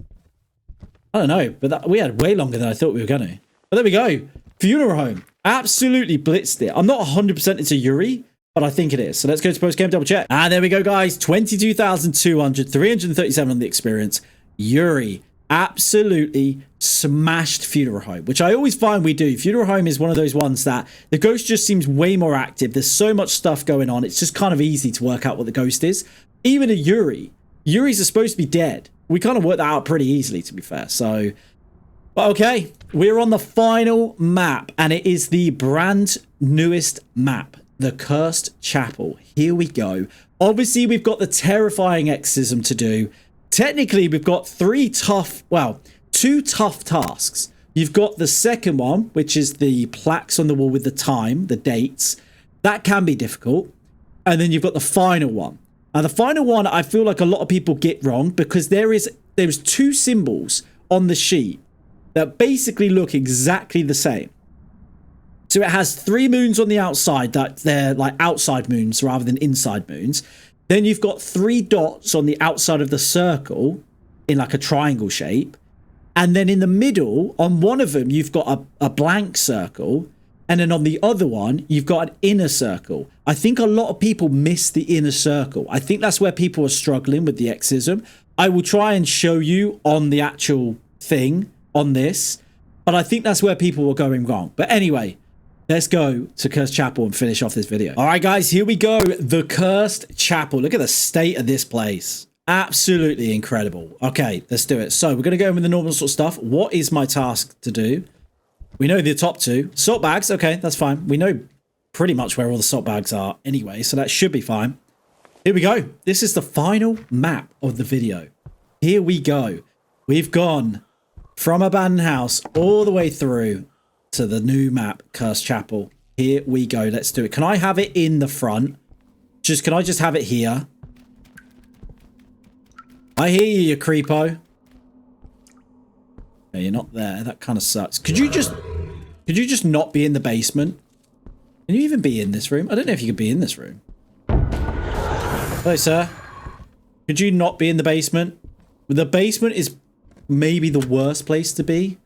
Speaker 1: I don't know, but we had way longer than I thought we were going to. But there we go. Funeral Home. Absolutely blitzed it. I'm not 100% into Yuri, but I think it is. So let's go to post-game, double check. And there we go, guys. 22,200, 337 on the experience. Yuri absolutely smashed Funeral Home, which I always find we do. Funeral Home is one of those ones that the ghost just seems way more active. There's so much stuff going on. It's just kind of easy to work out what the ghost is. Even a Yuri. Yuris are supposed to be dead. We kind of worked that out pretty easily, to be fair. So, well, okay. We're on the final map, and it is the brand newest map, the Cursed Chapel. Here we go. Obviously, we've got the terrifying exorcism to do. Technically, we've got two tough tasks. You've got the second one, which is the plaques on the wall with the time, the dates. That can be difficult. And then you've got the final one. Now, the final one, I feel like a lot of people get wrong because there's 2 symbols on the sheet that basically look exactly the same. So it has 3 moons on the outside, that they're like outside moons rather than inside moons. Then you've got 3 dots on the outside of the circle in like a triangle shape. And then in the middle, on one of them, you've got a blank circle. And then on the other one, you've got an inner circle. I think a lot of people miss the inner circle. I think that's where people are struggling with the exorcism. I will try and show you on the actual thing on this. But I think that's where people were going wrong. But anyway, let's go to Cursed Chapel and finish off this video. All right, guys, here we go. The Cursed Chapel. Look at the state of this place. Absolutely incredible. Okay, let's do it. So we're going to go in with the normal sort of stuff. What is my task to do? We know the top two. Salt bags. Okay, that's fine. We know pretty much where all the salt bags are anyway, so that should be fine. Here we go. This is the final map of the video. Here we go. We've gone from Abandoned House all the way through to the new map, Cursed Chapel. Here we go. Let's do it. Can I have it in the front? Can I just have it here? I hear you, you creepo. Okay, you're not there. That kind of sucks. Could you just not be in the basement? Can you even be in this room? I don't know if you could be in this room. Hello, sir. Could you not be in the basement? The basement is maybe the worst place to be.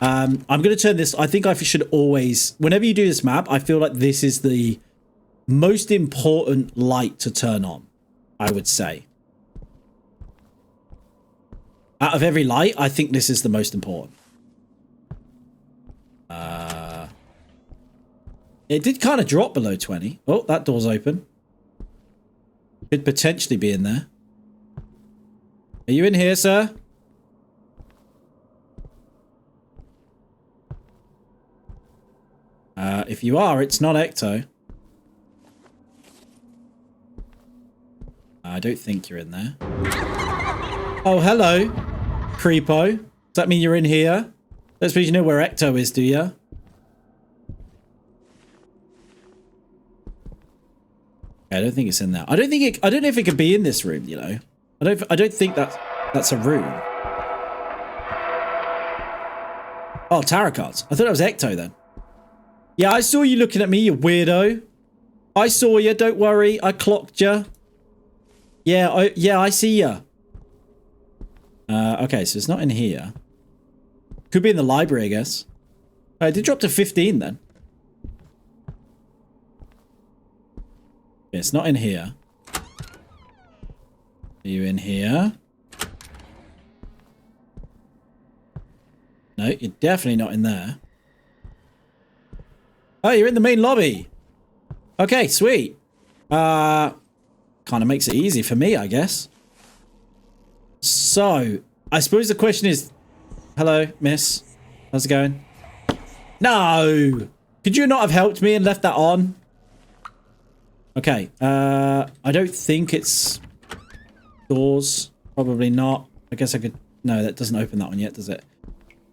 Speaker 1: I'm going to turn this. I think I should always, whenever you do this map, I feel like this is the most important light to turn on, I would say. Out of every light, I think this is the most important. It did kind of drop below 20. Oh, that door's open. Could potentially be in there. Are you in here, sir? If you are, it's not Ecto. I don't think you're in there. Oh, hello, creepo. Does that mean you're in here? Don't suppose you know where Ecto is, do you? I don't think it's in there. I don't know if it could be in this room, you know. I don't think that's a room. Oh, tarot cards. I thought that was Ecto then. Yeah, I saw you looking at me, you weirdo. I saw you, don't worry. I clocked you. Yeah, I see you. Okay, so it's not in here. Could be in the library, I guess. It did drop to 15 then. It's not in here. Are you in here? No, you're definitely not in there. Oh, you're in the main lobby. Okay, sweet. Kind of makes it easy for me, I guess. So, I suppose the question is... Hello, miss. How's it going? No! Could you not have helped me and left that on? Okay, I don't think it's... Doors. Probably not. I guess I could... No, that doesn't open that one yet, does it?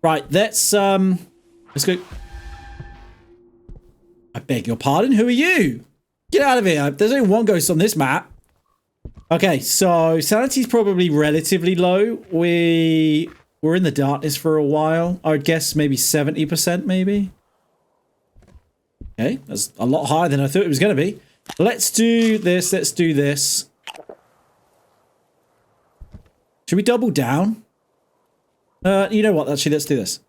Speaker 1: Right, let's go... I beg your pardon, who are you? Get out of here. There's only one ghost on this map. Okay, so sanity's probably relatively low. We're in the darkness for a while. I would guess maybe 70%, maybe. Okay, that's a lot higher than I thought it was going to be. Let's do this. Let's do this. Should we double down? You know what? Actually, let's do this.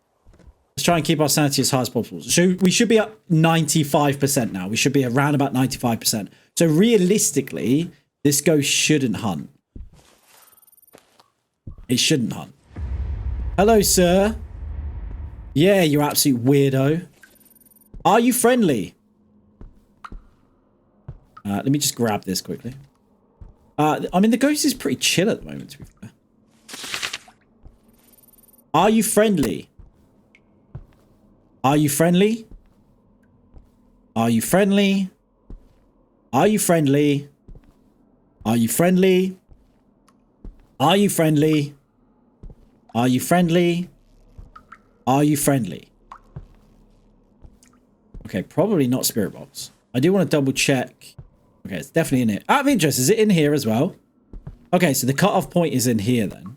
Speaker 1: Let's try and keep our sanity as high as possible. So we should be at 95% now. We should be around about 95%. So realistically, this ghost shouldn't hunt. It shouldn't hunt. Hello, sir. Yeah, you absolute weirdo. Are you friendly? Let me just grab this quickly. I mean, the ghost is pretty chill at the moment, to be fair. Are you friendly? Are you friendly? Are you friendly? Are you friendly? Are you friendly? Are you friendly? Are you friendly? Are you friendly? Okay, probably not spirit box. I do want to double check. Okay, it's definitely in here. Out of interest, is it in here as well? Okay, so the cutoff point is in here then.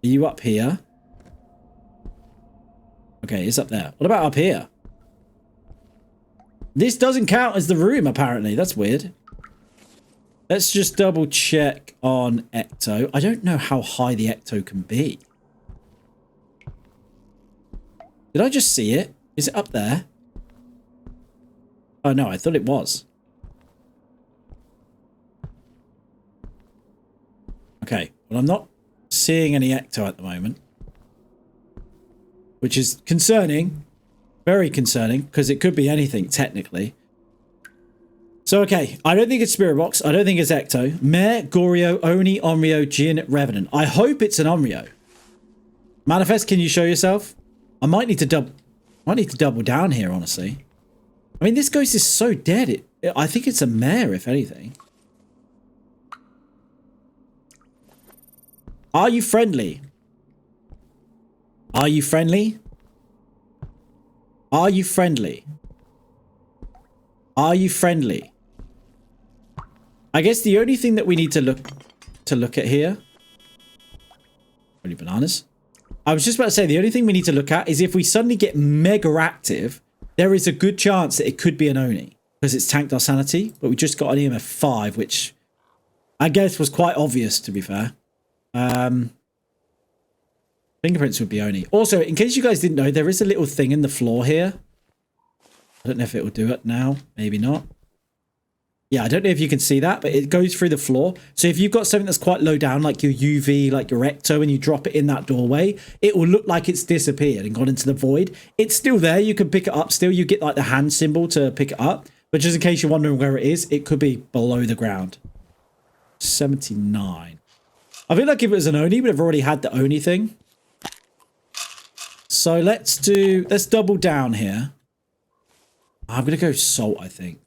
Speaker 1: Are you up here? Okay, it's up there. What about up here? This doesn't count as the room, apparently. That's weird. Let's just double check on Ecto. I don't know how high the Ecto can be. Did I just see it? Is it up there? Oh no, I thought it was. Okay, well I'm not seeing any ecto at the moment. Which is concerning. Very concerning, because it could be anything, technically. So, okay, I don't think it's Spirit Box. I don't think it's Ecto. Mare, Goryo, Oni, Onryo, Jin, Revenant. I hope it's an Onryo. Manifest, can you show yourself? I might need to double down here, honestly. I mean, this ghost is so dead. I think it's a Mare, if anything. Are you friendly? Are you friendly? Are you friendly? Are you friendly? I guess the only thing that we need to look at here. Only bananas. I was just about to say the only thing we need to look at is if we suddenly get mega active, there is a good chance that it could be an Oni because it's tanked our sanity, but we just got an EMF 5, which I guess was quite obvious to be fair. Fingerprints would be Oni. Also, in case you guys didn't know, there is a little thing in the floor here. I don't know if it will do it now. Maybe not. Yeah, I don't know if you can see that, but it goes through the floor. So if you've got something that's quite low down, like your UV, like your Ecto, and you drop it in that doorway, it will look like it's disappeared and gone into the void. It's still there. You can pick it up still. You get like the hand symbol to pick it up. But just in case you're wondering where it is, it could be below the ground. 79. I feel like if it was an Oni, we'd have already had the Oni thing. So let's double down here. I'm going to go salt, I think.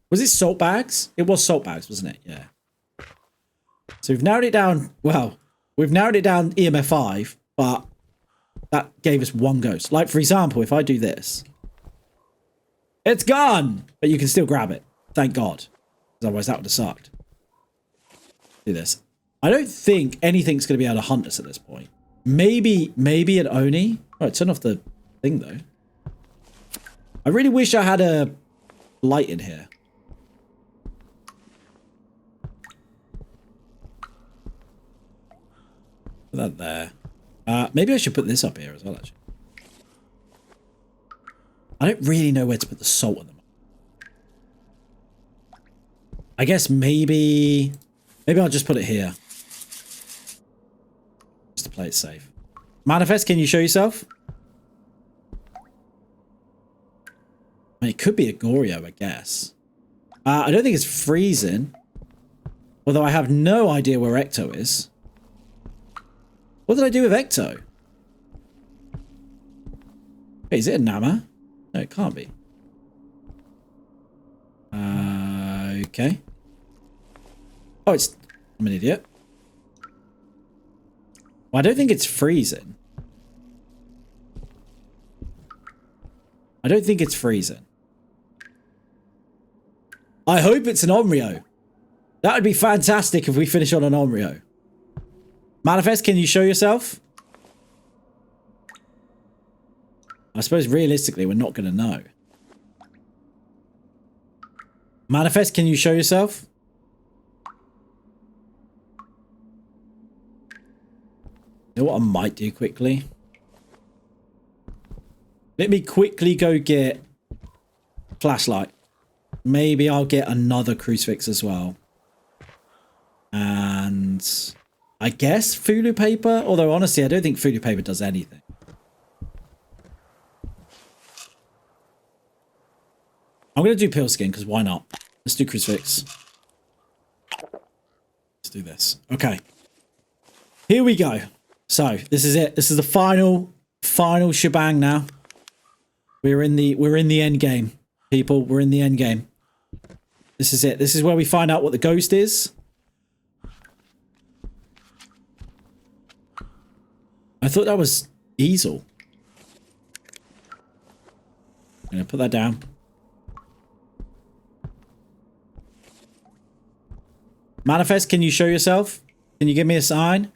Speaker 1: Was it salt bags? It was salt bags, wasn't it? Yeah. So we've narrowed it down. Well, we've narrowed it down EMF 5, but that gave us one ghost. Like, for example, if I do this. It's gone! But you can still grab it. Thank God. Otherwise, that would have sucked. Do this. I don't think anything's going to be able to hunt us at this point. Maybe an Oni. Oh, turn off the thing, though. I really wish I had a light in here. Put that there. Maybe I should put this up here as well, actually. I don't really know where to put the salt at the moment. I guess maybe I'll just put it here. Just to play it safe. Manifest, can you show yourself? I mean, it could be a Goryo, I guess. I don't think it's freezing. Although I have no idea where Ecto is. What did I do with Ecto? Hey, is it a Nama? No, it can't be. Okay. Oh, it's... I'm an idiot. Well, I don't think it's freezing. I don't think it's freezing. I hope it's an Onryo. That would be fantastic if we finish on an Onryo. Manifest, can you show yourself? I suppose realistically, we're not going to know. Manifest, can you show yourself? You know what I might do quickly? Let me quickly go get flashlight. Maybe I'll get another crucifix as well. And I guess Fulu paper. Although honestly, I don't think Fulu paper does anything. I'm going to do pill skin because why not? Let's do crucifix. Let's do this. Okay. Here we go. So this is it. This is the final shebang now. We're in the end game, people. We're in the end game. This is it. This is where we find out what the ghost is. I thought that was easel. I'm going to put that down. Manifest, can you show yourself? Can you give me a sign?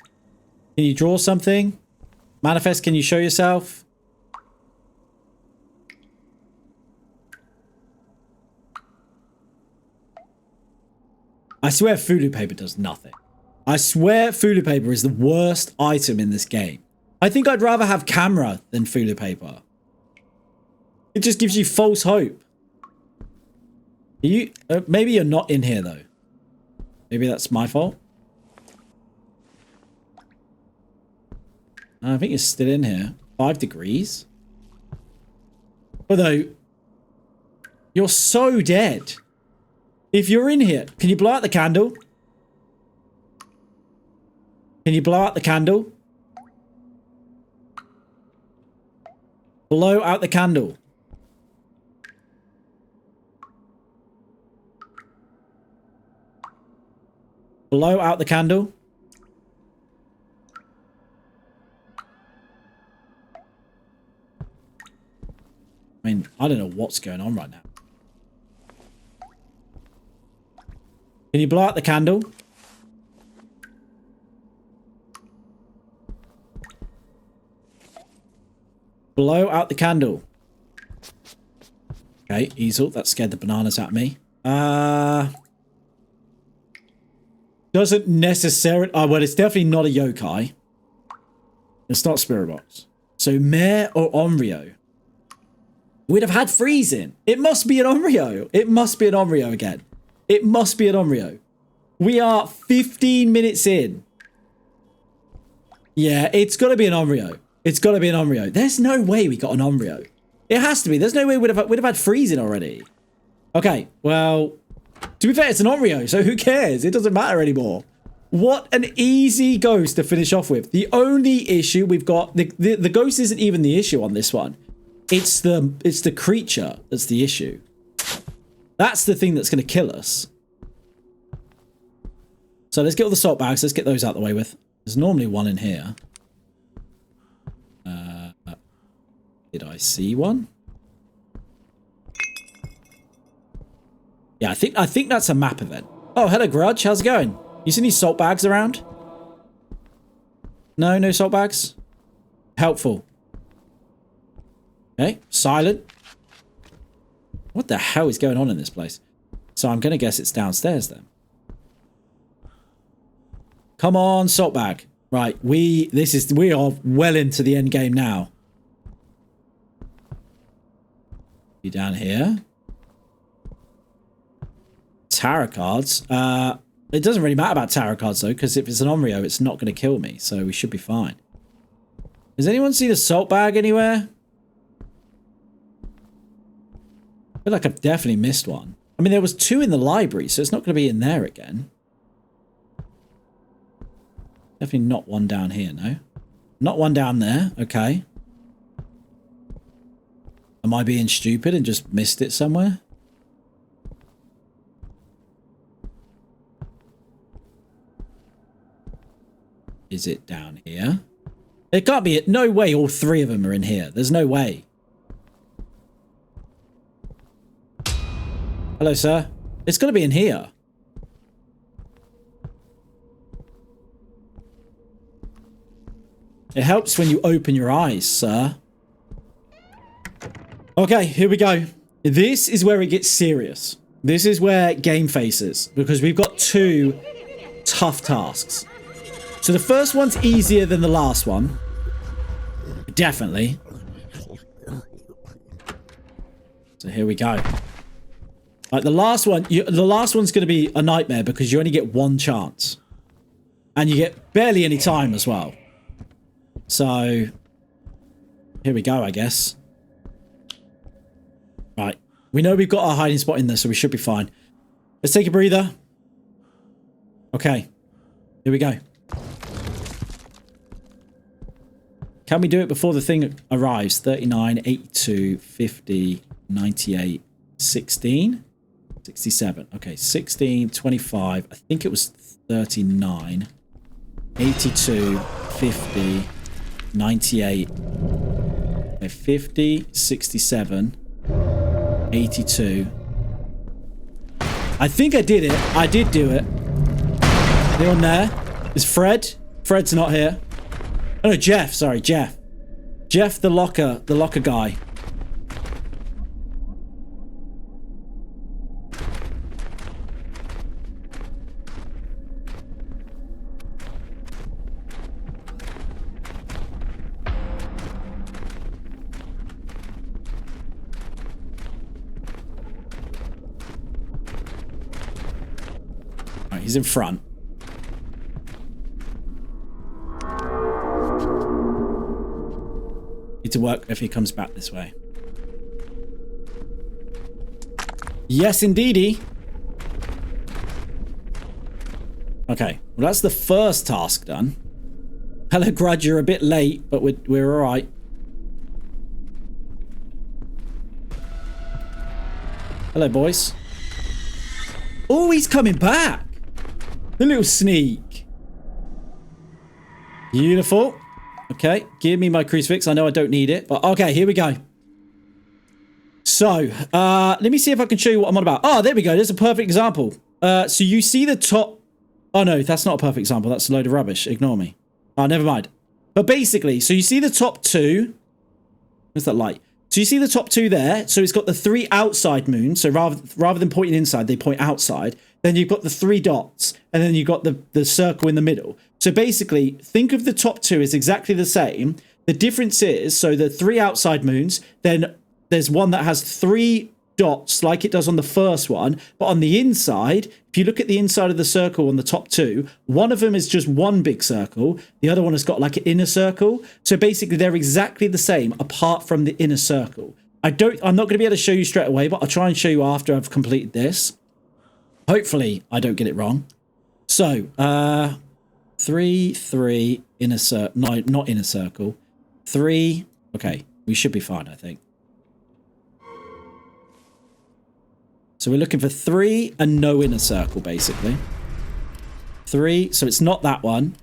Speaker 1: Can you draw something? Manifest, can you show yourself? I swear Fulu paper does nothing. I swear Fulu paper is the worst item in this game. I think I'd rather have camera than Fulu paper. It just gives you false hope. You maybe you're not in here though. Maybe that's my fault. I think it's still in here. 5 degrees. Although, you're so dead. If you're in here, can you blow out the candle? Can you blow out the candle? Blow out the candle. Blow out the candle. I mean, I don't know what's going on right now. Can you blow out the candle? Blow out the candle. Okay, easel. That scared the bananas at me. Doesn't necessarily... Oh, well, it's definitely not a yokai. It's not Spirit Box. So, Mare or Onryo? We'd have had freezing. It must be an Onryo. It must be an Onryo again. It must be an Onryo. We are 15 minutes in. Yeah, it's got to be an Onryo. It's got to be an Onryo. There's no way we got an Onryo. It has to be. There's no way we'd have had freezing already. Okay, well, to be fair, it's an Onryo, so who cares? It doesn't matter anymore. What an easy ghost to finish off with. The only issue we've got... The ghost isn't even the issue on this one. It's the creature that's the issue. That's the thing that's going to kill us. So let's get all the salt bags. Let's get those out the way with. There's normally one in here. Did I see one? Yeah, I think that's a map event. Oh, hello, Grudge. How's it going? You see any salt bags around? No salt bags? Helpful. Okay, silent. What the hell is going on in this place? So I'm going to guess it's downstairs then. Come on, salt bag. Right, we are well into the end game now. You down here? Tarot cards. It doesn't really matter about tarot cards though, because if it's an Onryo, it's not going to kill me, so we should be fine. Has anyone seen a salt bag anywhere? I feel like I've definitely missed one. I mean, there was 2 in the library, so it's not going to be in there again. Definitely not one down here, no. Not one down there. Okay. Am I being stupid and just missed it somewhere? Is it down here? It can't be it. No way all 3 of them are in here. There's no way. Hello, sir. It's got to be in here. It helps when you open your eyes, sir. Okay, here we go. This is where it gets serious. This is where game faces, because we've got 2 tough tasks. So the first one's easier than the last one. Definitely. So here we go. Like the last one, the last one's going to be a nightmare because you only get 1 chance. And you get barely any time as well. So, here we go, I guess. Right. We know we've got our hiding spot in there, so we should be fine. Let's take a breather. Okay. Here we go. Can we do it before the thing arrives? 39, 82, 50, 98, 16, 67. Okay, 16, 25. I think it was 39, 82, 50, 98, 50, 67, 82. I think I did it. I did do it. Anyone there? Is Fred? Fred's not here. Oh no, Jeff. Sorry, Jeff. Jeff, the locker guy. he's in front. Need to work if he comes back this way. Yes, indeedy. Okay, well that's the first task done. Hello, Grudge, you're a bit late, but we're all right. Hello, boys. Oh, he's coming back. The little sneak. Beautiful. Okay, give me my crucifix. I know I don't need it, but okay, here we go. So, let me see if I can show you what I'm on about. Oh, there we go. There's a perfect example. So you see the top... Oh, no, that's not a perfect example. That's a load of rubbish. Ignore me. Oh, never mind. But basically, so you see the top two. Where's that light? So you see the top two there. So it's got the 3 outside moons. So rather than pointing inside, they point outside. Then you've got the 3 dots. And then you've got the circle in the middle. So basically, think of the top 2 as exactly the same. The difference is, so the 3 outside moons, then there's one that has 3 dots like it does on the first one, but on the inside, if you look at the inside of the circle on the top 2, one of them is just one big circle, the other one has got like an inner circle. So basically they're exactly the same apart from the inner circle. I'm not going to be able to show you straight away, but I'll try and show you after I've completed this. Hopefully I don't get it wrong. So 3 inner circle, no, not inner circle, 3. Okay, we should be fine, I think. So we're looking for 3 and no inner circle, basically. 3, so it's not that one.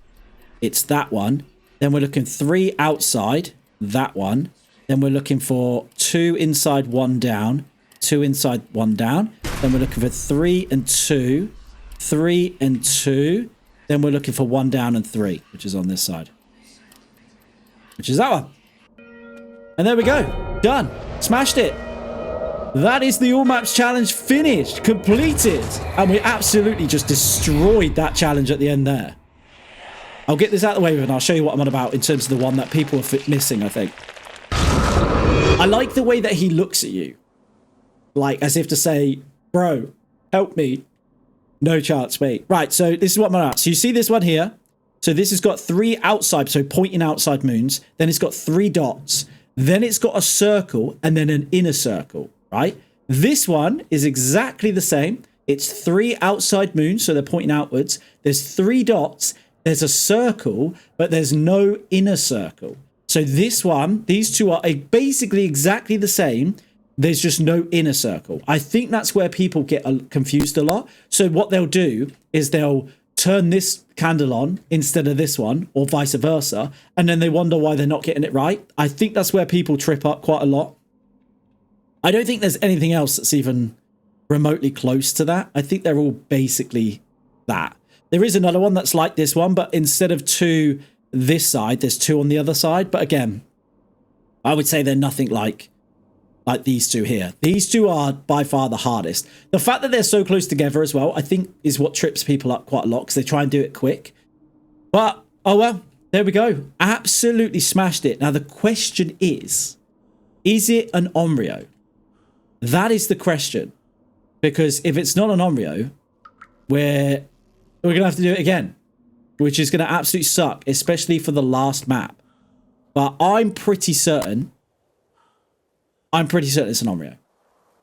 Speaker 1: It's that one. Then we're looking 3 outside, that one. Then we're looking for 2 inside, 1 down. 2 inside, 1 down. Then we're looking for 3 and 2. 3 and 2. Then we're looking for 1 down and 3, which is on this side. Which is that one. And there we go. Done. Smashed it. That is the All Maps Challenge finished, completed. And we absolutely just destroyed that challenge at the end there. I'll get this out of the way and I'll show you what I'm on about in terms of the one that people are missing, I think. I like the way that he looks at you. Like, as if to say, bro, help me. No chance, mate. Right, so this is what I'm on about. So you see this one here. So this has got 3 outside, so pointing outside moons. Then it's got 3 dots. Then it's got a circle and then an inner circle. Right? This one is exactly the same. It's 3 outside moons, so they're pointing outwards. There's 3 dots. There's a circle, but there's no inner circle. So this one, these two are basically exactly the same. There's just no inner circle. I think that's where people get confused a lot. So what they'll do is they'll turn this candle on instead of this one, or vice versa, and then they wonder why they're not getting it right. I think that's where people trip up quite a lot. I don't think there's anything else that's even remotely close to that. I think they're all basically that. There is another one that's like this one, but instead of 2 this side, there's 2 on the other side. But again, I would say they're nothing like these 2 here. These 2 are by far the hardest. The fact that they're so close together as well, I think is what trips people up quite a lot because they try and do it quick. But, oh well, there we go. Absolutely smashed it. Now the question is it an Onryo? That is the question, because if it's not an Onryo, we're going to have to do it again, which is going to absolutely suck, especially for the last map. But I'm pretty certain it's an Onryo.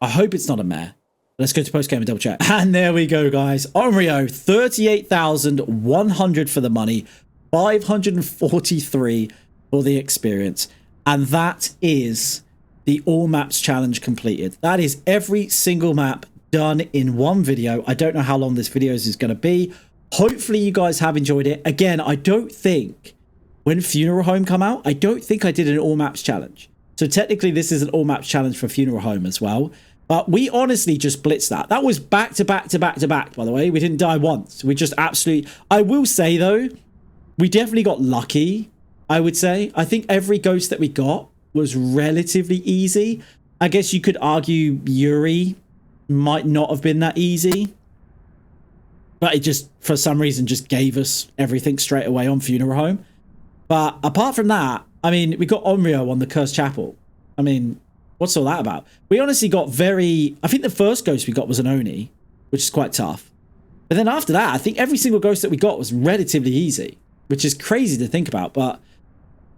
Speaker 1: I hope it's not a mare. Let's go to postgame and double check. And there we go, guys. Onryo, 38,100 for the money, 543 for the experience. And that is the All Maps Challenge completed. That is every single map done in one video. I don't know how long this video is going to be. Hopefully you guys have enjoyed it. Again, I don't think when Funeral Home come out, I don't think I did an All Maps Challenge. So technically this is an All Maps Challenge for Funeral Home as well. But we honestly just blitzed that. That was back to back to back to back, by the way. We didn't die once. We just absolutely... I will say though, we definitely got lucky, I would say. I think every ghost that we got was relatively easy. I guess you could argue Yuri might not have been that easy, but it just, for some reason, just gave us everything straight away on Funeral Home. But apart from that, I mean, we got Onryo on the Cursed Chapel. I mean, what's all that about? We honestly got I think the first ghost we got was an Oni, which is quite tough. But then after that, I think every single ghost that we got was relatively easy, which is crazy to think about. But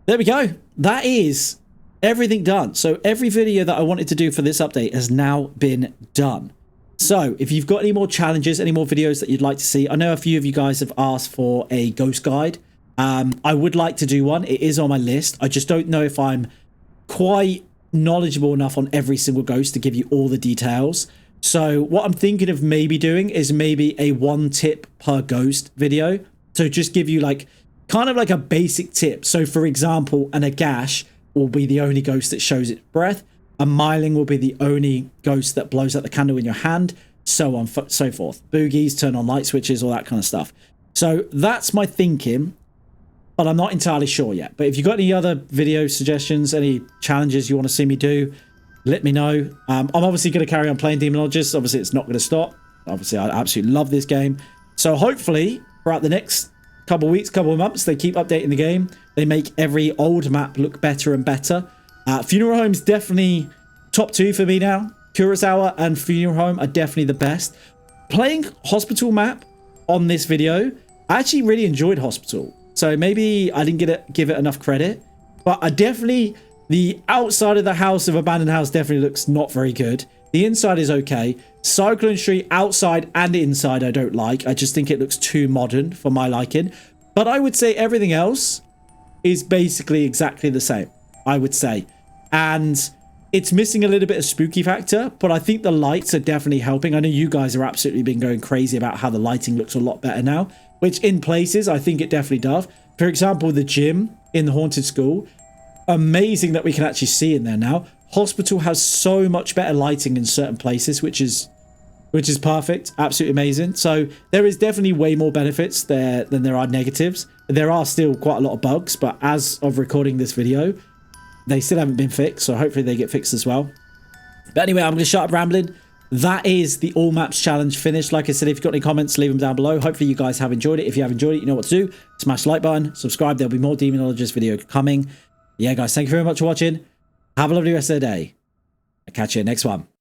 Speaker 1: there we go. That is everything done. So every video that I wanted to do for this update has now been done. So if you've got any more challenges, any more videos that you'd like to see, I know a few of you guys have asked for a ghost guide. I would like to do one. It is on my list. I just don't know if I'm quite knowledgeable enough on every single ghost to give you all the details. So what I'm thinking of maybe doing is maybe a 1 tip per ghost video. So just give you like kind of like a basic tip. So for example, an Agash will be the only ghost that shows its breath. A Myling will be the only ghost that blows out the candle in your hand, so on, so forth. Boogies, turn on light switches, all that kind of stuff. So that's my thinking, but I'm not entirely sure yet. But if you've got any other video suggestions, any challenges you want to see me do, let me know. I'm obviously going to carry on playing Demonologist. Obviously, it's not going to stop. Obviously, I absolutely love this game. So hopefully, throughout the next couple of weeks, couple of months, they keep updating the game. They make every old map look better and better. Funeral Home's definitely top 2 for me now. Kurosawa and Funeral Home are definitely the best. Playing Hospital map on this video, I actually really enjoyed Hospital. So maybe I didn't give it enough credit. But I definitely, the outside of the house of Abandoned House definitely looks not very good. The inside is okay. Cyclone Street outside and inside I don't like. I just think it looks too modern for my liking. But I would say everything else is basically exactly the same, I would say. And it's missing a little bit of spooky factor, but I think the lights are definitely helping. I know you guys have absolutely been going crazy about how the lighting looks a lot better now, which in places I think it definitely does. For example, the gym in the Haunted School, amazing that we can actually see in there now. Hospital has so much better lighting in certain places, which is perfect, absolutely amazing. So there is definitely way more benefits there than there are negatives. There are still quite a lot of bugs, but as of recording this video, they still haven't been fixed, so hopefully they get fixed as well. But anyway, I'm going to shut up rambling. That is the All Maps Challenge finished. Like I said, if you've got any comments, leave them down below. Hopefully you guys have enjoyed it. If you have enjoyed it, you know what to do. Smash the like button, subscribe. There'll be more Demonologist video coming. Yeah, guys, thank you very much for watching. Have a lovely rest of the day. I'll catch you next one.